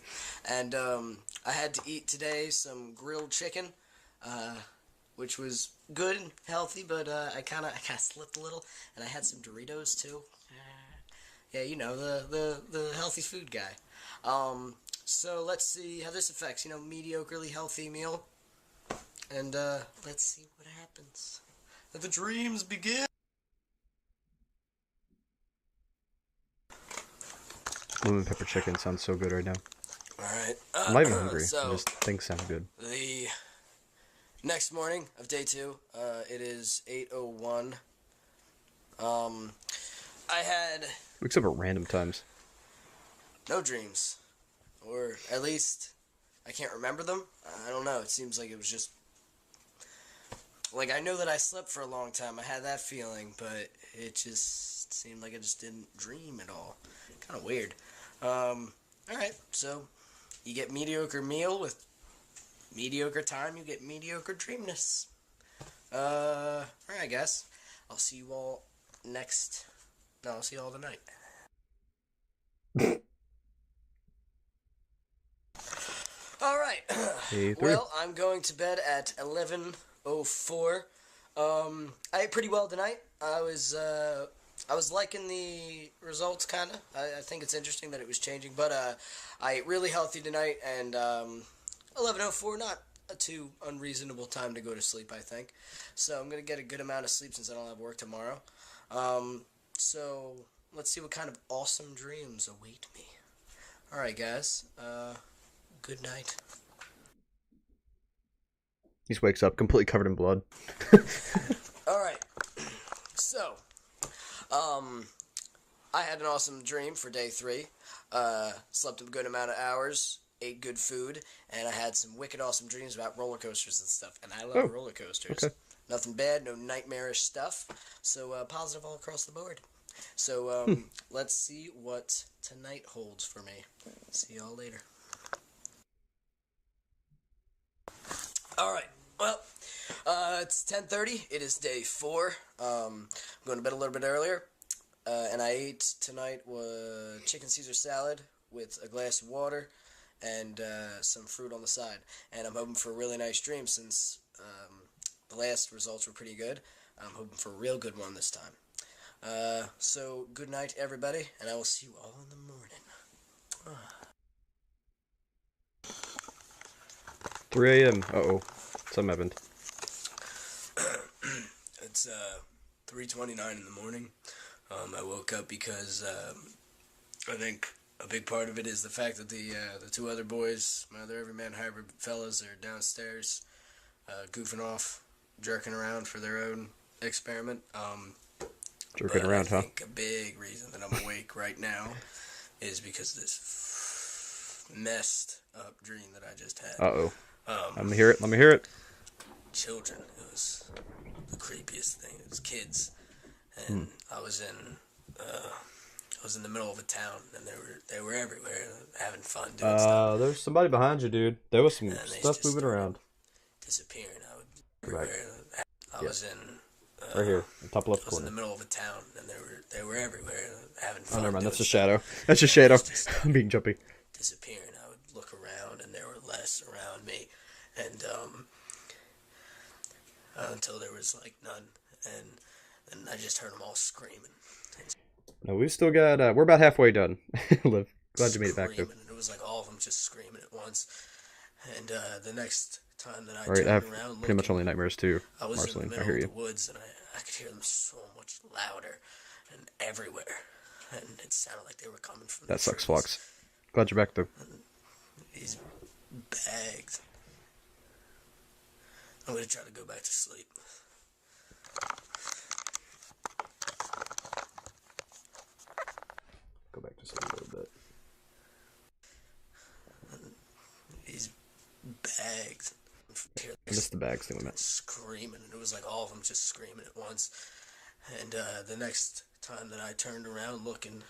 and I had to eat today some grilled chicken, which was good and healthy, but I kind of slipped a little, and I had some Doritos too. Yeah, you know, the healthy food guy. So let's see how this affects, you know, mediocrely healthy meal. And, let's see what happens. Let the dreams begin! Lemon pepper chicken sounds so good right now. Alright. I'm not even hungry. So, I just things sound good. the next morning of day 2, it is 8:01. I had Wakes up at random times. no dreams. Or, at least, I can't remember them. I don't know. It seems like it was just... Like, I know that I slept for a long time. I had that feeling, but it just seemed like I just didn't dream at all. Kind of weird. Alright, so you get mediocre meal with mediocre time, you get mediocre dreamness. Alright, guys. I'll see you all next... No, I'll see you all tonight. Alright. Well, I'm going to bed at 11:04. I ate pretty well tonight. I was liking the results, kind of. I think it's interesting that it was changing, but I ate really healthy tonight, and 11:04, not a too unreasonable time to go to sleep, I think. So I'm going to get a good amount of sleep since I don't have work tomorrow. So let's see what kind of awesome dreams await me. Alright, guys. Good night. He just wakes up completely covered in blood. Alright. So, I had an awesome dream for day 3. Slept a good amount of hours, ate good food, and I had some wicked awesome dreams about roller coasters and stuff. And I love roller coasters. Okay. Nothing bad, no nightmarish stuff. So, positive all across the board. So, let's see what tonight holds for me. See y'all later. Alright, well, it's 10:30. It is day 4. I'm going to bed a little bit earlier. And I ate tonight chicken Caesar salad with a glass of water and some fruit on the side. And I'm hoping for a really nice dream since the last results were pretty good. I'm hoping for a real good one this time. So, good night, everybody, and I will see you all in the morning. 3 a.m. Uh-oh. Something happened. It's 3:29 in the morning. I woke up because I think a big part of it is the fact that the 2 other boys, my other Everyman Hybrid fellas, are downstairs goofing off, jerking around for their own experiment. Jerking around, I think a big reason that I'm awake right now is because of this messed up dream that I just had. Uh-oh. Let me hear it. Let me hear it. Children. It was the creepiest thing. It was kids. And I was in the middle of a town, and they were everywhere, having fun doing stuff. There's somebody behind you, dude. There was some stuff moving around. Disappearing. I was in right here, the top left I was corner. in the middle of a town, and they were everywhere, having fun. Oh, never mind. That's a doing shadow. stuff. That's a shadow. I'm being jumpy. Disappearing. I would look around, and there were less around me, and until there was like none, and I just heard them all screaming. No, we've still got. We're about halfway done. Liv, glad you made it back though. And it was like all of them just screaming at once. And the next time that I All right, turned I have around, pretty much only nightmares too. I was in the Marceline, middle I hear of you. the woods, and I could hear them so much louder and everywhere, and it sounded like they were coming from. That the sucks, trees. Fox. Glad you're back though. And these bags. I'm gonna try to go back to sleep. Go back to sleep a little bit. These bags. missed the bags thing we meant. Screaming, and it was like all of them just screaming at once. And the next time that I turned around looking,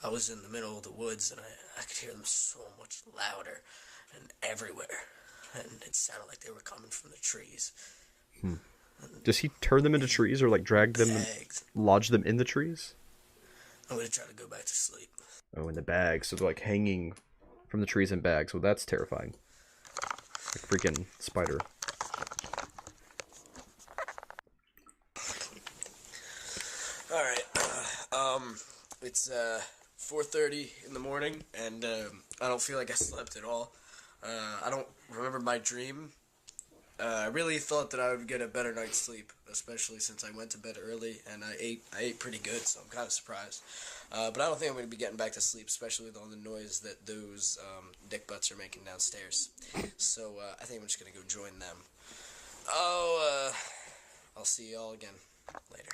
I was in the middle of the woods, and I could hear them so much louder and everywhere. And it sounded like they were coming from the trees. Does he turn them into trees or like drag them and lodge them in the trees? I'm going to try to go back to sleep. Oh, in the bags. So they're like hanging from the trees in bags. Well, that's terrifying. Like a freaking spider. Alright, it's 4:30 in the morning, and I don't feel like I slept at all. I don't remember my dream. I really thought that I would get a better night's sleep, especially since I went to bed early, and I ate pretty good, so I'm kind of surprised. But I don't think I'm going to be getting back to sleep, especially with all the noise that those dick butts are making downstairs. So I think I'm just going to go join them. I'll see y'all again later.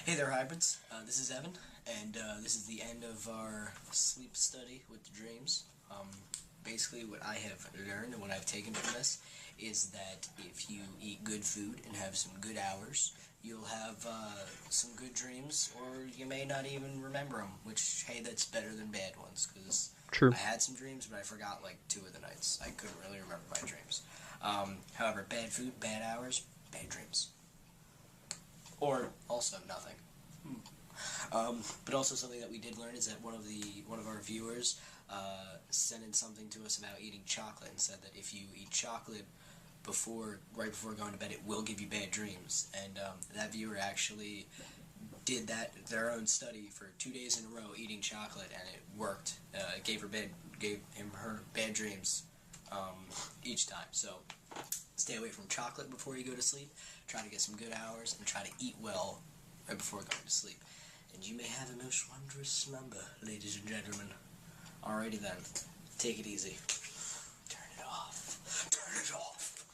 Hey there, hybrids. This is Evan, and this is the end of our sleep study with the dreams. Basically, what I have learned and what I've taken from this is that if you eat good food and have some good hours, you'll have some good dreams, or you may not even remember them, which, hey, that's better than bad ones, because I had some dreams, but I forgot, like, 2 of the nights. I couldn't really remember my dreams. However, bad food, bad hours, bad dreams. Or also nothing. But also something that we did learn is that one of our viewers sent in something to us about eating chocolate and said that if you eat chocolate right before going to bed, it will give you bad dreams. And that viewer actually did their own study for 2 days in a row eating chocolate, and it worked. It gave him her bad dreams each time. So stay away from chocolate before you go to sleep. Try to get some good hours and try to eat well right before going to sleep. And you may have a most wondrous slumber, ladies and gentlemen. Alrighty then, take it easy. Turn it off. Turn it off.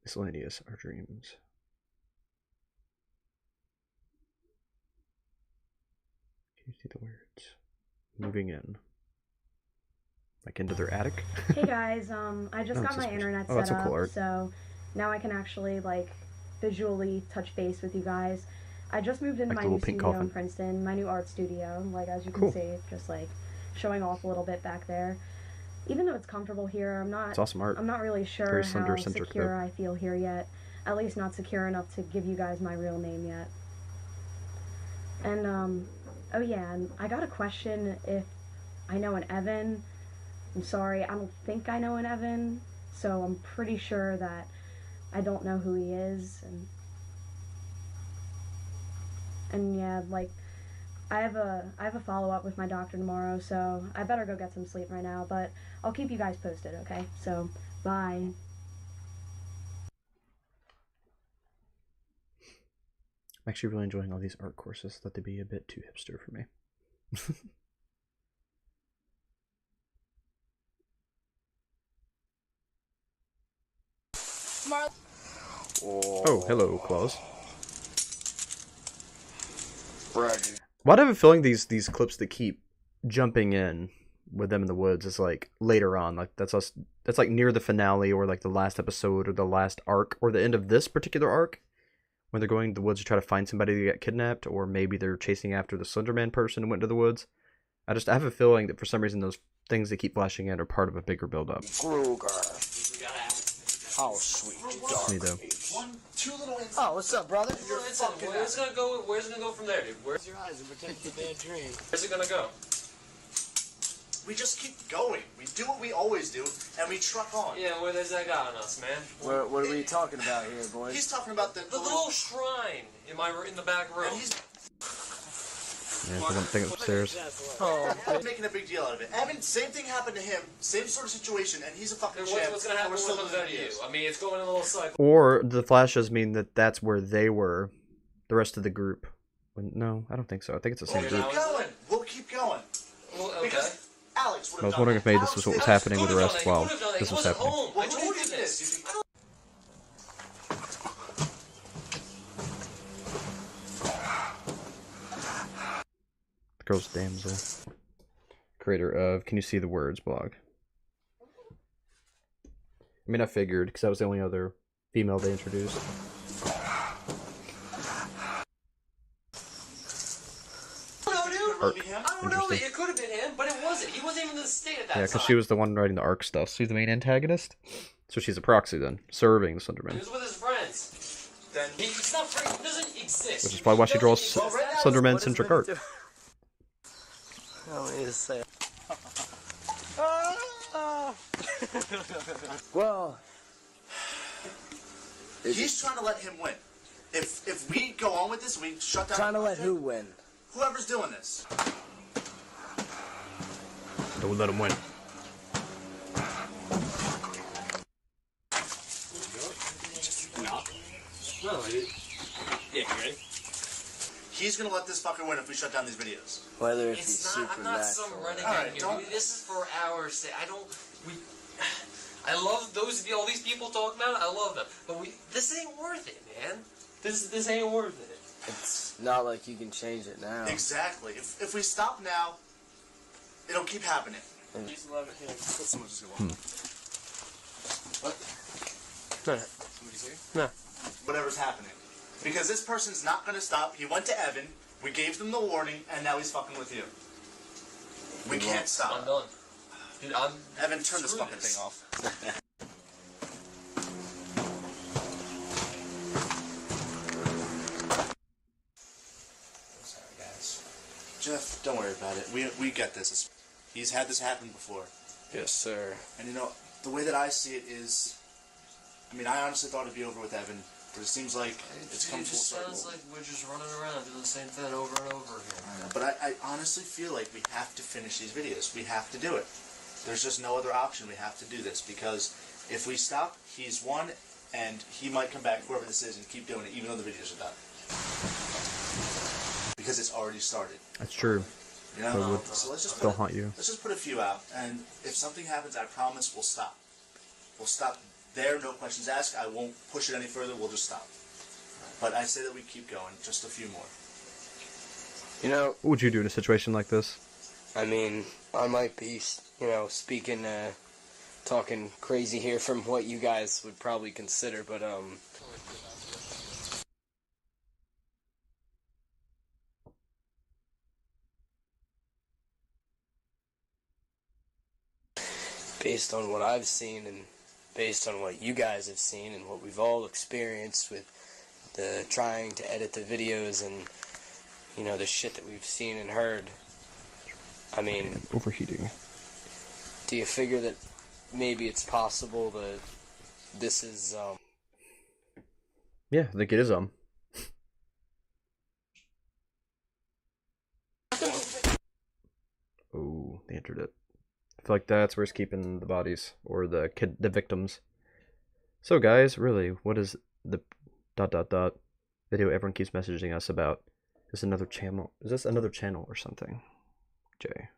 Miscellaneous are dreams. Can you see the words? Moving in. Like into their attic? Hey guys, I just got my internet set up, cool art. so now I can actually, like, visually touch base with you guys. I just moved into Like my the new little pink studio coffin. in Princeton, my new art studio, like, as you can Cool. see, just, like, showing off a little bit back there. Even though it's comfortable here, It's awesome art. I'm not really sure Very how Slender-centric, secure though. I feel here yet. At least not secure enough to give you guys my real name yet. And, oh yeah, and I got a question if I know an Evan. I'm sorry, I don't think I know an Evan, so I'm pretty sure that I don't know who he is, and yeah, like, I have a follow-up with my doctor tomorrow, so I better go get some sleep right now, but I'll keep you guys posted, okay? So, bye. I'm actually really enjoying all these art courses. Thought they'd be a bit too hipster for me. Oh, hello, Claus. Why do I have a feeling these clips that keep jumping in with them in the woods is like later on, like that's like near the finale or like the last episode or the last arc or the end of this particular arc when they're going to the woods to try to find somebody that got kidnapped, or maybe they're chasing after the Slenderman person who went to the woods. I have a feeling that for some reason those things that keep flashing in are part of a bigger build-up. Oh, sweet. Me though. Oh, what's up, brother? Where's it gonna go from there, dude? Close your eyes and pretend it's a bad dream. Where's it gonna go? We just keep going. We do what we always do, and we truck on. Yeah, where does that got on us, man? What are we talking about here, boys? He's talking about the little shrine in the back room. Yeah, I don't think upstairs. I'm making a big deal out of it. Evan, same thing happened to him. Same sort of situation, and he's a fucking champ. What's gonna happen with the venue? I mean, it's going in a little cycle. Or the flashes mean that that's where they were, the rest of the group. No, I don't think so. I think it's the same group. We'll keep going. Well, okay. Because Alex would have I was wondering if maybe this was what was happening with the rest while this was happening. I told you this. The girl's Damsel. creator of Can You See the Words blog. I mean, I figured, because that was the only other female they introduced. I don't know. It could have been him, but it wasn't. He wasn't even in the state at that time. Yeah, because she was the one writing the arc stuff. So she's the main antagonist. So she's a proxy then, serving the Slenderman. He was with his friends. Then he's not free. He doesn't exist. Which is probably why she draws Slenderman-centric art. I want me to say. Well, he's trying to let him win. If we go on with this, we shut down. Trying to let who win? Whoever's doing this. Don't let him win. No, yeah, you ready? He's gonna let this fucker win if we shut down these videos. Whether if It's he's not. I'm not some supernatural. renegade Alright, here. don't- This is for our sake. I love all these people talking about it. I love them, but this ain't worth it, man. This ain't worth it. It's not like you can change it now. Exactly. If we stop now, it'll keep happening. Someone just go on. What? No. Somebody's here? No. Whatever's happening. Because this person's not gonna stop. He went to Evan, we gave them the warning, and now he's fucking with you. We can't stop. I'm done. Dude, Evan, turn this fucking thing off. Sorry, guys. Jeff, don't worry about it. We get this. He's had this happen before. Yes, sir. And you know, the way that I see it is, I mean, I honestly thought it'd be over with Evan, but it seems like it's come full circle. It sounds like we're just running around doing the same thing over and over again. I know, but I honestly feel like we have to finish these videos. We have to do it. There's just no other option. We have to do this because if we stop, he's won, and he might come back, whoever this is, and keep doing it, even though the videos are done. Because it's already started. That's true. You know? It would So let's just still haunt you. Let's just put a few out, and if something happens, I promise we'll stop. We'll stop there, no questions asked. I won't push it any further. We'll just stop. But I say that we keep going, just a few more. You know, What would you do in a situation like this? I mean, I might be, speaking, talking crazy here from what you guys would probably consider, but, based on what I've seen and based on what you guys have seen and what we've all experienced with the trying to edit the videos and, you know, the shit that we've seen and heard, I mean, Overheating. do you figure that maybe it's possible that this is, Yeah, I think it is, Oh, they entered it. I feel like that's where it's keeping the bodies, or the victims. So guys, really, what is the ... video everyone keeps messaging us about? Is another channel? Is this another channel or something? Jay.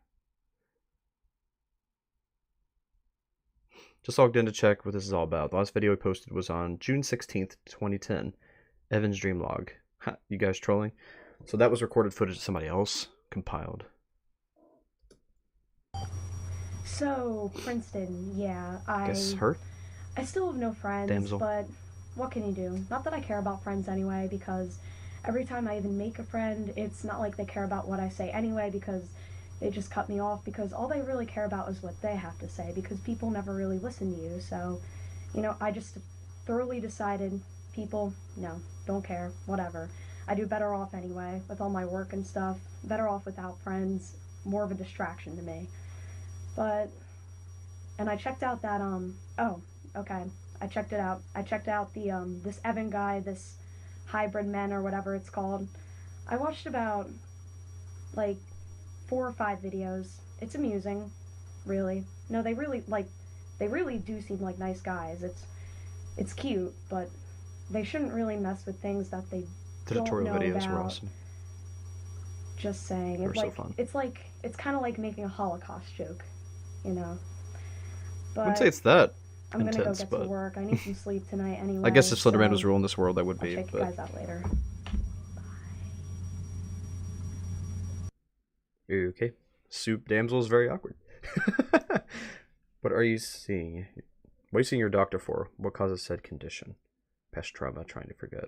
Just logged in to check what this is all about. The last video we posted was on June 16th, 2010. Evan's dream log. Ha, you guys trolling? So that was recorded footage of somebody else compiled. So, Princeton, yeah, Guess her? I still have no friends, Damsel. but what can you do? Not that I care about friends anyway, because every time I even make a friend, it's not like they care about what I say anyway, because they just cut me off, because all they really care about is what they have to say, because people never really listen to you. So, you know, I just thoroughly decided, people, no, don't care, whatever. I do better off anyway, with all my work and stuff, better off without friends, more of a distraction to me. But, and I checked out that, oh, okay, I checked it out. I checked out the, this Evan guy, this hybrid men or whatever it's called. I watched about, like, 4 or 5 videos. It's amusing, really. No, they really do seem like nice guys. It's cute, but they shouldn't really mess with things that they don't Tutorial know videos about. were awesome. Just saying. They were It's so like, fun. it's kind of like making a Holocaust joke, you know. But I wouldn't say it's that I'm gonna go intense, get but to work. I need some sleep tonight anyway. I guess if Slenderman so was ruling this world, that would I'll be. check you But guys out later. okay. Soup Damsel is very awkward. What are you seeing? What are you seeing your doctor for? What causes said condition? Past trauma, trying to forget.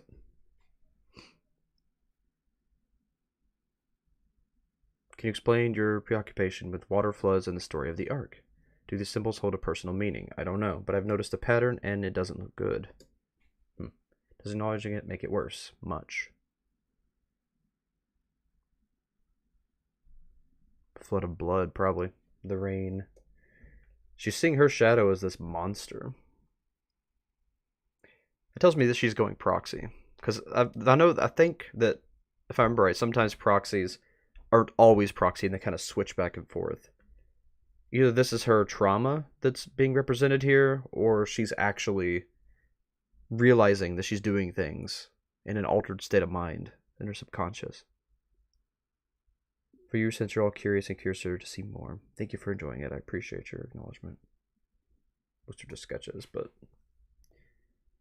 Can you explain your preoccupation with water floods and the story of the Ark? Do these symbols hold a personal meaning? I don't know, but I've noticed a pattern and it doesn't look good. Does acknowledging it make it worse? Much. Flood of blood, probably. The rain. She's seeing her shadow as this monster. It tells me that she's going proxy. Because I think that, if I remember right, sometimes proxies aren't always proxy and they kind of switch back and forth. Either this is her trauma that's being represented here, or she's actually realizing that she's doing things in an altered state of mind in her subconscious. For you, since you're all curious and curiouser to see more, thank you for enjoying it. I appreciate your acknowledgement. Most are just sketches, but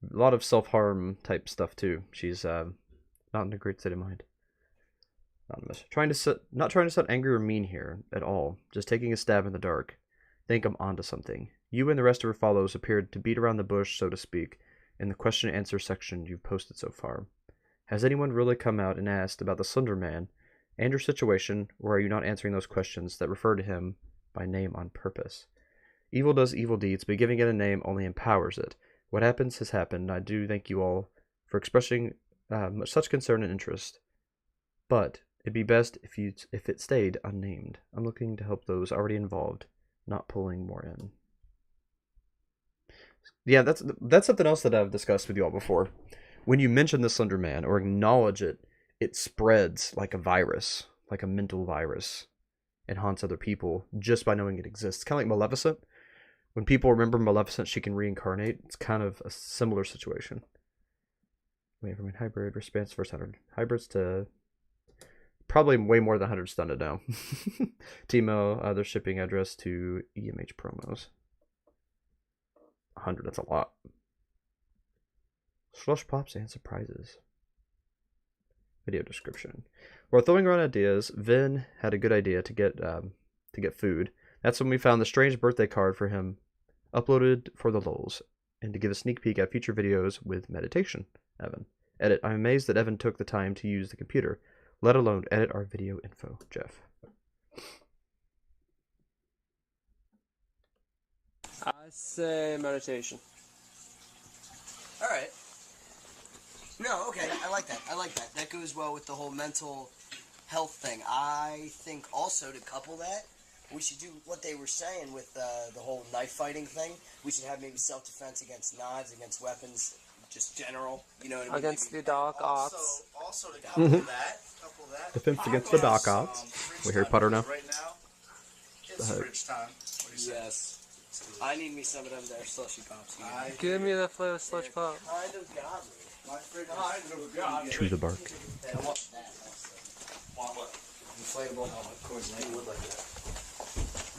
a lot of self-harm type stuff too. She's not in a great state of mind. Anonymous. Not trying to sound angry or mean here at all. Just taking a stab in the dark. Think I'm onto something. You and the rest of her followers appeared to beat around the bush, so to speak, in the question and answer section you've posted so far. Has anyone really come out and asked about the Slenderman and your situation, or are you not answering those questions that refer to him by name on purpose? Evil does evil deeds, but giving it a name only empowers it. What happens has happened, and I do thank you all for expressing such concern and interest. But it'd be best if it stayed unnamed. I'm looking to help those already involved, not pulling more in. Yeah, that's something else that I've discussed with you all before. When you mention the Slenderman or acknowledge it, it spreads like a virus, like a mental virus. It haunts other people just by knowing it exists. Kind of like Maleficent. When people remember Maleficent, she can reincarnate. It's kind of a similar situation. Everyman Hybrid response first 100 hybrids to probably way more than 100 stunned now. Timo, their shipping address to EMH promos. 100, that's a lot. Slush pops and surprises. Video description. While throwing around ideas, Vin had a good idea to get food. That's when we found the strange birthday card for him, uploaded for the lulz, and to give a sneak peek at future videos with meditation. Evan. Edit. I'm amazed that Evan took the time to use the computer, let alone edit our video info. Jeff. I say meditation. All right. No, okay, I like that. I like that. That goes well with the whole mental health thing. I think also to couple that, we should do what they were saying with the whole knife fighting thing. We should have maybe self-defense against knives, against weapons, just general. You know what I mean? Against the dark arts. Also to couple that. Defense against the dark arts. We Harry Potter now. Right now, it's bridge time. What do you say? Yes. I need me some of them there slushy pops. Give me that flavor slush pop. Kind of godly. My fridge is godly. Chew the bark. I want that also. Want what? Inflatable. Oh, of course, you would like that.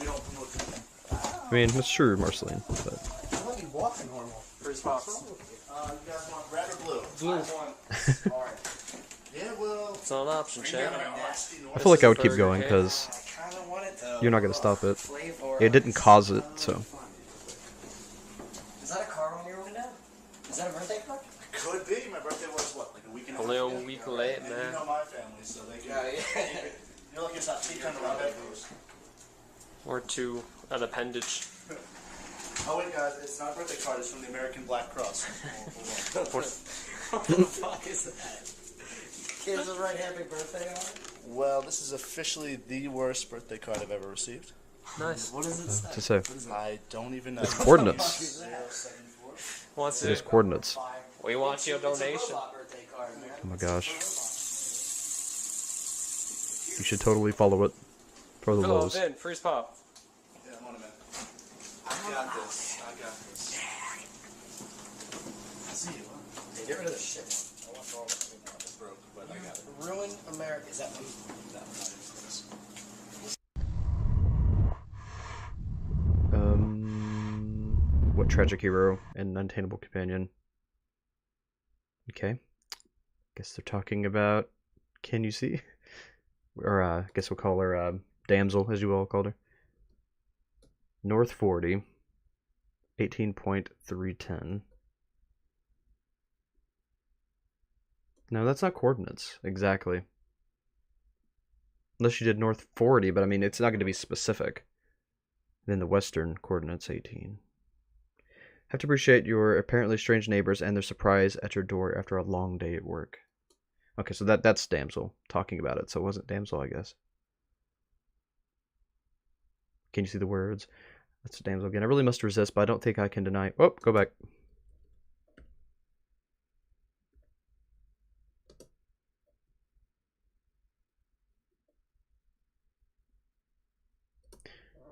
We don't promote drinking. I mean, it's true, Marceline, but I want you walking normal. First pops. You guys want red or blue? Blue. Alright. Yeah, well... It's not an option, Chad. I feel like I would keep going because you're not going to stop it. It didn't cause it, so. Is that a card on your window? Is that a birthday card? Could be. My birthday was, what, like a week and a half Only a ago? week late, And man. you know my family, so they can... You're like, it's not tea kind of around bedrooms. Or to an appendage. Oh wait, guys, it's not a birthday card. It's from the American Black Cross. What the fuck is that? Kids will write happy birthday on it? Well, this is officially the worst birthday card I've ever received. Nice. What does it say? To say. I don't even know. It's coordinates. Wants It is it. coordinates. We want your donation. Oh my gosh. You should totally follow it for the Hello, lows. Vin. Freeze pop. Yeah, I'm on a minute. I got this. I got this. I see you, huh? Hey, get rid of the shit. I want all of it. It's broke, but I got it. Ruin America. Is that me? No, not this. What tragic hero and unattainable companion? Okay. Guess they're talking about. Can you see? Or I guess we'll call her Damsel, as you all called her. North 40, 18.310. No, that's not coordinates, exactly. Unless you did north 40, but I mean, it's not going to be specific. Then the western coordinates, 18. Have to appreciate your apparently strange neighbors and their surprise at your door after a long day at work. Okay, so that's Damsel talking about it, so it wasn't Damsel, I guess. Can you see the words? That's Damsel again. I really must resist, but I don't think I can deny. Oh, go back.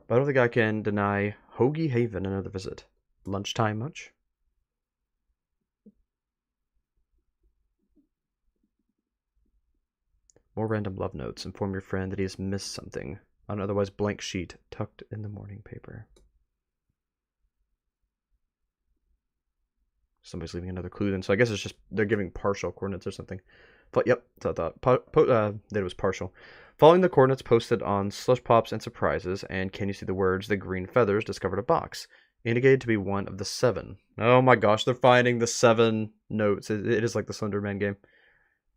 But I don't think I can deny Hoagie Haven another visit. Lunchtime much? More random love notes. Inform your friend that he has missed something on an otherwise blank sheet tucked in the morning paper. Somebody's leaving another clue then, so I guess it's just they're giving partial coordinates or something. But yep, so I thought that it was partial. Following the coordinates posted on Slush Pops and Surprises, and can you see the words, the green feathers discovered a box, indicated to be one of the 7. Oh my gosh, they're finding the 7 notes. It is like the Slenderman game.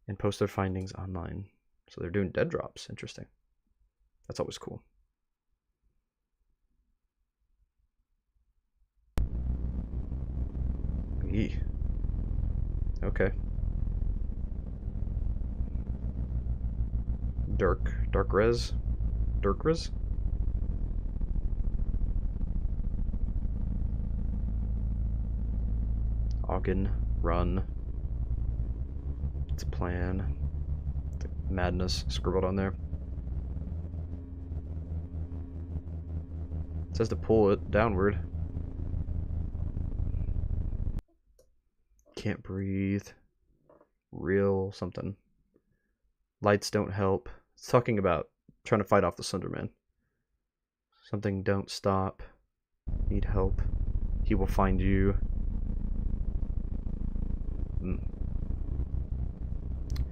And post their findings online. So they're doing dead drops. Interesting. That's always cool. Eee. Okay. Dark res? Dirk res? Ogden, run. It's a plan. The madness scribbled on there. It says to pull it downward. Can't breathe. Real something. Lights don't help. It's talking about trying to fight off the Slenderman. Something don't stop. Need help. He will find you.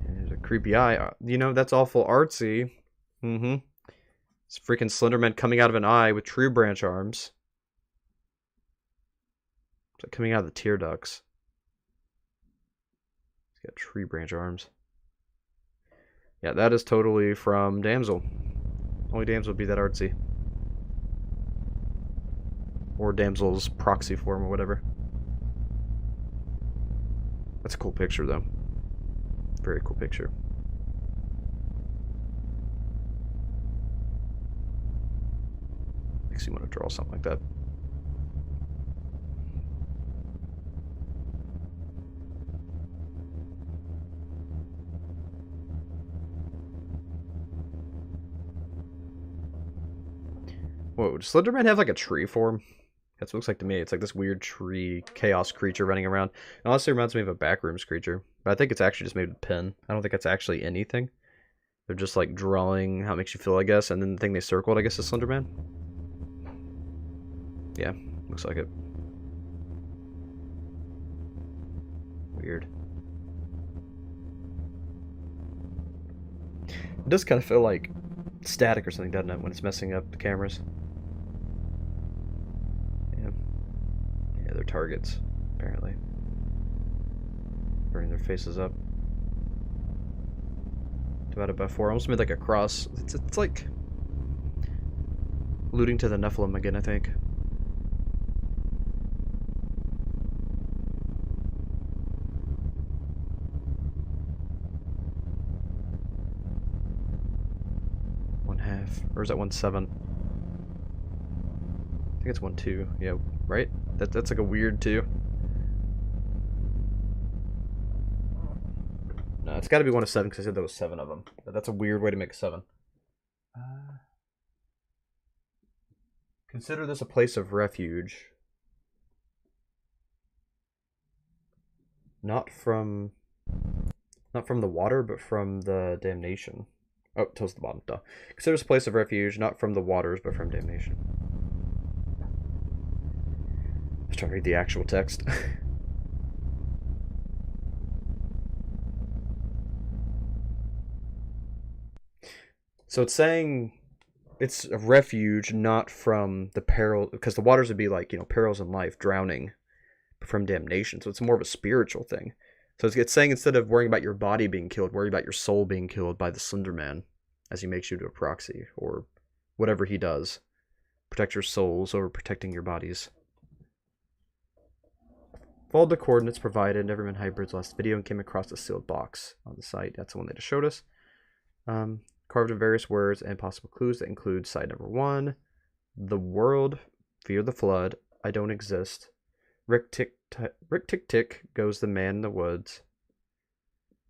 There's a creepy eye. You know, that's awful artsy. It's freaking Slenderman coming out of an eye with tree branch arms. It's like coming out of the tear ducts. He's got tree branch arms. Yeah, that is totally from Damsel. Only Damsel would be that artsy. Or Damsel's proxy form or whatever. That's a cool picture, though. Very cool picture. Makes you want to draw something like that. Whoa, does Slenderman have like a tree form? That's what it looks like to me. It's like this weird tree chaos creature running around. It honestly reminds me of a backrooms creature. But I think it's actually just made with pen. I don't think it's actually anything. They're just like drawing how it makes you feel, I guess. And then the thing they circled, I guess, is Slenderman. Yeah, looks like it. Weird. It does kind of feel like static or something, doesn't it, when it's messing up the cameras? Yeah, they're targets, apparently. Burning their faces up. Divided by 4. Almost made like a cross. It's like alluding to the Nephilim again, I think. Or is that 1/7? I think it's 1/2. Yeah, right? That's like a weird 2. No, it's got to be 1/7 because I said there was 7 of them. But that's a weird way to make a 7. Consider this a place of refuge. Not from the water, but from the damnation. Oh, towards the bottom, duh. Consider this a place of refuge, not from the waters, but from damnation. Let's try to read the actual text. So it's saying it's a refuge, not from the peril, because the waters would be like, perils in life, drowning from damnation. So it's more of a spiritual thing. So it's saying instead of worrying about your body being killed, worry about your soul being killed by the Slenderman as he makes you to a proxy, or whatever he does. Protect your souls over protecting your bodies. Followed the coordinates provided in Everyman Hybrid's last video and came across a sealed box on the site. That's the one they just showed us. Carved in various words and possible clues that include side number 1, the world, fear the flood, I don't exist, Rick tick tick goes the man in the woods,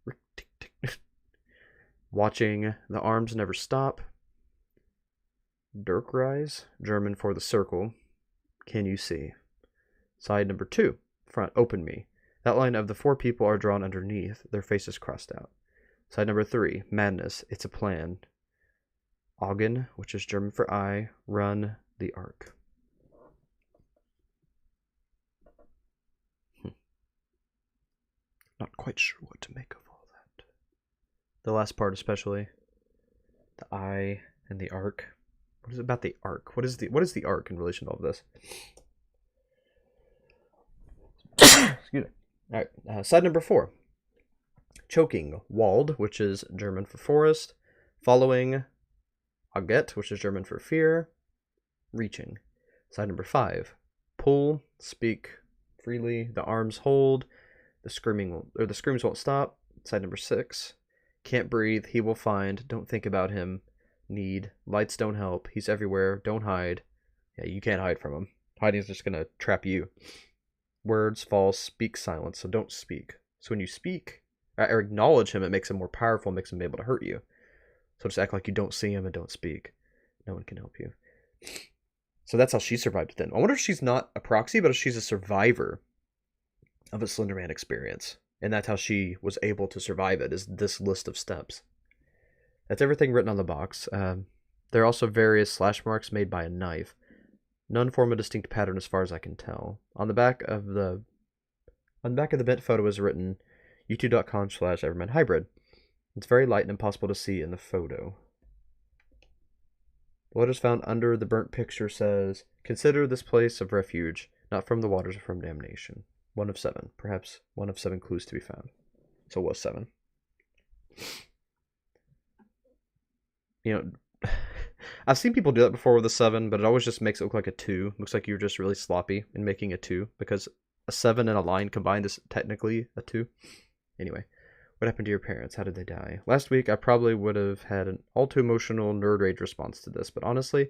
Rick tick tick, watching, the arms never stop, Dirk rise, German for the circle, can you see? Side number 2, front, open me. Outline of the 4 people are drawn underneath, their faces crossed out. Side number 3, madness, it's a plan. Augen, which is German for eye, run the arc. Not quite sure what to make of all that. The last part especially. The eye and the arc. What is it about the arc? What is the arc in relation to all of this? Excuse me. Alright, side number 4. Choking, Wald, which is German for forest. Following, Aget, which is German for fear. Reaching. Side number 5. Pull, speak freely. The arms hold. The screams won't stop. Side number 6. Can't breathe. He will find. Don't think about him. Need. Lights don't help. He's everywhere. Don't hide. Yeah, you can't hide from him. Hiding is just gonna trap you. Words, false. Speak silence. So don't speak. So when you speak or acknowledge him, it makes him more powerful, makes him able to hurt you. So just act like you don't see him and don't speak. No one can help you. So that's how she survived it then. I wonder if she's not a proxy, but if she's a survivor of a Slenderman experience. And that's how she was able to survive it, is this list of steps. That's everything written on the box. There are also various slash marks made by a knife. None form a distinct pattern as far as I can tell. On the back of the bent photo is written youtube.com/EverymanHybrid. It's very light and impossible to see in the photo. The letters found under the burnt picture says, consider this place of refuge, not from the waters or from damnation. 1 of 7. Perhaps 1 of 7 clues to be found. So it was 7. I've seen people do that before with a 7, but it always just makes it look like a 2. Looks like you're just really sloppy in making a 2, because a 7 and a line combined is technically a 2. Anyway, what happened to your parents? How did they die? Last week, I probably would have had an all-too-emotional nerd rage response to this, but honestly,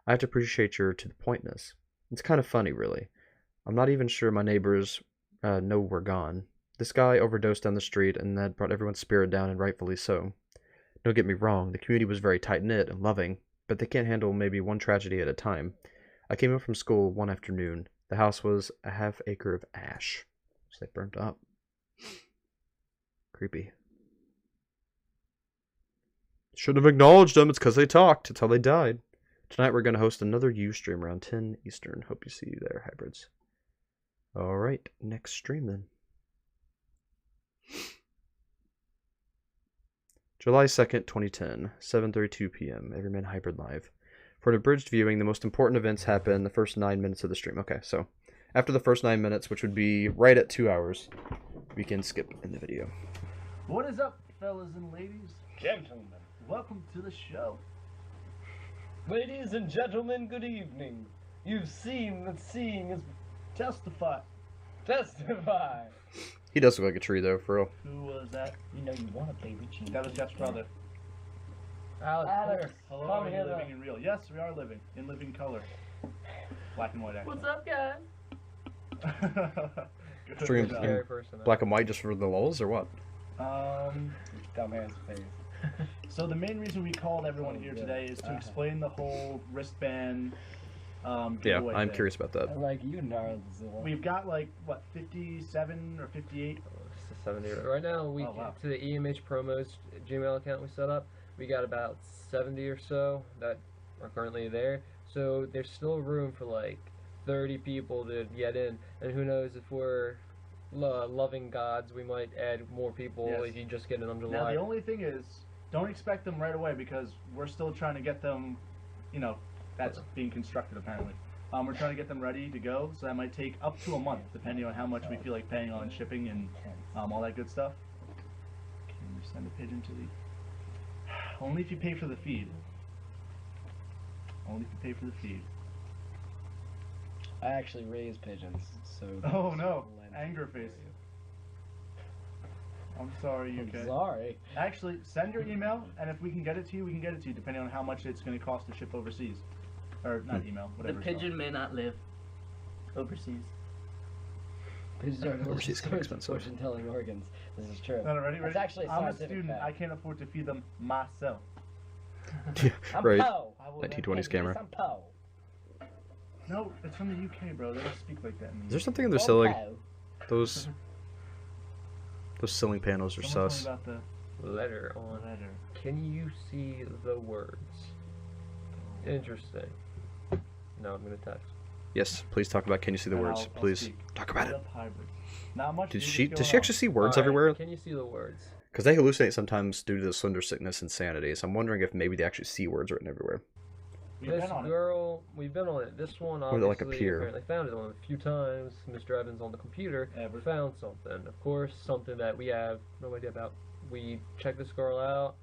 I have to appreciate your to-the-pointness. It's kind of funny, really. I'm not even sure my neighbors know we're gone. This guy overdosed down the street, and that brought everyone's spirit down, and rightfully so. Don't get me wrong, the community was very tight-knit and loving, but they can't handle maybe one tragedy at a time. I came home from school one afternoon. The house was a half acre of ash, so they burnt up. Creepy. Shouldn't have acknowledged them. It's because they talked. It's how they died. Tonight we're going to host another Ustream around 10 Eastern. Hope you see you there, hybrids. Alright, next stream then. July 2nd, 2010, 7:32 p.m. Everyman Hybrid Live. For an abridged viewing, the most important events happen the first 9 minutes of the stream. Okay, so after the first 9 minutes, which would be right at 2 hours, we can skip in the video. What is up, fellas and ladies? Gentlemen. Welcome to the show. Ladies and gentlemen, good evening. You've seen that seeing is testify. Testify. He does look like a tree, though, for real. Who was that? You know you want a baby cheese. That was Jeff's brother. Alex. Hello, are you living in real? Yes, we are living in living color. Black and white, actually. What's up, guys? Stream black and white just for the lulz, or what? Dumbass face. So the main reason we called everyone here today is to explain the whole wristband yeah, I'm curious about that. Like you know, we've got like what 57 or 58. 70 right now. We to the EMH promos Gmail account we set up. We got about 70 or so that are currently there. So there's still room for like 30 people to get in, and who knows if we're loving gods, we might add more people if you just get in on July. Now the only thing is, don't expect them right away because we're still trying to get them that's being constructed apparently. We're trying to get them ready to go, so that might take up to a month, depending on how much we feel like paying on shipping and all that good stuff. Can you send a pigeon to the... Only if you pay for the feed. Only if you pay for the feed. I actually raise pigeons, so... Oh no, anger face. I'm sorry, UK. I'm sorry. Actually, send your email, and if we can get it to you, we can get it to you, depending on how much it's going to cost to ship overseas. Or, not email, whatever. The pigeon may not live overseas. Pigeons are Overseas can be expensive. fortune-telling organs. This is true. No, ready? It's actually a I'm a scientific student. fact. I can't afford to feed them myself. Yeah, right. Poe. 1920s camera. I'm Poe. No, it's from the UK, bro. They don't speak like that. Is there something they're selling? Those ceiling panels are Someone sus. told me about the Letter on. letter. Can you see the words? Interesting. No, I'm gonna text. Yes, please talk about. Can you see the And words? I'll Please speak. talk about it. Hybrids. Not much. Does news she is going actually see words Alright, everywhere? Can you see the words? Because they hallucinate sometimes due to the slender sickness insanity. So I'm wondering if maybe they actually see words written everywhere. We've This been on it. girl, we've been on it. This one Or obviously they, like, appear. apparently found it on a few times. Mr. Evans on the computer found something. Of course, something that we have no idea about. We checked this girl out,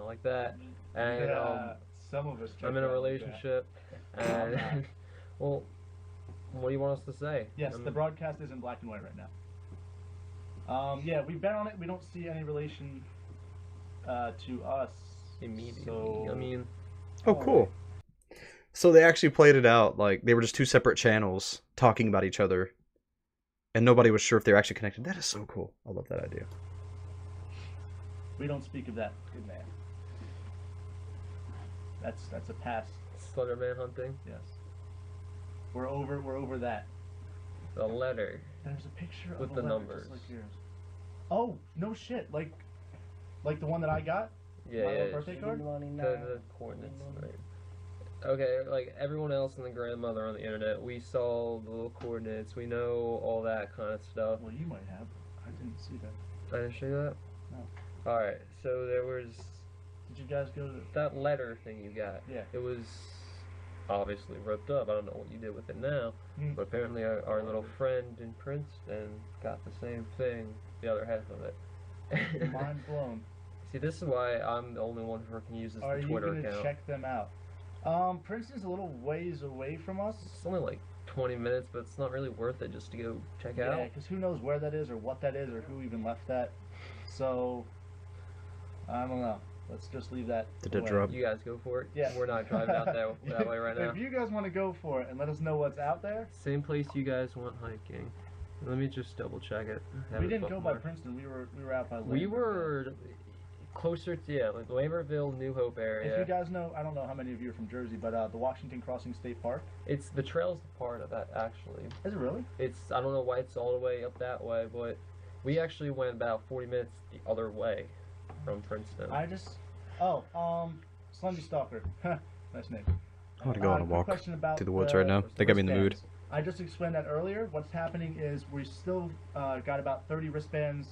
like that, and Yeah, some of us. I'm in a relationship, and well, what do you want us to say? Yes, the broadcast is in black and white right now. Yeah, we've been on it. We don't see any relation to us immediately. So... I mean, Oh, cool. So they actually played it out like they were just two separate channels talking about each other, and nobody was sure if they were actually connected. That is so cool. I love that idea. We don't speak of that, good man. That's a past. Slenderman hunting. Yes. We're over that. The letter. There's a picture with of the a letter numbers. just like yours. Oh no shit! Like the one that I got. Yeah, My yeah. little birthday card. The coordinates. Right. Okay, like everyone else and the grandmother on the internet, we saw the little coordinates. We know all that kind of stuff. Well, you might have. I didn't see that. I didn't show you that. No. All right, so there was. Did you guys go to that letter thing you got? Yeah. It was obviously ripped up. I don't know what you did with it now, but apparently our little friend in Princeton got the same thing, the other half of it. Mind blown. See, this is why I'm the only one who can use this Twitter Are you gonna account. check them out? Princeton's a little ways away from us. It's only like 20 minutes, but it's not really worth it just to go check out. Yeah, because who knows where that is or what that is or who even left that. So, I don't know. Let's just leave that. Did it away. drop? You guys go for it. Yeah. We're not driving out that way right now. If you guys want to go for it and let us know what's out there. Same place you guys went hiking. Let me just double check it. We didn't go by Princeton. We were out by. We were closer to like Lambertville, New Hope area. If you guys know, I don't know how many of you are from Jersey, but the Washington Crossing State Park. It's the trail's the part of that actually. Is it really? It's I don't know why it's all the way up that way, but we actually went about 40 minutes the other way from Princeton. Slender Stalker. Nice name. I want to go on a quick walk question about through the woods right now. They got me in the mood. wristbands. I just explained that earlier. What's happening is we still got about 30 wristbands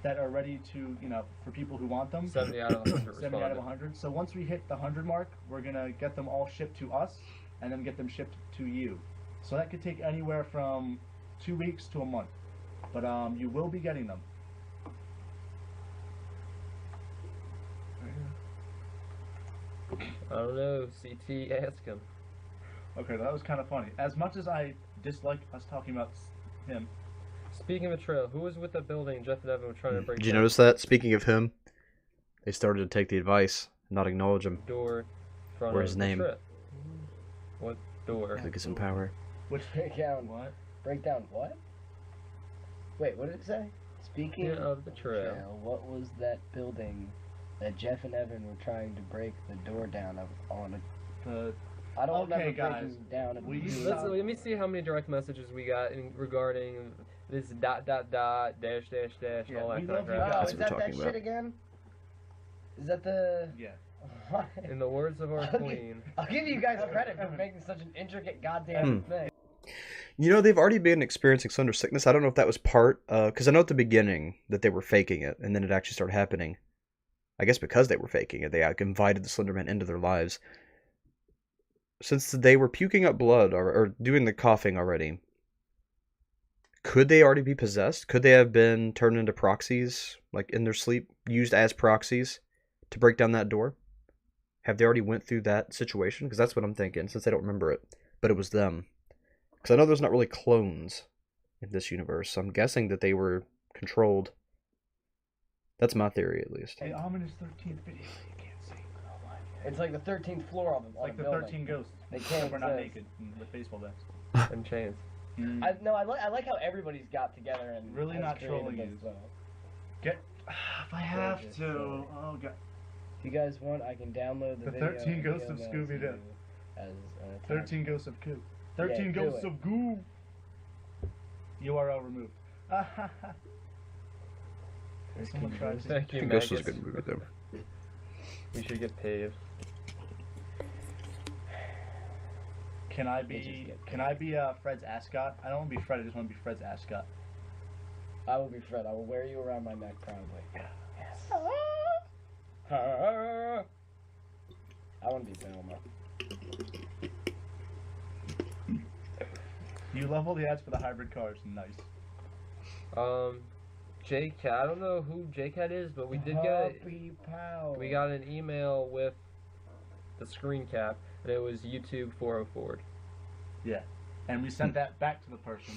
that are ready to, for people who want them. 70 out of 100 70 out of 100. So once we hit the 100 mark, we're going to get them all shipped to us and then get them shipped to you. So that could take anywhere from 2 weeks to a month. But you will be getting them. I don't know. CT, ask him. Okay, that was kind of funny. As much as I dislike us talking about him. Speaking of a trail, who was with the building Jeff and Evan were trying to break Did you down? notice that? Speaking of him, they started to take the advice, not acknowledge him. Door. Front Or of his the name. trip. What door? I think it's in power. Which break down what? Break down what? Wait, what did it say? Speaking of the trail, what was that building that Jeff and Evan were trying to break the door down on? I don't remember breaking down. Let me see how many direct messages we got regarding this ... dash all that kind of crap. Is that shit again? Is that the... Yeah. In the words of our queen. I'll give you guys credit for making such an intricate goddamn thing. You know, they've already been experiencing slender sickness. I don't know if that was part, because I know at the beginning that they were faking it, and then it actually started happening. I guess because they were faking it, they invited the Slenderman into their lives. since they were puking up blood or doing the coughing already, could they already be possessed? Could they have been turned into proxies, like in their sleep, used as proxies to break down that door? Have they already went through that situation? Because that's what I'm thinking, since I don't remember it. But it was them. Because I know there's not really clones in this universe, so I'm guessing that they were controlled. That's my theory, at least. The ominous 13th video you can't see. It's like the 13th floor of them. It's like the 13 ghosts. They can't. We're not naked with baseball bats. And chains. I like how everybody's got together and Really has not created trolling this, you. so. Get. If I have to. Oh god. If you guys want, I can download the video. 13 Ghosts of Scooby-Doo. 13 Ghosts of Goo. 13 Ghosts of Goo. URL removed. Someone tried to. Thank you, Ghost was a good movie, though. We should get paid. Can I be Fred's ascot? I don't want to be Fred. I just want to be Fred's ascot. I will be Fred. I will wear you around my neck proudly. Yes. I want to be Velma. You love all the ads for the hybrid cars. Nice. JCat. I don't know who JCat is, but we did get we got an email with the screen cap, and it was YouTube 404. Yeah, and we sent that back to the person,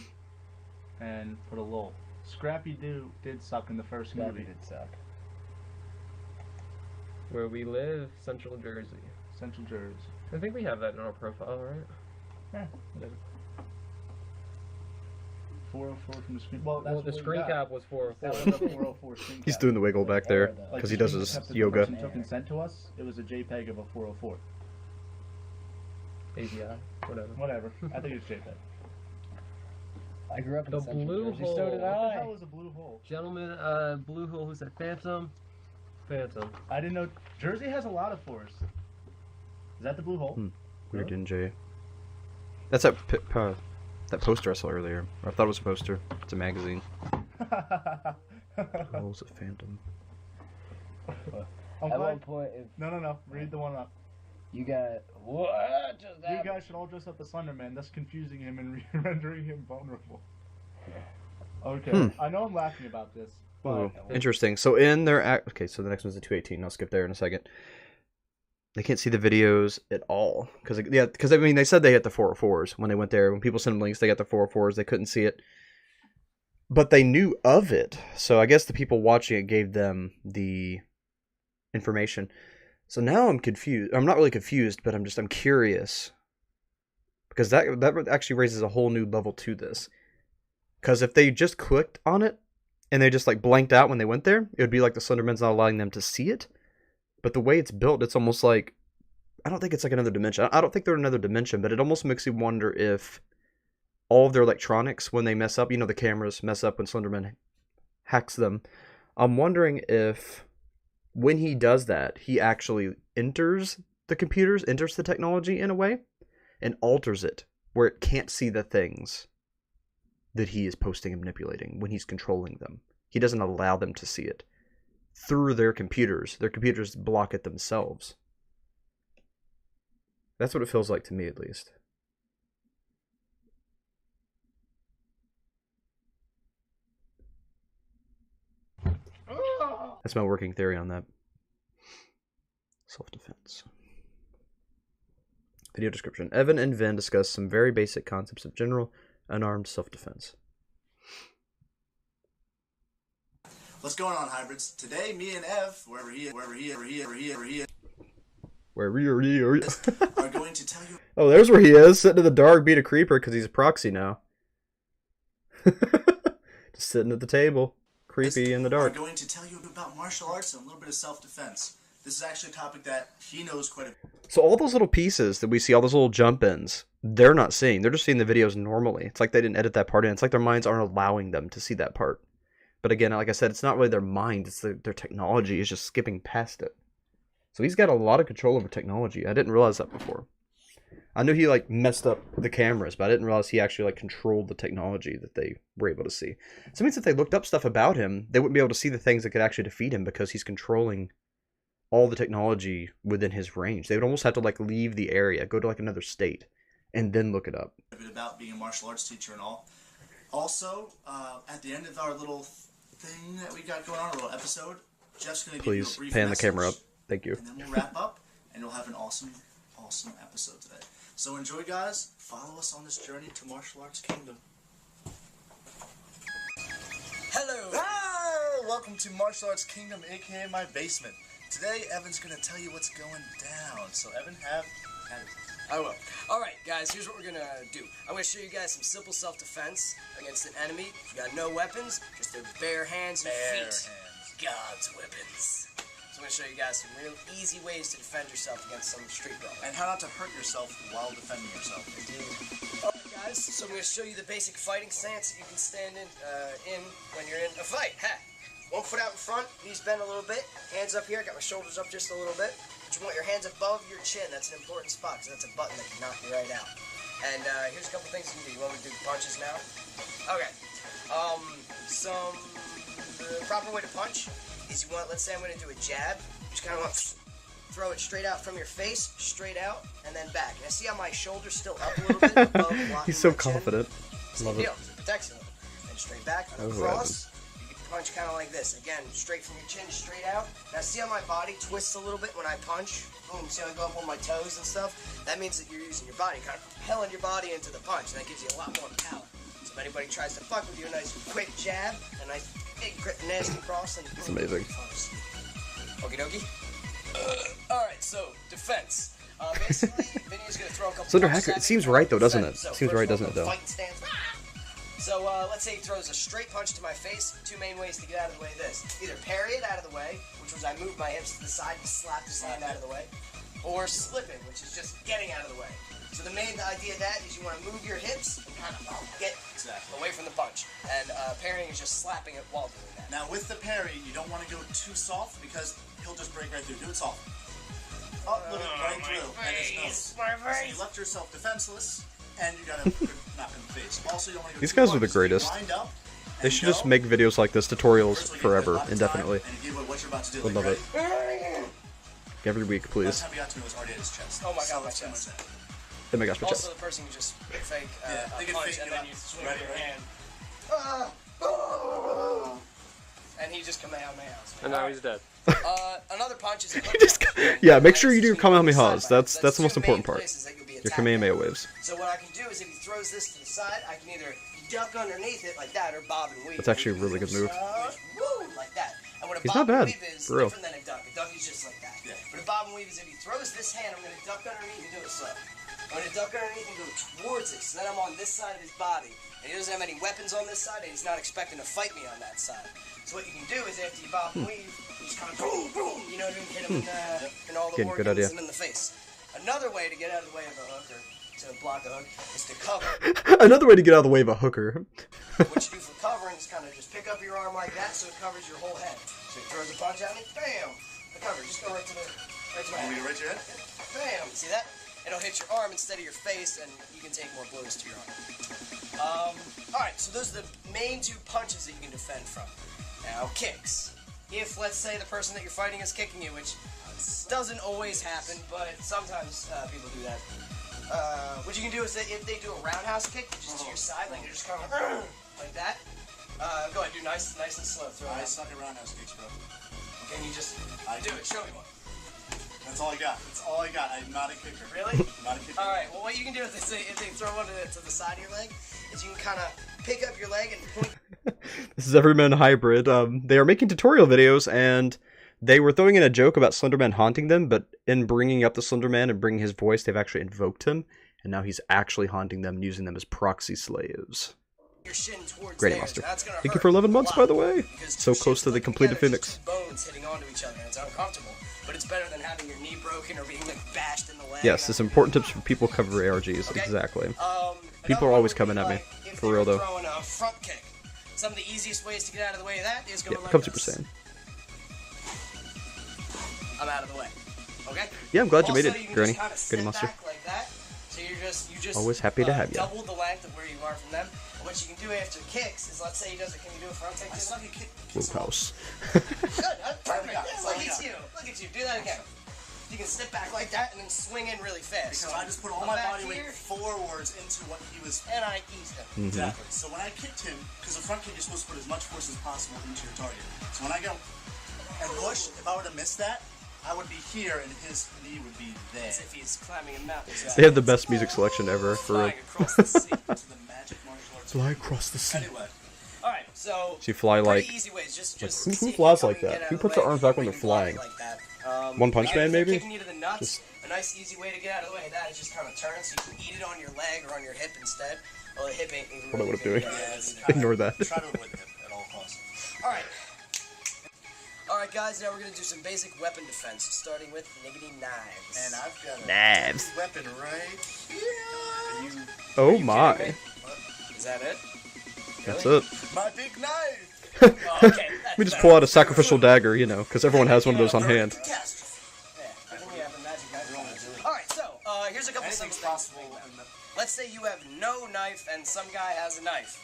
and put a lol. Scrappy Doo did suck in the first movie. Scrappy did suck. Where we live, Central Jersey. Central Jersey. I think we have that in our profile, right? Yeah, whatever. 404 from the screen. Well, the screen cap was 404. That was a 404 screen cap. He's doing the wiggle back there because he does his yoga. The token sent to us, it was a JPEG of a 404. API, whatever. Whatever. I think it's JPEG. I grew up in The Central blue Jersey, hole. so did What the I. hell is a blue hole? Gentleman, blue hole. Who's that? Phantom. I didn't know. Jersey has a lot of forests. Is that the blue hole? Weird NJ. That's that poster I saw earlier. I thought it was a poster. It's a magazine. Holes of Phantom. I'm At glad- one point, if No. Read the one up. you got what just You happened? guys should all dress up the Slenderman, thus confusing him and rendering him vulnerable. Okay, I know I'm laughing about this, but Oh, interesting. So in their okay, so the next one's the 218. I'll skip there in a second. They can't see the videos at all because I mean they said they hit the 404s when they went there. When people sent them links, they got the 404s. They couldn't see it, but they knew of it. So I guess the people watching it gave them the information. So now I'm confused. I'm not really confused, but I'm curious because that actually raises a whole new level to this. Because if they just clicked on it and they just like blanked out when they went there, it would be like the Slenderman's not allowing them to see it. But the way it's built, it's almost like, I don't think it's like another dimension. I don't think they're another dimension, but it almost makes you wonder if all of their electronics, when they mess up, the cameras mess up when Slenderman hacks them. I'm wondering if when he does that, he actually enters the computers, enters the technology in a way, and alters it where it can't see the things that he is posting and manipulating when he's controlling them. He doesn't allow them to see it through their computers. Their computers block it themselves. That's what it feels like to me, at least. That's my working theory on that. Self-defense. Video description. Evan and Vin discuss some very basic concepts of general unarmed self-defense. What's going on, hybrids? Today, me and Ev, wherever he is, are going to tell you. Oh, there's where he is, sitting in the dark, being a creeper because he's a proxy now. Just sitting at the table, creepy in the dark. We're going to tell you about martial arts and a little bit of self-defense. This is actually a topic that he knows quite a bit. So all those little pieces that we see, all those little jump-ins, they're not seeing. They're just seeing the videos normally. It's like they didn't edit that part in. It's like their minds aren't allowing them to see that part. But again, like I said, it's not really their mind. It's their technology is just skipping past it. So he's got a lot of control over technology. I didn't realize that before. I knew he like messed up the cameras, but I didn't realize he actually like controlled the technology that they were able to see. So it means if they looked up stuff about him, they wouldn't be able to see the things that could actually defeat him because he's controlling all the technology within his range. They would almost have to like leave the area, go to like another state, and then look it up. A bit about being a martial arts teacher and all. Also, at the end of our little thing that we got going on, a little episode, Jeff's going to give you a brief pan message, the camera up. Thank you. And then we'll wrap up, and we'll have an awesome episode today. So enjoy, guys. Follow us on this journey to martial arts kingdom. Hello! Hi! Welcome to Martial Arts Kingdom, aka my basement. Today, Evan's going to tell you what's going down. So, Evan, have at it. I will. Alright, guys, here's what we're gonna do. I'm gonna show you guys some simple self-defense against an enemy. You got no weapons, just their bare hands and feet. God's weapons. So I'm gonna show you guys some real easy ways to defend yourself against some street brawl. And how not to hurt yourself while defending yourself. Indeed. Alright, guys, so I'm gonna show you the basic fighting stance that you can stand in when you're in a fight. Ha! 1 foot out in front, knees bent a little bit, hands up here, I got my shoulders up just a little bit. But you want your hands above your chin, that's an important spot, because that's a button that can knock you right out. And here's a couple things you can do. You want me to do punches now? Okay. The proper way to punch is you want, let's say I'm going to do a jab, you just kind of want to throw it straight out from your face, straight out, and then back. And I see how my shoulder's still up a little bit above blocking He's so my chin. confident. Same Love it. deal, it protects you a little. And straight back, Oh, across. Punch kind of like this. Again, straight from your chin, straight out. Now see how my body twists a little bit when I punch? Boom, see how I go up on my toes and stuff? That means that you're using your body, kind of propelling your body into the punch, and that gives you a lot more power. So if anybody tries to fuck with you, a nice quick jab, a nice big nasty cross, and It's amazing. Okie dokie. Alright, so defense. Basically, Vinny's gonna throw a couple Slender punches Hacker, at it me. seems right though, doesn't it? So Seems first right, one, doesn't it though? fighting stance. So let's say he throws a straight punch to my face. 2 main ways to get out of the way of this. Either parry it out of the way, which was I moved my hips to the side and slapped his hand out of the way. Or slipping, which is just getting out of the way. So the main idea of that is you want to move your hips and kind of get away from the punch. And parrying is just slapping it while doing that. Now with the parry, you don't want to go too soft because he'll just break right through. Do it soft. Oh, look, right through. And his nose. So you left yourself defenseless, and you got a good knock in the face. Also, you don't want to go These too guys far. are the So you greatest. wind up They should just make videos like this, tutorials forever, indefinitely. and you give what you're about to do. Would Like, love it. ready? Every week, please. Last time we got to it was already at his chest. Oh my god, my So chest. Oh my gosh, my Also, chest. the person can just fake they a can punch fake and you then out. you swing Ready, your ready? hand. And he just Kamehamehas. And now he's dead. Another punch is a hook. Yeah, make sure you do Kamehamehas. That's the most important part. Your Kamehameha waves. So what I can do is if he throws this to the side, I can either duck underneath it like that or bob and weave. That's actually a really good move. Woo, like that. And what a He's bob not and bad, weave is for real. different than a duck. A duck is just like that. But a bob and weave is if he throws this hand, I'm going to duck underneath and do it slow. I'm going to duck underneath and go towards it. So then I'm on this side of his body. And he doesn't have any weapons on this side, and he's not expecting to fight me on that side. So what you can do is after you bob and weave, you just kind of boom, boom, you know what I mean? Hit him in all the Good organs idea. and in the face. Another way to get out of the way of a hook, or to block a hook, is to cover. Another way to get out of the way of a hooker. What you do for covering is kind of just pick up your arm like that so it covers your whole head. So he throws a punch at me, bam! The cover, just go right to my head. Right to your head? Bam! See that? It'll hit your arm instead of your face, and you can take more blows to your arm. Alright, so those are the main 2 punches that you can defend from. Now, kicks. If, let's say, the person that you're fighting is kicking you, which doesn't always happen, but sometimes people do that. What you can do is that if they do a roundhouse kick, just to your side, like you're just kind of like that. Go ahead, do nice and slow. Throw I it. suck at roundhouse kicks, bro. Can you just do it? Show me one. That's all I got. That's all I got. I'm not a kicker. Really? Not a kicker. Alright, well what you can do if they throw one to the side of your leg is you can kind of pick up your leg and point. This is Everyman Hybrid. They are making tutorial videos, and they were throwing in a joke about Slenderman haunting them, but in bringing up the Slenderman and bringing his voice, they've actually invoked him, and now he's actually haunting them, using them as proxy slaves. Your shin towards Great there, monster. so that's gonna Thank you hurt for 11 a months, lot, by the way. because So two close shins to the linked completed together, Phoenix. just 2 bones hitting onto each other, and it's uncomfortable. But it's better than having your knee broken or being like bashed in the leg. Yes, it's important tips for people who cover ARGs. Okay. Exactly. Another People are always one coming would at be me. like if For they real, were though. Throwing a front kick. Some of the easiest ways to get out of the way of that is go Yeah, like become this. Super Saiyan. I'm out of the way. Okay? Yeah, I'm glad you made Also, it, you can Granny. just kinda Granny step monster. back like that. So So you just Always happy to have you. double the length of where you are from them. And what you can do after kicks is, let's say he does it. Can you do a front kick? I suck at kick. House. Good. Perfect. Look at you. Look at you. Do that again. You can step back like that and then swing in really fast. Because I just put all my body weight forwards into what he was... And I eased him. Exactly. So when I kicked him, because the front kick, you're supposed to put as much force as possible into your target. So when I go and push, if I were to miss that, I would be here and his knee would be there. As if he's climbing a mountain. They have the best music selection ever for Flying across the sea. Fly across the sea. Anyway. Alright, so... So you fly like... Pretty easy ways. Just who flies like that? Who puts their arms back when they're flying? One Punch Man, maybe? Kicking you to the nuts, a nice easy way to get out of the way of that is just kind of turn so you can eat it on your leg or on your hip instead. Well, the hip ain't even What really I'm doing. Ignore that. Try to avoid the hip at all costs. Alright. Alright guys, now we're going to do some basic weapon defense, starting with niggity knives. And I've got a Knives. weapon right here. Oh my. Is that it? That's it. My big knife! Okay. We just pull out a sacrificial dagger, you know, because everyone has one of those on hand. Alright, so, here's a couple simple things. Let's say you have no knife and some guy has a knife.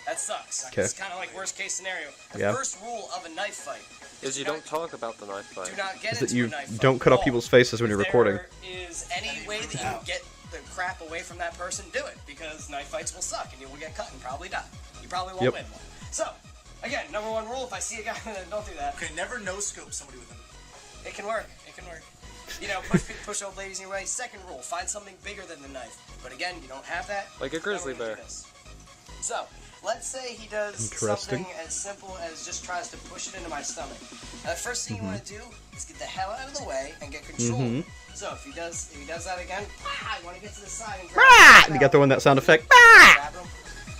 That sucks. Okay. It's kind of like worst case scenario. The Yeah. first rule of a knife fight Is you don't talk about the knife fight. do not get Is that into you a knife fight don't cut at off all. people's faces when you're recording. There is any way that you can get the crap away from that person, do it. Because knife fights will suck and you will get cut and probably die. You probably won't Yep. win one. So, again, number one rule, if I see a guy, don't do that. Okay, never no-scope somebody with him. It can work. It can work. You know, push old ladies in your way. Second rule, find something bigger than the knife. But again, you don't have that. Like a grizzly Then we're gonna bear. do this. So, let's say he does Interesting. something as simple as just tries to push it into my stomach. Now, the first thing you want to do is get the hell out of the way and get control. So if he does that again, you want to get to the side and grab You got the one that sound effect. grab him.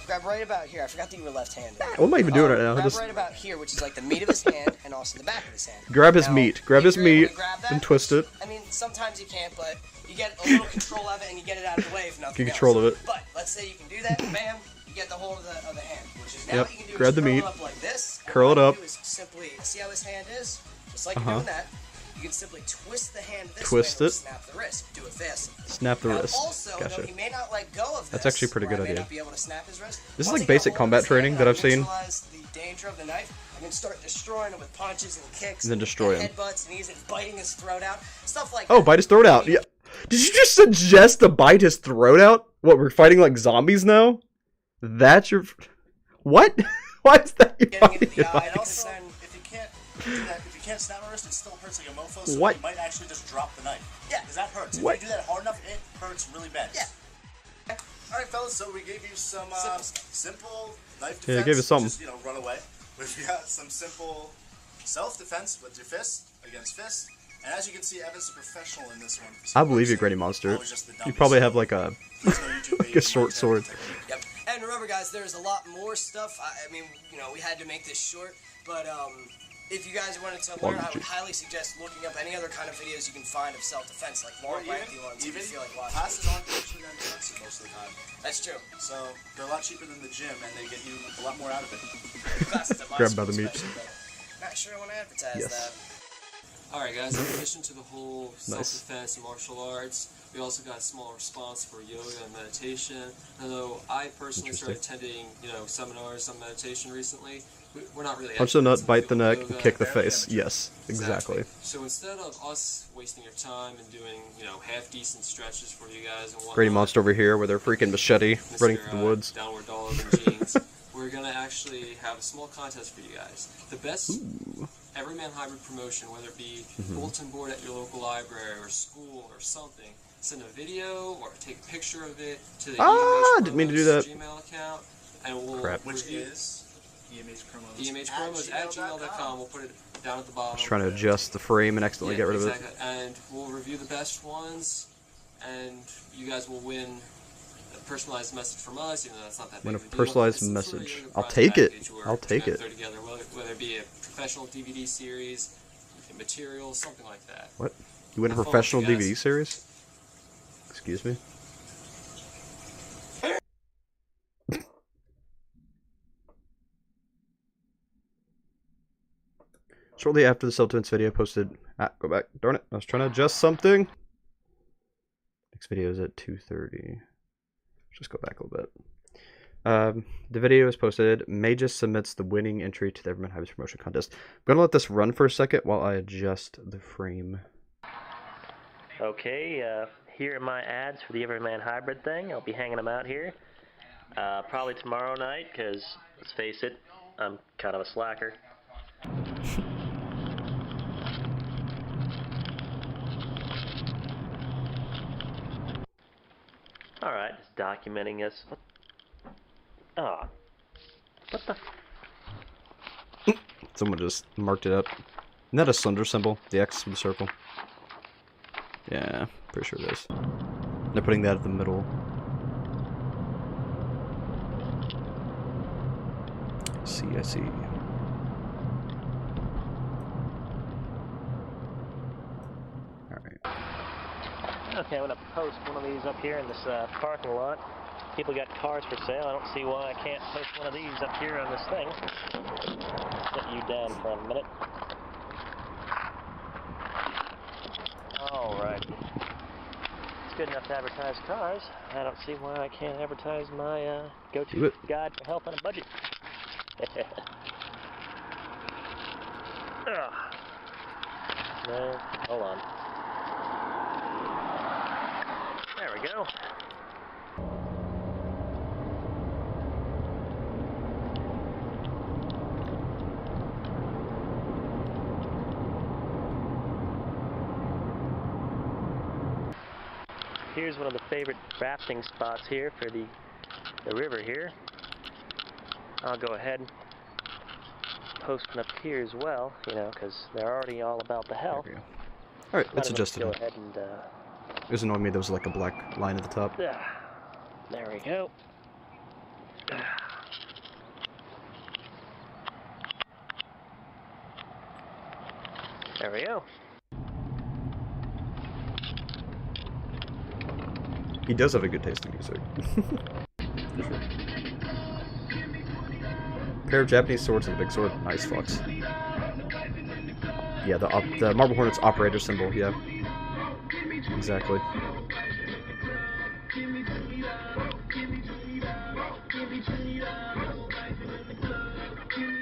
Grab right about here. I forgot that you were left-handed. What am I even doing right now? Grab Just right about here, which is like the meat of his hand and also the back of his hand. grab his Now, meat. Grab his if you're able meat to grab that, and twist it. I mean, sometimes you can't, but you get a little control of it and you get it out of the way if nothing Get control else. of it. But let's say you can do that, bam, you get the hold of the hand. Which is now Yep. what you can do Grab is the curl meat. it up like this. and Curl what it you up. do is simply see how his hand is, just like you're doing that. You can simply twist the hand this Twist way and it. snap the wrist. Do it fast. Snap the Now, wrist. Also, though Gotcha. he may not let go of this. That's actually a pretty or good I may idea. not be able to snap his wrist. This is Once like I get basic a hold of combat his training hand that and I've seen. neutralize the danger of the knife, I can start destroying him with punches and kicks. And then destroy and him. headbutts and he's biting his throat out. Stuff like Oh, that. bite his throat out. Yeah. Did you just suggest to bite his throat out? What, we're fighting like zombies now? That's your... What? Why is that your Getting into the eye. fucking And also, If you can't do that, if you can't snap my wrist, it still hurts like a mofo, so What? you might actually just drop the knife. Yeah. Because that hurts. What? If you do that hard enough, it hurts really bad. Yeah. Alright, fellas, so we gave you some simple knife defense. Yeah, gave us something. Just, run away. We've got some simple self-defense with your fist against fist. And as you can see, Evan's a professional in this one. I believe you, Granny Monster. You probably have like a, like a short sword. Yep. And remember, guys, there's a lot more stuff. I mean, we had to make this short, but if you guys wanted to learn, I would highly suggest looking up any other kind of videos you can find of self-defense, like more lengthy ones if you feel like watching. Classes aren't actually that expensive most of the time. That's true. So they're a lot cheaper than the gym, and they get you a lot more out of it. Classes at my Grab school by the meat. especially, but not sure I want to advertise Yes. that. Alright guys, in addition to the whole self-defense and martial arts, we also got a small response for yoga and meditation. Although I personally started attending, seminars on meditation recently, we're not really Punch the nut, experts in bite the field of neck, yoga. kick the face. Yes, exactly. So instead of us wasting your time and doing, half-decent stretches for you guys and whatnot, Granny Monster over here with her freaking machete running through the woods. Downward dog and jeans, we're gonna actually have a small contest for you guys. The best Everyman Hybrid promotion, whether it be bulletin board at your local library or school or something, send a video or take a picture of it to the didn't mean to do that. Gmail account, and we'll Crap. Which review is EMHpromos at gmail.com. We'll put it down at the bottom. Just trying to adjust the frame and accidentally get rid of it. Exactly. And we'll review the best ones, and you guys will win a personalized message from us. Even though that's not that big Win a of a deal. personalized It's a sort of message. yoga I'll prize take it. package where I'll we're take gonna it. throw together, whether it be a professional DVD series, material, something like that. What? You win a Have fun, professional guys. DVD series? Excuse me? Shortly after the self-defense video posted... go back. Darn it. I was trying to adjust something. Next video is at 2:30. Just go back a little bit. The video is posted. Magus submits the winning entry to the Everyman Hybrid promotion contest. I'm gonna let this run for a second while I adjust the frame. Okay, here are my ads for the Everyman Hybrid thing. I'll be hanging them out here. Probably tomorrow night, because, let's face it, I'm kind of a slacker. Alright, just documenting this. Oh. What the? Someone just marked it up. Isn't that a Slender symbol? The X with the circle? Yeah, pretty sure it is. They're putting that at the middle. I see. Okay, I'm going to post one of these up here in this parking lot. People got cars for sale. I don't see why I can't post one of these up here on this thing. Set you down for a minute. Alright. It's good enough to advertise cars. I don't see why I can't advertise my go-to guide for health on a budget. No, hold on. There we go. Here's one of the favorite rafting spots here for the river here. I'll go ahead and post one up here as well, you know, because they're already all about the health. Alright, let's adjust it. Go ahead and it was annoying me there was like a black line at the top. there we go. There we go. He does have a good taste in music. For sure. Pair of Japanese swords and a big sword. Nice, Fox. Yeah, the Marble Hornet's operator symbol, yeah. Exactly.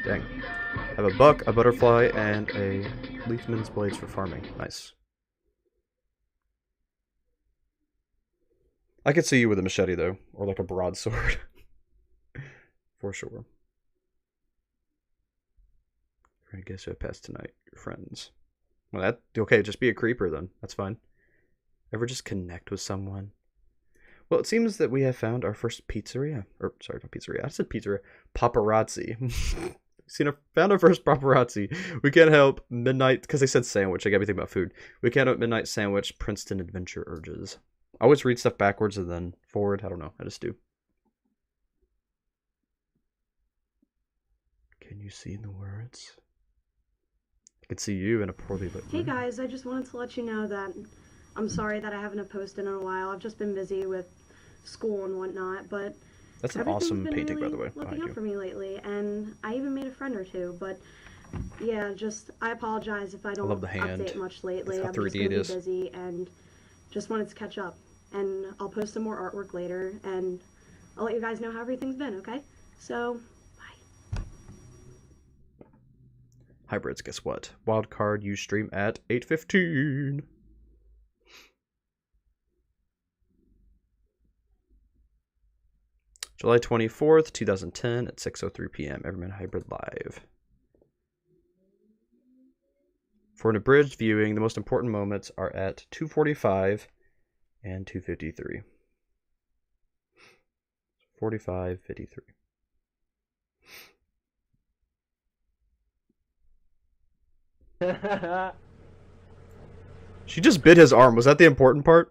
Dang. I have a buck, a butterfly, and a leafman's blades for farming. Nice. I could see you with a machete, though. Or like a broadsword. For sure. I guess who I passed tonight? Your friends. Well, that okay. Just be a creeper then. That's fine. Ever just connect with someone? Well, it seems that we have found our first pizzeria. Or sorry, not pizzeria. I said pizzeria. Paparazzi. Found our first paparazzi. We can't help midnight because they said sandwich. I got me thinking about food. We can't help midnight sandwich. Princeton adventure urges. I always read stuff backwards and then forward. I don't know. I just do. Can you see the words? I can see you in a poorly lit room. Hey guys, I just wanted to let you know that I'm sorry that I haven't posted in a while. I've just been busy with school and whatnot, but that's an awesome painting, really by the way. Looking up for me lately, and I even made a friend or two. But yeah, just I apologize if I don't update much lately. I'm just gonna be busy and just wanted to catch up. And I'll post some more artwork later, and I'll let you guys know how everything's been. Okay? So. Hybrids, guess what? Wildcard, you stream at 8:15. July 24th, 2010 at 6:03 p.m. Everyman Hybrid Live. For an abridged viewing, the most important moments are at 2:45 and 2:53. 45:53. She just bit his arm. Was that the important part?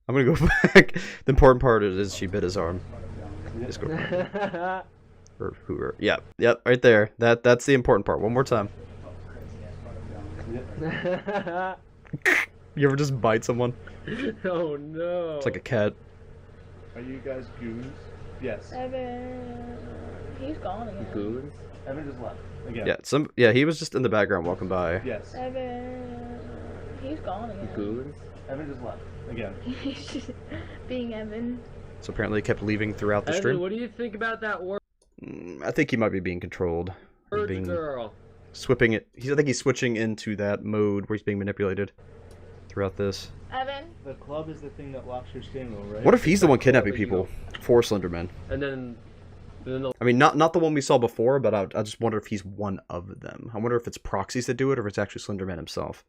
I'm gonna go back. The important part is she bit his arm. Just go. Or whoever. Yep, right there. That's the important part. One more time. You ever just bite someone? Oh no. It's like a cat. Are you guys goons? Yes. Evan, he's gone again. Goons? Evan just left. Again. Yeah, he was just in the background walking by. Yes. Evan, he's gone again. Goons? Evan just left again. He's just being Evan. So apparently he kept leaving throughout the Evan, stream. what do you think about that word I think he might be being controlled. He's being girl? Swipping it. I think he's switching into that mode where he's being manipulated throughout this. Evan? The club is the thing that locks your stamina, right? What if he's the one kidnapping people for Slenderman? And then I mean, not the one we saw before, but I just wonder if he's one of them. I wonder if it's proxies that do it, or if it's actually Slenderman himself,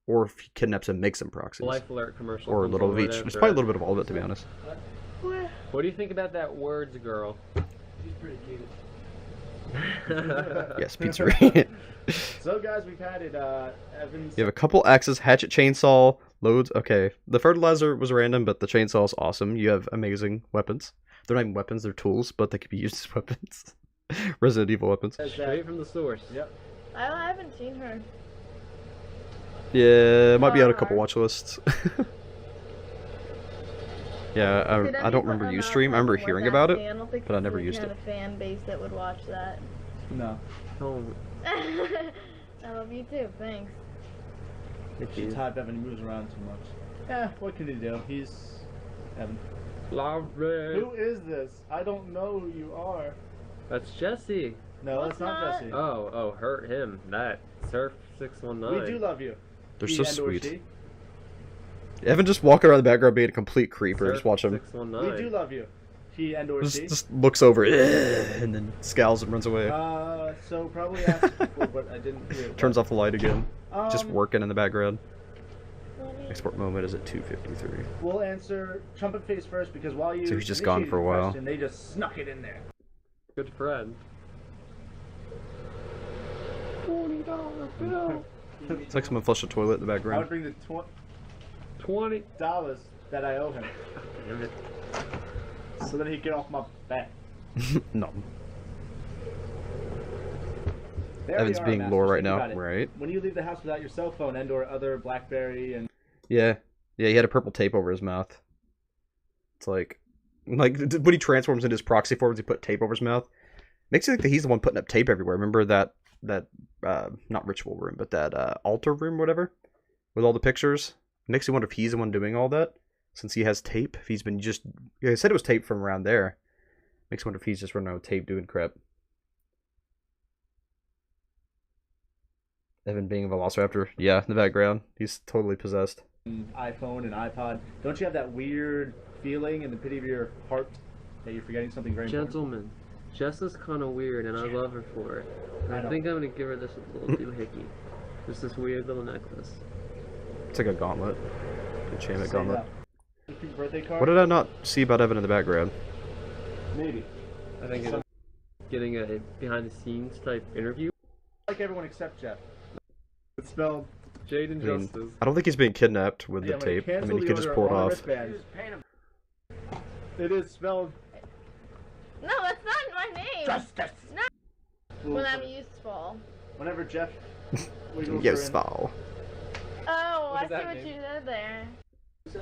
or if he kidnaps and makes them proxies. Life alert commercial. Or a comes little on of each. right It's after probably a it. little bit of all of it, to be honest. What do you think about that words girl? She's pretty cute. Yes, pizzeria. So guys, we've had it. Evan's. You have a couple axes, hatchet, chainsaw, loads. Okay, the fertilizer was random, but the chainsaw is awesome. You have amazing weapons. They're not even weapons; they're tools, but they could be used as weapons. Resident Evil weapons. Straight from the source. Yep. I haven't seen her. Yeah, it might be on a couple watch lists. Yeah, I don't remember Ustream. I remember hearing about it, but I never used it. A fan base that would watch that. No. Oh. I love you too. Thanks. She's hype. Evan moves around too much. What can he do? He's Evan. Lovely. Who is this? I don't know who you are. That's Jesse. No, that's not Jesse. Oh, hurt him. That Surf 619. We do love you. They're He so and or sweet. she. Evan just walking around the background being a complete creeper. Surf Just watch him. 619. We do love you. He and or she. Just looks over and then scowls and runs away. So probably asked before, but I didn't hear it. Turns off the light again. Just Um, working in the background. Export moment is at 2:53. We'll answer trumpet face first because while you So he's just gone for a initiated the while. question, they just snuck it in there. Good friend. $40 bill. It's like someone flushed a toilet in the I would background. bring the $20 that I owe him, Damn it. so then he'd get off my back. No. There Evan's we are, being Master. lore right Think now, about it. right? When you leave the house without your cell phone and or other BlackBerry and Yeah, he had a purple tape over his mouth. It's like when he transforms into his proxy forms, he put tape over his mouth. Makes you think that he's the one putting up tape everywhere. Remember that not ritual room, but that altar room, whatever, with all the pictures. Makes you wonder if he's the one doing all that, since he has tape. If he's been he said it was tape from around there. Makes you wonder if he's just running around with tape doing crap. Evan being a velociraptor, yeah, in the background, he's totally possessed. iPhone and iPod. Don't you have that weird feeling in the pit of your heart that you're forgetting something very important? Gentlemen, Jess is kind of weird, and I love her for it. And I think I'm gonna give her this little doohickey. Just this weird little necklace. It's like a gauntlet. Enchantment Say gauntlet. that. Your birthday card? What did I not see about Evan in the background? Maybe. I think it's getting a behind-the-scenes type interview. Like everyone except Jeff. It's spelled Jade and I mean, Justice. I don't think he's being kidnapped with Yeah, the I'm gonna tape. I cancel mean, he the could just order pull it on our off. wristbands. It is spelled No, that's not my name. Justice. No. When I'm useful. Whenever Jeff wiggles Yes, her in. foul. Oh, What I does that see what mean? you did there. See,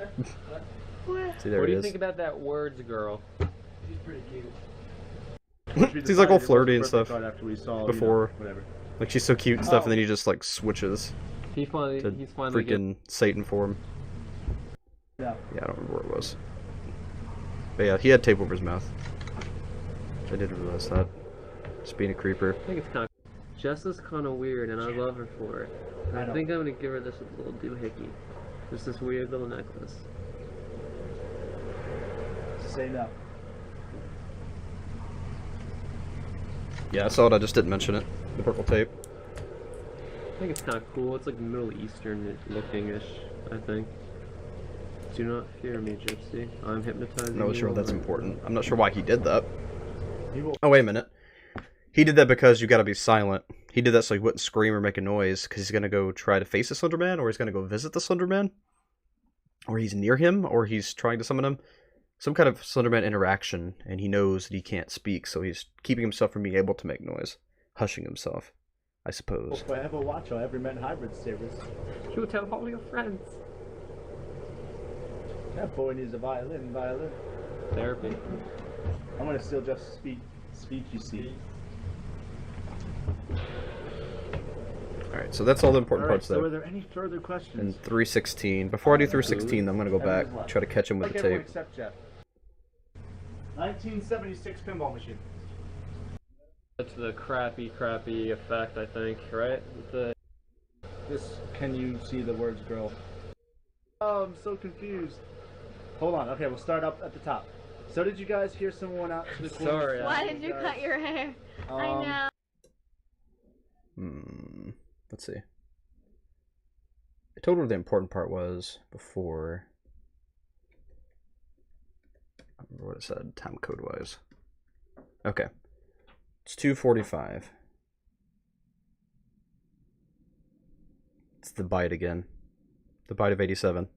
there What do it you is. think about that words girl? She's pretty cute. He's like all flirty and stuff After we saw, before. whatever. Like she's so cute and stuff, and then he just like switches He's finally to freaking Satan form. Yeah. Yeah, I don't remember what it was. But yeah, he had tape over his mouth. I didn't realize that. Just being a creeper. I think it's kind of. Jess is kind of weird, and I love her for it. And I think I'm gonna give her this little doohickey. Just this weird little necklace. Say no. Yeah, I saw it. I just didn't mention it. The purple tape. I think it's kind of cool. It's like Middle Eastern looking-ish, I think. Do not fear me, Gypsy. I'm hypnotizing I'm not you sure that's over. important. I'm not sure why he did that. He will. Oh, wait a minute. He did that because you gotta be silent. He did that so he wouldn't scream or make a noise, because he's gonna go try to face the Slenderman, or he's gonna go visit the Slenderman, or he's near him, or he's trying to summon him. Some kind of Slenderman interaction, and he knows that he can't speak, so he's keeping himself from being able to make noise. Hushing himself, I suppose. Forever watch our Everyman Hybrid series. You tell all your friends. That boy needs a violin. Therapy. I'm gonna still just speak, you see. Alright, so that's all the important Alright, parts so there. are there any further questions? And 316. Before I do 316, I'm gonna go back, try to catch him with Like the everyone tape. except Jeff. 1976 pinball machine. That's the crappy effect, I think, right? This, can you see the words girl? Oh, I'm so confused. Hold on, okay, we'll start up at the top. So did you guys hear someone out to the corner? Sorry. Why did you cut your hair? I know. Let's see. I told her the important part was before. I don't remember what it said, time code wise. Okay. It's 2:45. It's the bite again. The bite of 87.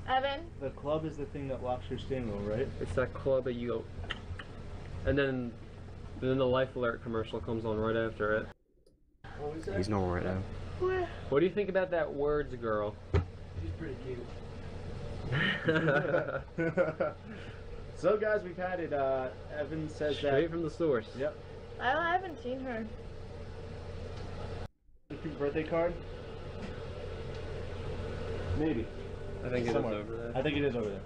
Evan? The club is the thing that locks your steering wheel, right? It's that club that you go, and then the Life Alert commercial comes on right after it. What was that? He's normal right now. What do you think about that words girl? She's pretty cute. So guys, we've had it, Evan says that... Straight from the source. Yep. I haven't seen her. Birthday card? Maybe. I think Somewhere. it is over there. I think it is over there.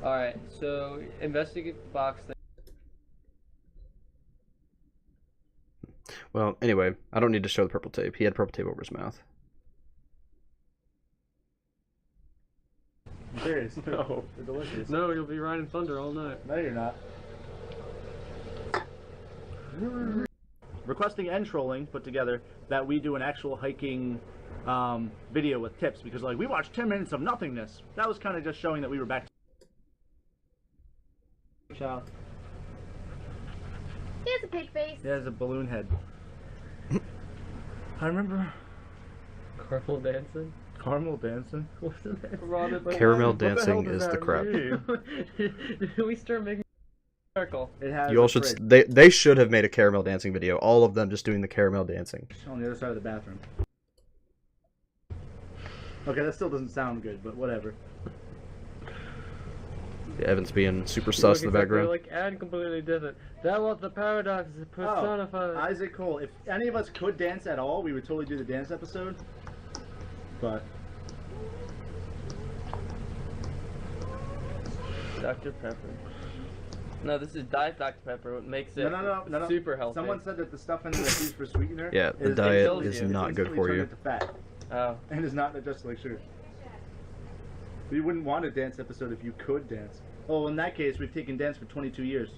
Alright, so investigate the box thing. Well, anyway, I don't need to show the purple tape. He had purple tape over his mouth. I'm serious. No. They're delicious. No, you'll be riding thunder all night. No, you're not. Requesting and trolling put together that we do an actual hiking video with tips, because like we watched 10 minutes of nothingness. That was kind of just showing that we were back. Child. He has a pig face. He has a balloon head. I remember. Caramel dancing? Caramel dancing? What's the next? Caramel dancing is the crap. We start making circle. It has You all should. They should have made a caramel dancing video. All of them just doing the caramel dancing. On the other side of the bathroom. Okay, that still doesn't sound good, but whatever. Yeah, Evan's being super sus in the background. Like, and completely different. That was the paradox is personified. Isaac Cole. If any of us could dance at all, we would totally do the dance episode. But Dr. Pepper. No, this is Diet Dr. Pepper. What makes it no. super healthy. Someone said that the stuff in it that's used for sweetener. Yeah, the diet is not good for you. It's fat. Oh. And it's not just like sugar. But you wouldn't want a dance episode if you could dance. Oh, in that case, we've taken dance for 22 years.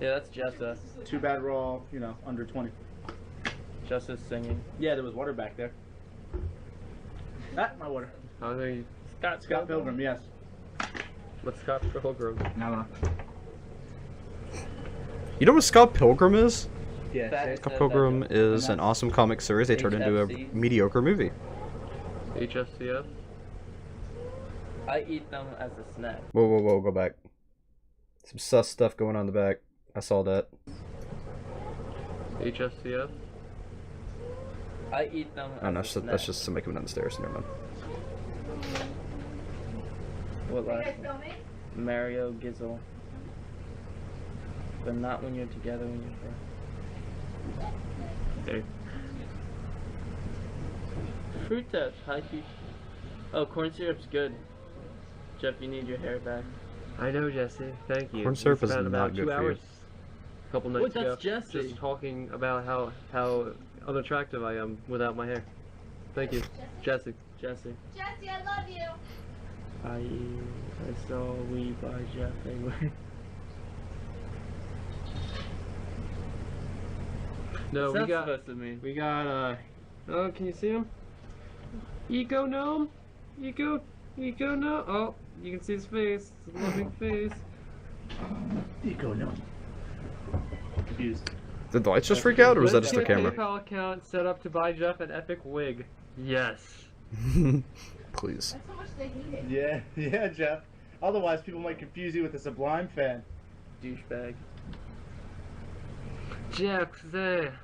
Yeah, that's Jessa. Too bad we're all, you know, under 20. Jessa's singing. Yeah, there was water back there. Ah, my water. I think Scott Pilgrim, yes. What's Scott Pilgrim? No. You know what Scott Pilgrim is? Yeah. Scott Pilgrim is an awesome comic series they turned into a mediocre movie. HFCF? I eat them as a snack. Whoa, go back. Some sus stuff going on in the back. I saw that. HFCF? I eat them Oh no, as a snack. that's just somebody coming down the stairs. Never mind. What last one? Mario Gizzle. But not when you're together when you're Okay. Fruit test, hi Keith. Oh, corn syrup's good. Jeff, you need your hair back. I know, Jesse. Thank you. Corn syrup We is spent not about good 2 for you. hours a couple nights What, ago. that's Jesse. Just talking about how unattractive I am without my hair. Thank you, Jesse. Jesse. Jesse, I love you. I saw we by Jeff anyway. No, What's we that got. supposed to mean? We got. Oh, can you see him? Eco gnome. Eco gnome. Oh, you can see his face. His loving face. Eco gnome. Confused. Did the lights just freak out, or was that just the Let's get a camera? PayPal account set up to buy Jeff an epic wig. Yes. Please. That's how much they hate it. Yeah, Jeff. Otherwise, people might confuse you with a Sublime fan. Douchebag. Jeff, there.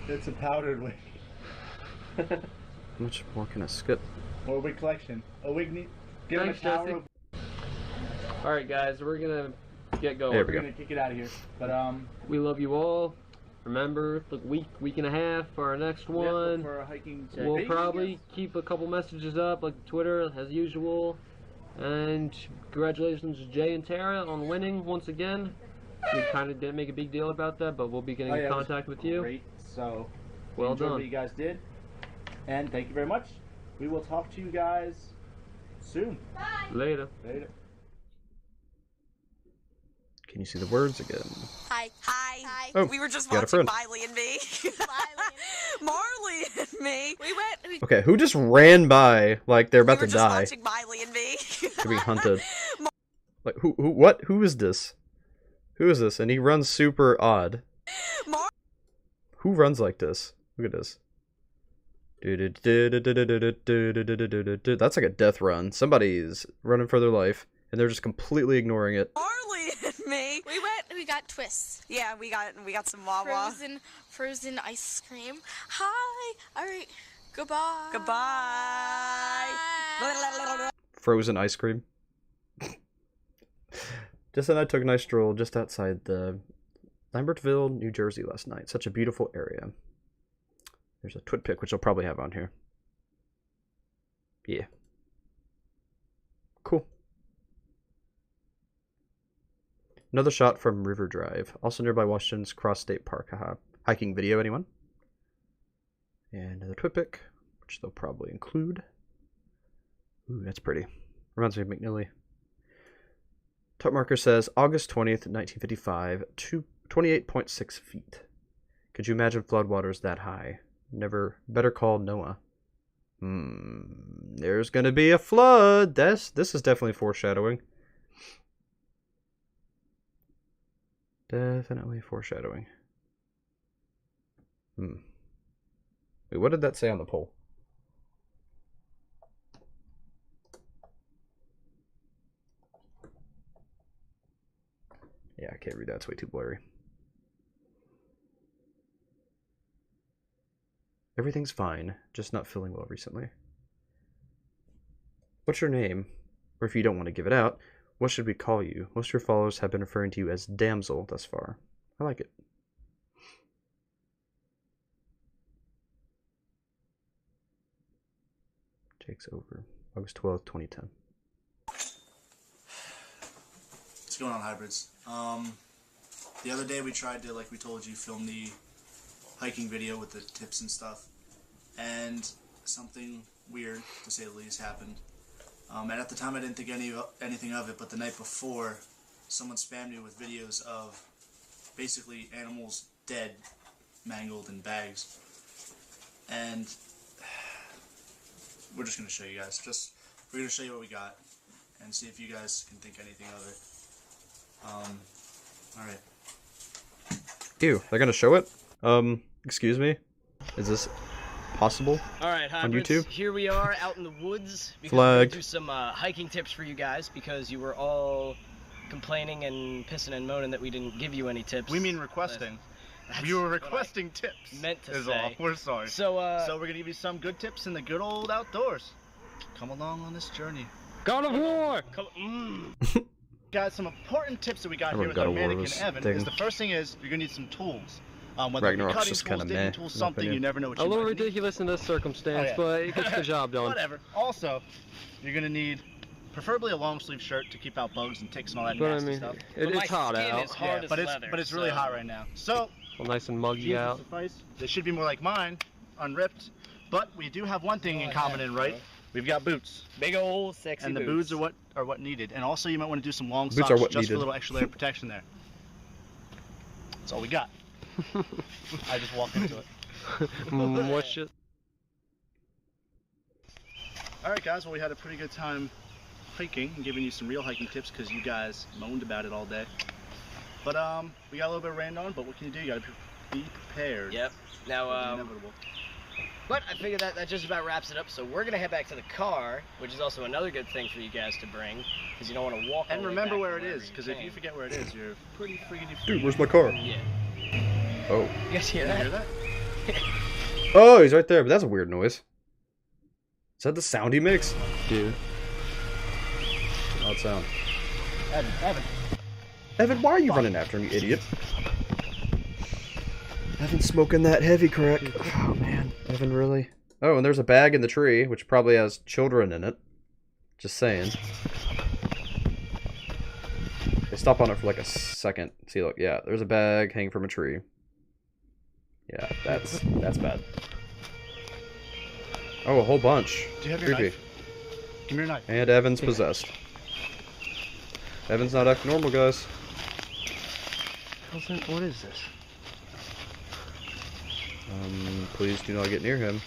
It's a powdered wig. How much more can I skip? Or a wig collection. A wig need. Give him a Thanks, tower Jesse. of. Alright, guys, we're gonna get going. There we We're go. gonna kick it out of here. But we love you all. Remember, the week and a half for our next one. for a hiking We'll day. probably keep a couple messages up, like Twitter, as usual. And congratulations to Jay and Tara on winning once again. We kind of didn't make a big deal about that, but we'll be getting in contact with you. Great. So, Well enjoyed done. what you guys did, and thank you very much. We will talk to you guys soon. Later. Later. Can you see the words again? Hi. Hi. Hi. Oh, We were just got a watching friend. Miley and me. Marley and me. We went. Okay, who just ran by like they're about we were to just die? watching Miley and me. They're being hunted. Like what? Who is this? Who is this? And he runs super odd. Who runs like this? Look at this. That's like a death run. Somebody's running for their life, and they're just completely ignoring it. Marley and me. We went. We got twists. Yeah, we got some Wawa. Frozen ice cream. Hi. All right. Goodbye. Goodbye. Frozen ice cream. Jess and I took a nice stroll just outside the Lambertville, New Jersey last night. Such a beautiful area. There's a twit pic, which I'll probably have on here. Yeah. Cool. Another shot from River Drive, also nearby Washington's Cross State Park. Haha. Hiking video, anyone? And another twit pic, which they'll probably include. Ooh, that's pretty. Reminds me of McNeely. Top marker says August 20th, 1955, 28.6 feet. Could you imagine floodwaters that high? Never. Better call Noah. There's gonna be a flood. This is definitely foreshadowing. Definitely foreshadowing. Wait, what did that say on the poll? Yeah, I can't read that. It's way too blurry. Everything's fine, just not feeling well recently. What's your name? Or if you don't want to give it out, what should we call you? Most of your followers have been referring to you as Damsel thus far. I like it. Jake's over. August 12th, 2010. What's going on, hybrids? The other day we tried to, like we told you, film the hiking video with the tips and stuff, and something weird, to say the least, happened. And at the time I didn't think anything of it, but the night before, someone spammed me with videos of basically animals dead, mangled in bags. And we're just going to show you guys. We're going to show you what we got and see if you guys can think anything of it. Alright. Ew, they're gonna show it? Excuse me? Is this possible? Alright, on hybrids, YouTube? here we are out in the woods because Flag. we're going to do some hiking tips for you guys because you were all complaining and pissing and moaning that we didn't give you any tips. We mean requesting. You were requesting tips. Meant to is say. all. We're sorry. So we're gonna give you some good tips in the good old outdoors. Come along on this journey. God of War! Guys, some important tips that we got I here would've with our got a war mannequin was Evan thing. is the first thing is you're gonna need some tools. Whether it be Ragnarok's cutting just tools, kinda digging meh, tools, in my something, opinion. you never know what A you little might need. ridiculous in this circumstance, Oh, yeah. but it gets the job done. Whatever. Also, you're gonna need preferably a long sleeve shirt to keep out bugs and ticks and all that But I nasty mean, stuff. it's hot out. But it's really hot right now. So Well, nice and muggy jeans out. suffice. They should be more like mine, unripped. But we do have one thing in common in right. We've got boots. Big old sexy and the boots. boots are what needed. And also you might want to do some long Boots are socks what just for needed. a little extra layer of protection there. That's all we got. I just walked into it. What shit? Alright guys, well we had a pretty good time hiking and giving you some real hiking tips because you guys moaned about it all day. But we got a little bit of rain on, but what can you do? You gotta be prepared. Yep. Now, It's inevitable. but I figure that just about wraps it up. So we're gonna head back to the car, which is also another good thing for you guys to bring, because you don't want to walk. all And the way remember back where from it wherever is, you because if came. you forget where it is, you're pretty friggin' Dude, where's my car? Yeah. Oh. You guys hear that? You hear that? Oh, he's right there, but that's a weird noise. Is that the sound he makes? Dude. Odd sound. Evan. Evan, why are you running after him, you idiot? Evan's smoking that heavy crack. Oh, man. Evan, really? Oh, and there's a bag in the tree, which probably has children in it. Just saying. They stop on it for like a second. See, look, yeah, there's a bag hanging from a tree. Yeah, that's bad. Oh, a whole bunch. Do you have your Creepy. knife? Give me your knife. And Evan's possessed. Evan's not acting normal, guys. What is this? Please do not get near him.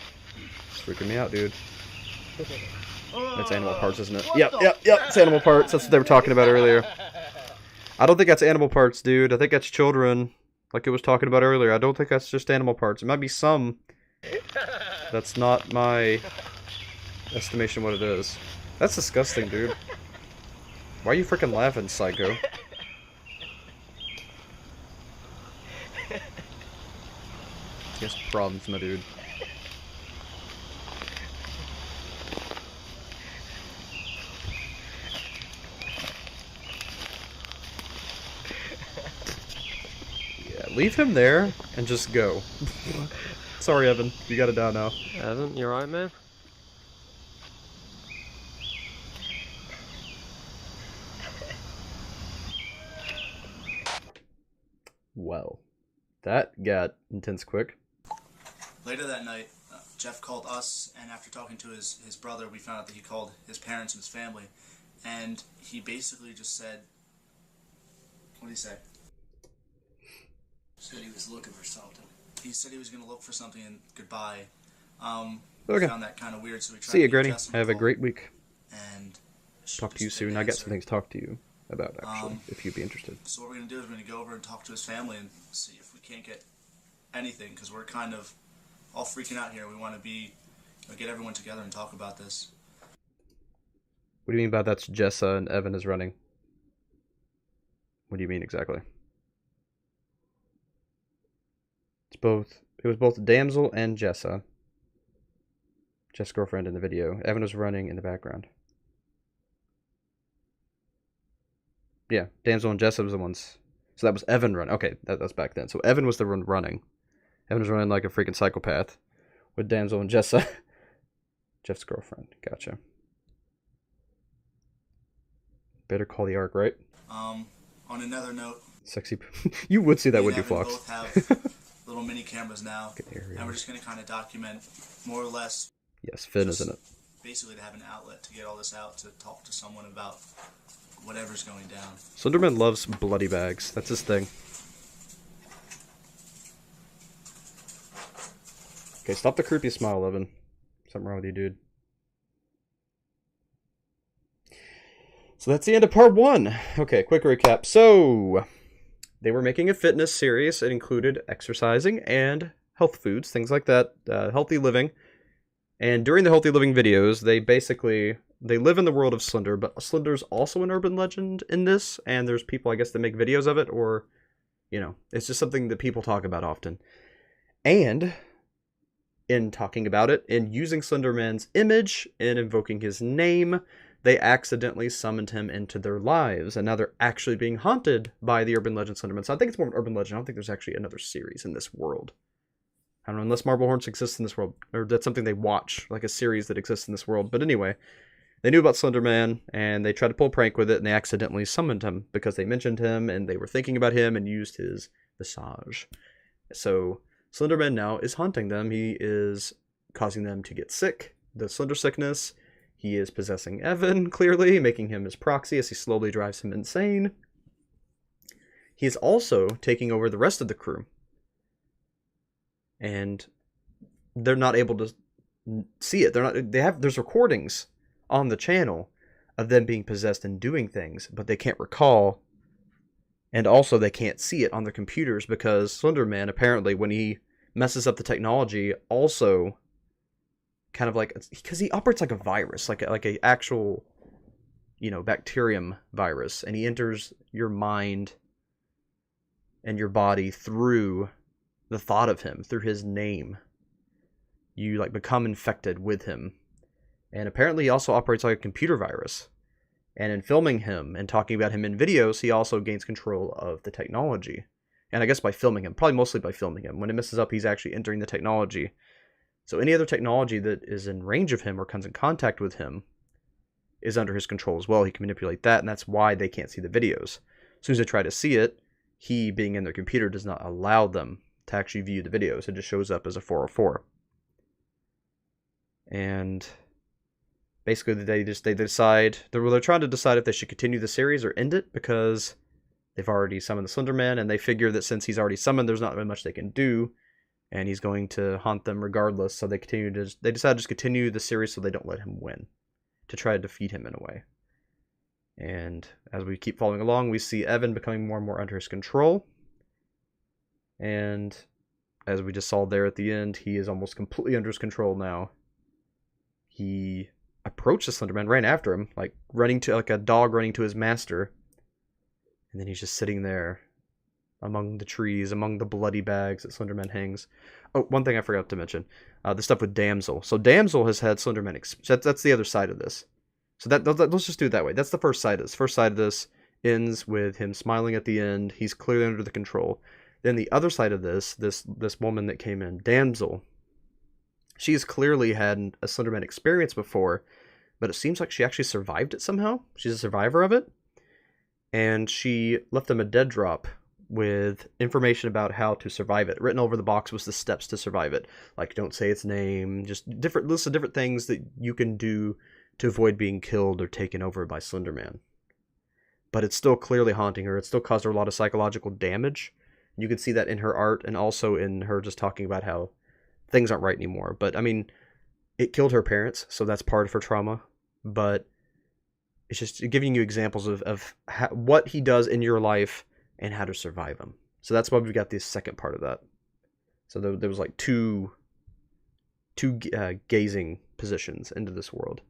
It's freaking me out, dude. That's animal parts, isn't it? Yep, it's animal parts. That's what they were talking about earlier. I don't think that's animal parts, dude. I think that's children, like it was talking about earlier. I don't think that's just animal parts. It might be some. That's not my estimation what it is. That's disgusting, dude. Why are you freaking laughing, psycho? Yes, problems, my dude. Yeah, leave him there and just go. Sorry, Evan. You gotta die now. Evan, you alright, man? Well, that got intense quick. Later that night, Jeff called us, and after talking to his brother, we found out that he called his parents and his family, and he basically just said, what did he say? Said he was looking for something. He said he was going to look for something and goodbye. Okay. We found that kind of weird, so we tried See you, to give Granny. Jess Have a great week. And Talk to you soon. I got some things to talk to you about, actually, if you'd be interested. So what we're going to do is we're going to go over and talk to his family and see if we can't get anything, because we're kind of all freaking out here. We want to be, get everyone together and talk about this. What do you mean by that's Jessa and Evan is running? What do you mean exactly? It was both Damsel and Jessa. Jess' girlfriend in the video. Evan was running in the background. Yeah, Damsel and Jessa was the ones. So that was Evan running. Okay, that's back then. So Evan was the one running. Evan was running like a freaking psychopath with Damsel and Jessa. Jeff's girlfriend. Gotcha. Better call the arc, right? On another note, Sexy. You would see that, would you, Evan Flox? both have little mini cameras now, and we're just going to kind of document more or less. Yes, Finn, isn't it? Basically, to have an outlet to get all this out, to talk to someone about whatever's going down. Slenderman loves bloody bags. That's his thing. Okay, stop the creepy smile, Evan. Something wrong with you, dude. So that's the end of part 1. Okay, quick recap. So, they were making a fitness series. It included exercising and health foods, things like that, healthy living. And during the healthy living videos, they live in the world of Slender, but Slender's also an urban legend in this, and there's people, I guess, that make videos of it, or, you know, it's just something that people talk about often. And in talking about it, in using Slenderman's image, in invoking his name, they accidentally summoned him into their lives, and now they're actually being haunted by the urban legend Slenderman. So I think it's more of an urban legend. I don't think there's actually another series in this world. I don't know, unless Marble Horns exists in this world, or that's something they watch, like a series that exists in this world. But anyway, they knew about Slenderman, and they tried to pull a prank with it, and they accidentally summoned him because they mentioned him, and they were thinking about him, and used his visage. So Slenderman now is haunting them. He is causing them to get sick, the Slender sickness. He is possessing Evan, clearly, making him his proxy as he slowly drives him insane. He is also taking over the rest of the crew. And they're not able to see it. There's recordings on the channel of them being possessed and doing things, but they can't recall. And also they can't see it on their computers because Slenderman, apparently, when he messes up the technology, also kind of like, because he operates like a virus, like a actual, you know, bacterium virus, and he enters your mind and your body through the thought of him, through his name. You like become infected with him. And apparently he also operates like a computer virus. And in filming him and talking about him in videos, he also gains control of the technology. And I guess by filming him, probably mostly by filming him. When it messes up, he's actually entering the technology. So any other technology that is in range of him or comes in contact with him is under his control as well. He can manipulate that, and that's why they can't see the videos. As soon as they try to see it, he, being in their computer, does not allow them to actually view the videos. It just shows up as a 404. And basically they decide, they're trying to decide if they should continue the series or end it, because they've already summoned the Slenderman, and they figure that since he's already summoned, there's not really much they can do, and he's going to haunt them regardless. So they decide to just continue the series so they don't let him win, to try to defeat him in a way. And as we keep following along, we see Evan becoming more and more under his control. And as we just saw there at the end, he is almost completely under his control now. He approached the Slenderman, ran after him, like a dog running to his master. And then he's just sitting there among the trees, among the bloody bags that Slenderman hangs. Oh, one thing I forgot to mention. The stuff with Damsel. So Damsel has had Slenderman... That's the other side of this. So let's just do it that way. That's the first side of this. First side of this ends with him smiling at the end. He's clearly under the control. Then the other side of this woman that came in, Damsel, she's clearly had a Slenderman experience before, but it seems like she actually survived it somehow. She's a survivor of it. And she left him a dead drop with information about how to survive it. Written over the box was the steps to survive it. Like, don't say its name, just lists of different things that you can do to avoid being killed or taken over by Slenderman. But it's still clearly haunting her. It still caused her a lot of psychological damage. You can see that in her art, and also in her just talking about how things aren't right anymore. But, I mean, it killed her parents, so that's part of her trauma. But it's just giving you examples of what he does in your life and how to survive him. So that's why we got the second part of that. So there was like two gazing positions into this world.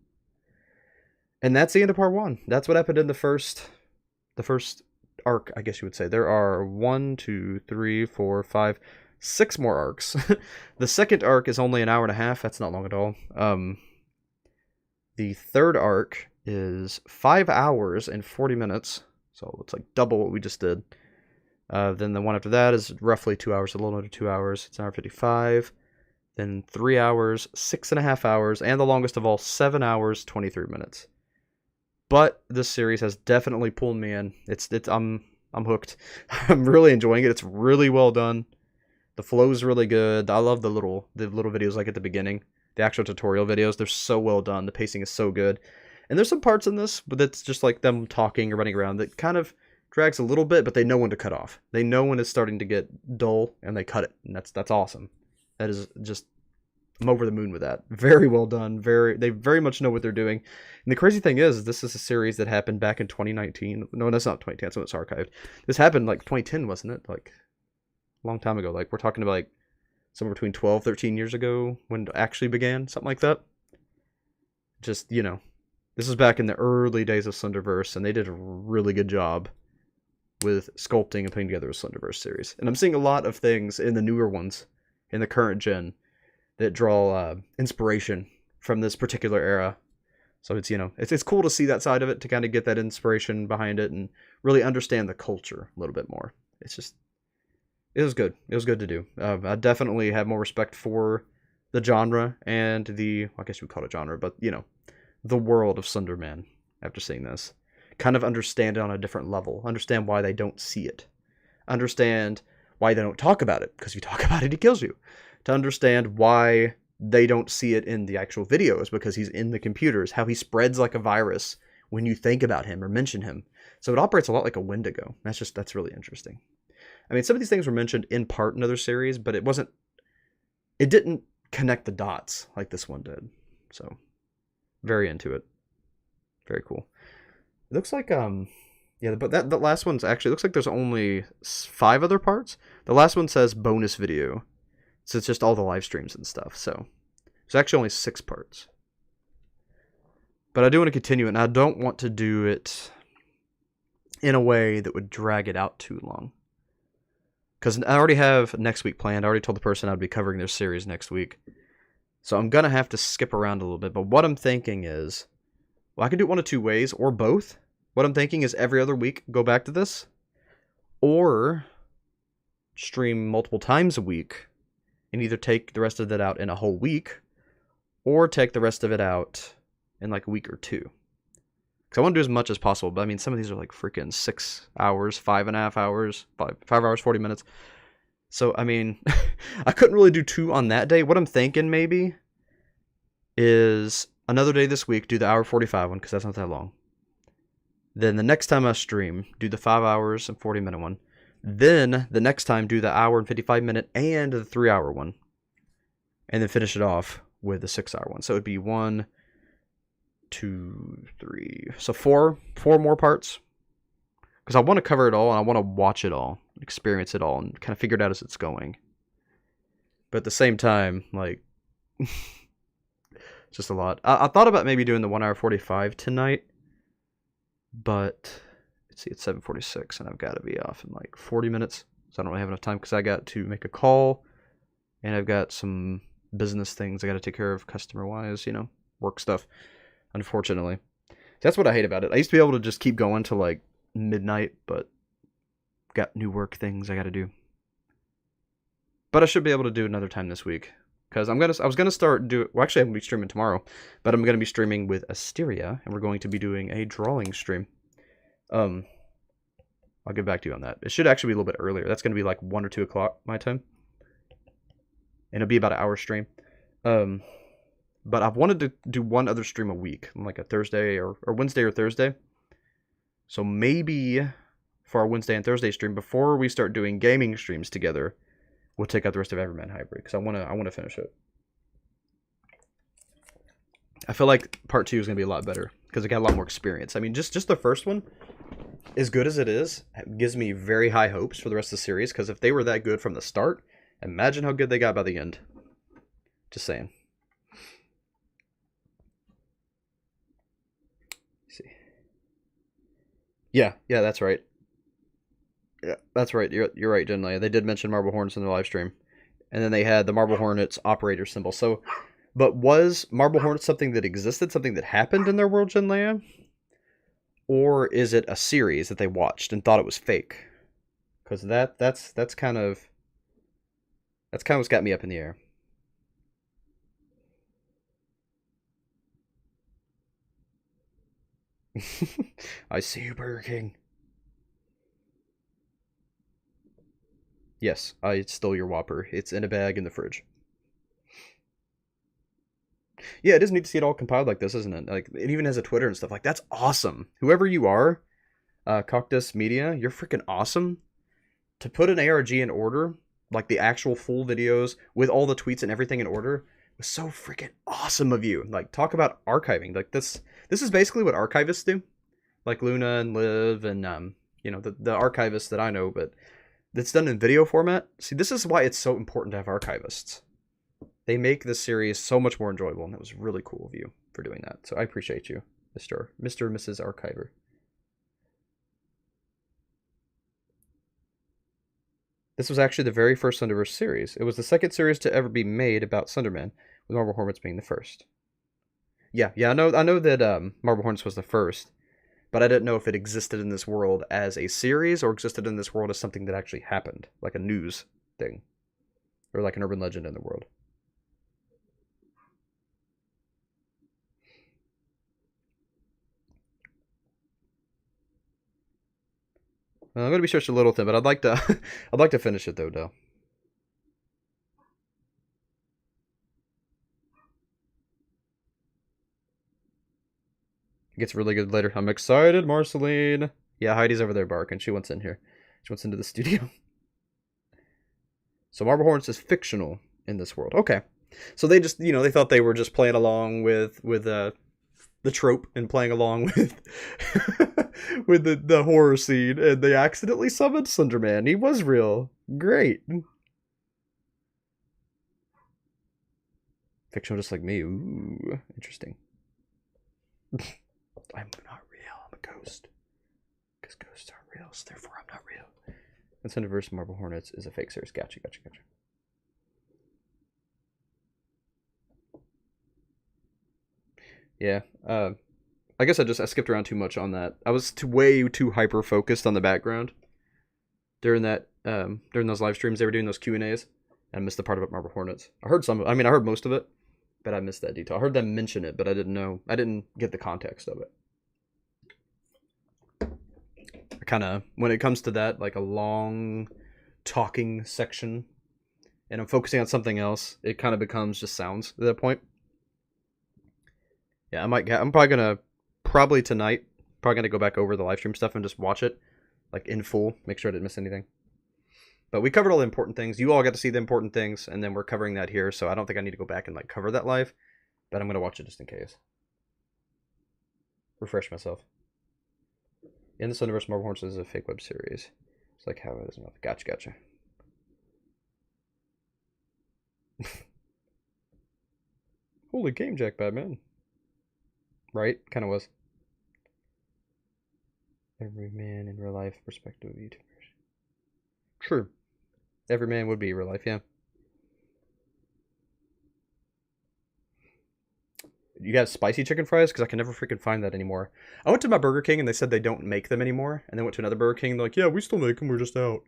And that's the end of part 1. That's what happened in the first arc, I guess you would say. There are 1, 2, 3, 4, 5, 6 more arcs. The second arc is only an hour and a half. That's not long at all. The third arc is 5 hours and 40 minutes. So it's like double what we just did. Then the one after that is roughly 2 hours, a little under 2 hours. It's an hour 55. Then 3 hours, 6.5 hours, and the longest of all, 7 hours, 23 minutes. But this series has definitely pulled me in. I'm hooked. I'm really enjoying it. It's really well done. The flow is really good. I love the little videos like at the beginning. The actual tutorial videos, they're so well done. The pacing is so good. And there's some parts in this that's just like them talking or running around that kind of drags a little bit, but they know when to cut off. They know when it's starting to get dull, and they cut it. And that's awesome. That is just... I'm over the moon with that. Very well done. They very much know what they're doing. And the crazy thing is, this is a series that happened back in 2019. No, that's not 2010. That's when it's archived. This happened like 2010, wasn't it? Like a long time ago. Like we're talking about like somewhere between 12, 13 years ago when it actually began. Something like that. Just, this was back in the early days of Slenderverse, and they did a really good job with sculpting and putting together a Slenderverse series. And I'm seeing a lot of things in the newer ones, in the current gen, that draw inspiration from this particular era. So it's, it's cool to see that side of it, to kind of get that inspiration behind it and really understand the culture a little bit more. It was good. It was good to do. I definitely have more respect for the genre and I guess we call it genre, but the world of Slenderman after seeing this. Kind of understand it on a different level. Understand why they don't see it. Understand why they don't talk about it, because if you talk about it, he kills you. To understand why they don't see it in the actual videos, because he's in the computers, how he spreads like a virus when you think about him or mention him. So it operates a lot like a Wendigo. That's really interesting. I mean, some of these things were mentioned in part in other series, but it didn't connect the dots like this one did. So very into it. Very cool. It looks like, but that last one's actually, looks like there's only 5 other parts. The last one says bonus video. So it's just all the live streams and stuff. So there's actually only 6 parts. But I do want to continue it, and I don't want to do it in a way that would drag it out too long. Because I already have next week planned. I already told the person I'd be covering their series next week. So I'm going to have to skip around a little bit. But what I'm thinking is, Well, I can do it one of two ways, or both. What I'm thinking is every other week, go back to this. Or stream multiple times a week and either take the rest of it out in a whole week or take the rest of it out in like a week or two. Because I want to do as much as possible, but I mean, some of these are like freaking 6 hours, 5.5 hours, 5 hours, 40 minutes. So, I mean, I couldn't really do 2 on that day. What I'm thinking maybe is another day this week, do the hour 45 one, because that's not that long. Then the next time I stream, do the 5 hours and 40 minute one. Then the next time, do the hour and 55 minute and the 3 hour one. And then finish it off with the 6 hour one. So it would be 1, 2, 3. So 4 more parts. Because I want to cover it all and I want to watch it all, experience it all, and kind of figure it out as it's going. But at the same time, like, it's just a lot. I thought about maybe doing the 1 hour 45 tonight. But let's see, it's 7:46 and I've got to be off in like 40 minutes. So I don't really have enough time because I got to make a call and I've got some business things I got to take care of customer wise, you know, work stuff, unfortunately. That's what I hate about it. I used to be able to just keep going till like midnight, but got new work things I got to do. But I should be able to do another time this week. Because I was gonna start well, actually I'm gonna be streaming tomorrow, but I'm gonna be streaming with Asteria, and we're going to be doing a drawing stream. I'll get back to you on that. It should actually be a little bit earlier. That's gonna be like 1 or 2 o'clock my time, and it'll be about an hour stream. But I've wanted to do one other stream a week, like a Thursday or Wednesday or Thursday. So maybe for our Wednesday and Thursday stream, before we start doing gaming streams together, we'll take out the rest of Everyman Hybrid, because I want to finish it. I feel like part 2 is going to be a lot better, because I got a lot more experience. I mean, just the first one, as good as it is, gives me very high hopes for the rest of the series, because if they were that good from the start, imagine how good they got by the end. Just saying. Let's see. Yeah, that's right. Yeah, that's right. You're right, Jinlei. They did mention Marble Hornets in their live stream. And then they had the Marble Hornets operator symbol. So, but was Marble Hornets something that existed, something that happened in their world, Jinlei? Or is it a series that they watched and thought it was fake? Because that's kind of what's got me up in the air. I see you, Burger King. Yes, I stole your Whopper. It's in a bag in the fridge. Yeah, it is neat to see it all compiled like this, isn't it? Like, it even has a Twitter and stuff. Like, that's awesome. Whoever you are, Cactus Media, you're freaking awesome. To put an ARG in order, like the actual full videos with all the tweets and everything in order, was so freaking awesome of you. Like, talk about archiving. Like, this is basically what archivists do. Like Luna and Liv and, you know, the archivists that I know, but that's done in video format. See, this is why it's so important to have archivists. They make this series so much more enjoyable, and that was really cool of you for doing that. So I appreciate you, Mr. and Mrs. Archiver. This was actually the very first Slenderverse series. It was the second series to ever be made about Slenderman, with Marble Hornets being the first. Yeah, I know that Marble Hornets was the first, but I didn't know if it existed in this world as a series or existed in this world as something that actually happened, like a news thing, or like an urban legend in the world. I'm gonna be stretched a little thin, but I'd like to finish it though, Del. It gets really good later. I'm excited, Marceline. Yeah, Heidi's over there barking. She wants in here. She wants into the studio. So Marble Hornets is fictional in this world. Okay. So they just, you know, they thought they were just playing along with the trope and playing along with with the horror scene, and they accidentally summoned Slenderman. He was real. Great. Fictional just like me. Ooh, interesting. I'm not real. I'm a ghost. Because ghosts aren't real, so therefore I'm not real. And Slenderverse Marble Hornets is a fake series. Gotcha. Yeah. I guess I skipped around too much on that. I was way too hyper focused on the background during those live streams. They were doing those Q&As. I missed the part about Marble Hornets. I heard I heard most of it, but I missed that detail. I heard them mention it, but I didn't get the context of it. I kind of, when it comes to that, like a long talking section, and I'm focusing on something else, it kind of becomes just sounds at that point. Yeah, I'm probably tonight, gonna go back over the live stream stuff and just watch it, like in full, make sure I didn't miss anything. But we covered all the important things. You all got to see the important things, and then we're covering that here, so I don't think I need to go back and like cover that live, but I'm gonna watch it just in case. Refresh myself. In the Slenderverse, Marble Hornets is a fake web series. It's like how it is. Gotcha. Holy game jack, Batman. Right? Kind of was. Every man in real life perspective of YouTubers. True. Every man would be real life, yeah. You got spicy chicken fries? Because I can never freaking find that anymore. I went to my Burger King and they said they don't make them anymore. And then went to another Burger King and they're like, yeah, we still make them, we're just out.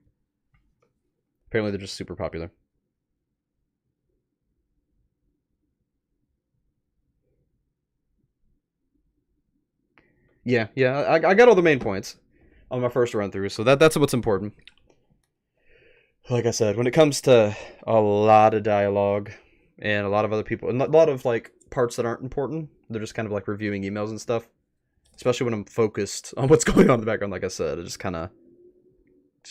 Apparently they're just super popular. Yeah, I got all the main points on my first run through, so that's what's important. Like I said, when it comes to a lot of dialogue and a lot of other people, and a lot of like parts that aren't important, they're just kind of like reviewing emails and stuff. Especially when I'm focused on what's going on in the background, like I said, it just kind of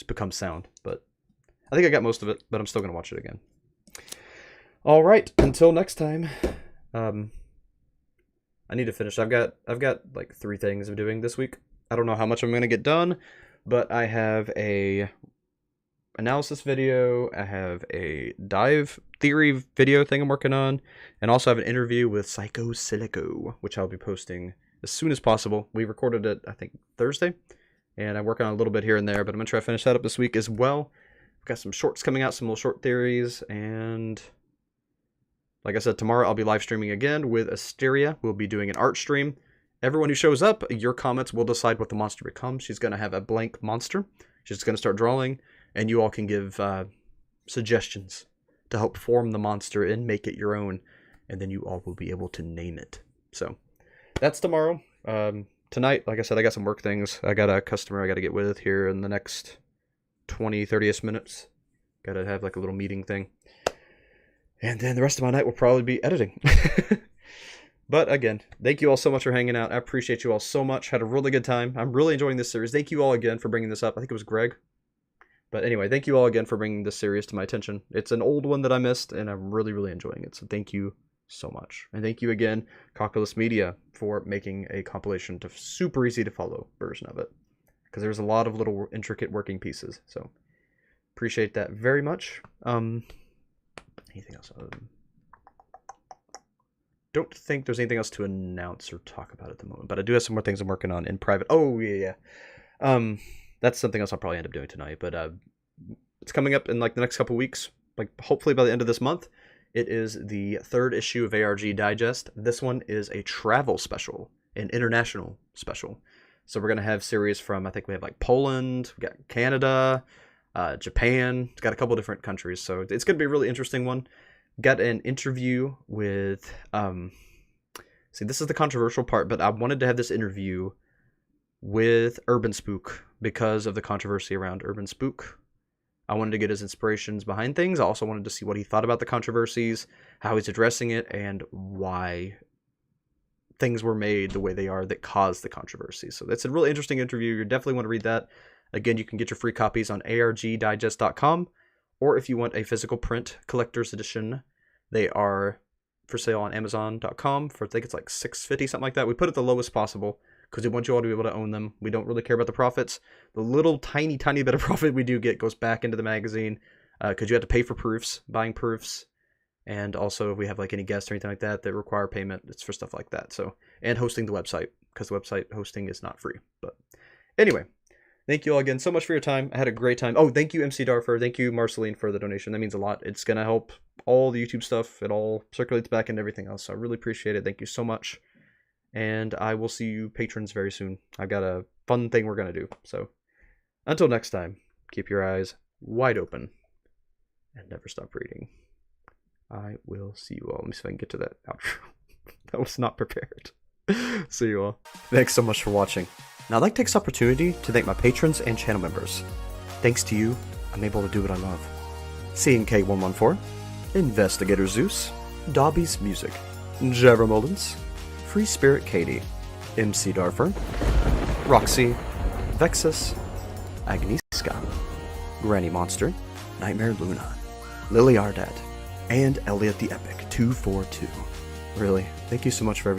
becomes sound. But I think I got most of it, but I'm still gonna watch it again. All right, until next time. I need to finish. I've got like 3 things I'm doing this week. I don't know how much I'm gonna get done, but I have a analysis video, I have a dive theory video thing I'm working on, and also have an interview with Psycho Silico, which I'll be posting as soon as possible. We recorded it, I think, Thursday, and I'm working on a little bit here and there, but I'm going to try to finish that up this week as well. I've got some shorts coming out, some little short theories, and like I said, tomorrow I'll be live streaming again with Asteria. We'll be doing an art stream. Everyone who shows up, your comments will decide what the monster becomes. She's going to have a blank monster. She's going to start drawing, and you all can give suggestions to help form the monster and make it your own, and then you all will be able to name it. So that's tomorrow. Tonight, like I said, I got some work things. I got a customer I got to get with here in the next 20-30ish minutes. Got to have like a little meeting thing. And then the rest of my night will probably be editing. But again, thank you all so much for hanging out. I appreciate you all so much. Had a really good time. I'm really enjoying this series. Thank you all again for bringing this up. I think it was Greg. But anyway, thank you all again for bringing this series to my attention. It's an old one that I missed, and I'm really, really enjoying it. So thank you so much. And thank you again, Cockless Media, for making a compilation to super easy to follow version of it. Because there's a lot of little intricate working pieces. So appreciate that very much. Anything else? Don't think there's anything else to announce or talk about at the moment, but I do have some more things I'm working on in private. Oh, yeah. That's something else I'll probably end up doing tonight, but it's coming up in like the next couple weeks, like hopefully by the end of this month. It is the 3rd issue of ARG Digest. This one is a travel special, an international special. So we're going to have series from, I think we have like Poland, we got Canada, Japan. It's got a couple different countries, so it's going to be a really interesting one. Got an interview with, see, this is the controversial part, but I wanted to have this interview with Urban Spook because of the controversy around Urban Spook. I wanted to get his inspirations behind things. I also wanted to see what he thought about the controversies, how he's addressing it, and why things were made the way they are that caused the controversy. So that's a really interesting interview. You definitely want to read that. Again, you can get your free copies on argdigest.com, or if you want a physical print collector's edition, they are for sale on amazon.com for, I think it's like $6.50, something like that. We put it the lowest possible because we want you all to be able to own them. We don't really care about the profits. The little tiny bit of profit we do get goes back into the magazine because you have to pay for proofs, buying proofs, and also if we have like any guests or anything like that that require payment, it's for stuff like that. So, and hosting the website, because the website hosting is not free. But anyway, thank you all again so much for your time. I had a great time. Oh, thank you, MC Darfer. Thank you, Marceline, for the donation. That means a lot. It's going to help all the YouTube stuff. It all circulates back into everything else. So I really appreciate it. Thank you so much. and I will see you patrons very soon. I've got a fun thing we're going to do. So until next time, keep your eyes wide open and never stop reading. I will see you all. Let me see if I can get to that outro. That was not prepared. See you all. Thanks so much for watching. Now I'd like to take this opportunity to thank my patrons and channel members. Thanks to you, I'm able to do what I love. CNK114, Investigator Zeus, Dobby's Music, Jera Mullins, Free Spirit Katie, MC Darfer, Roxy, Vexus, Agnieszka, Granny Monster, Nightmare Luna, Lily Ardad, and Elliot the Epic 242. Really, thank you so much for everything.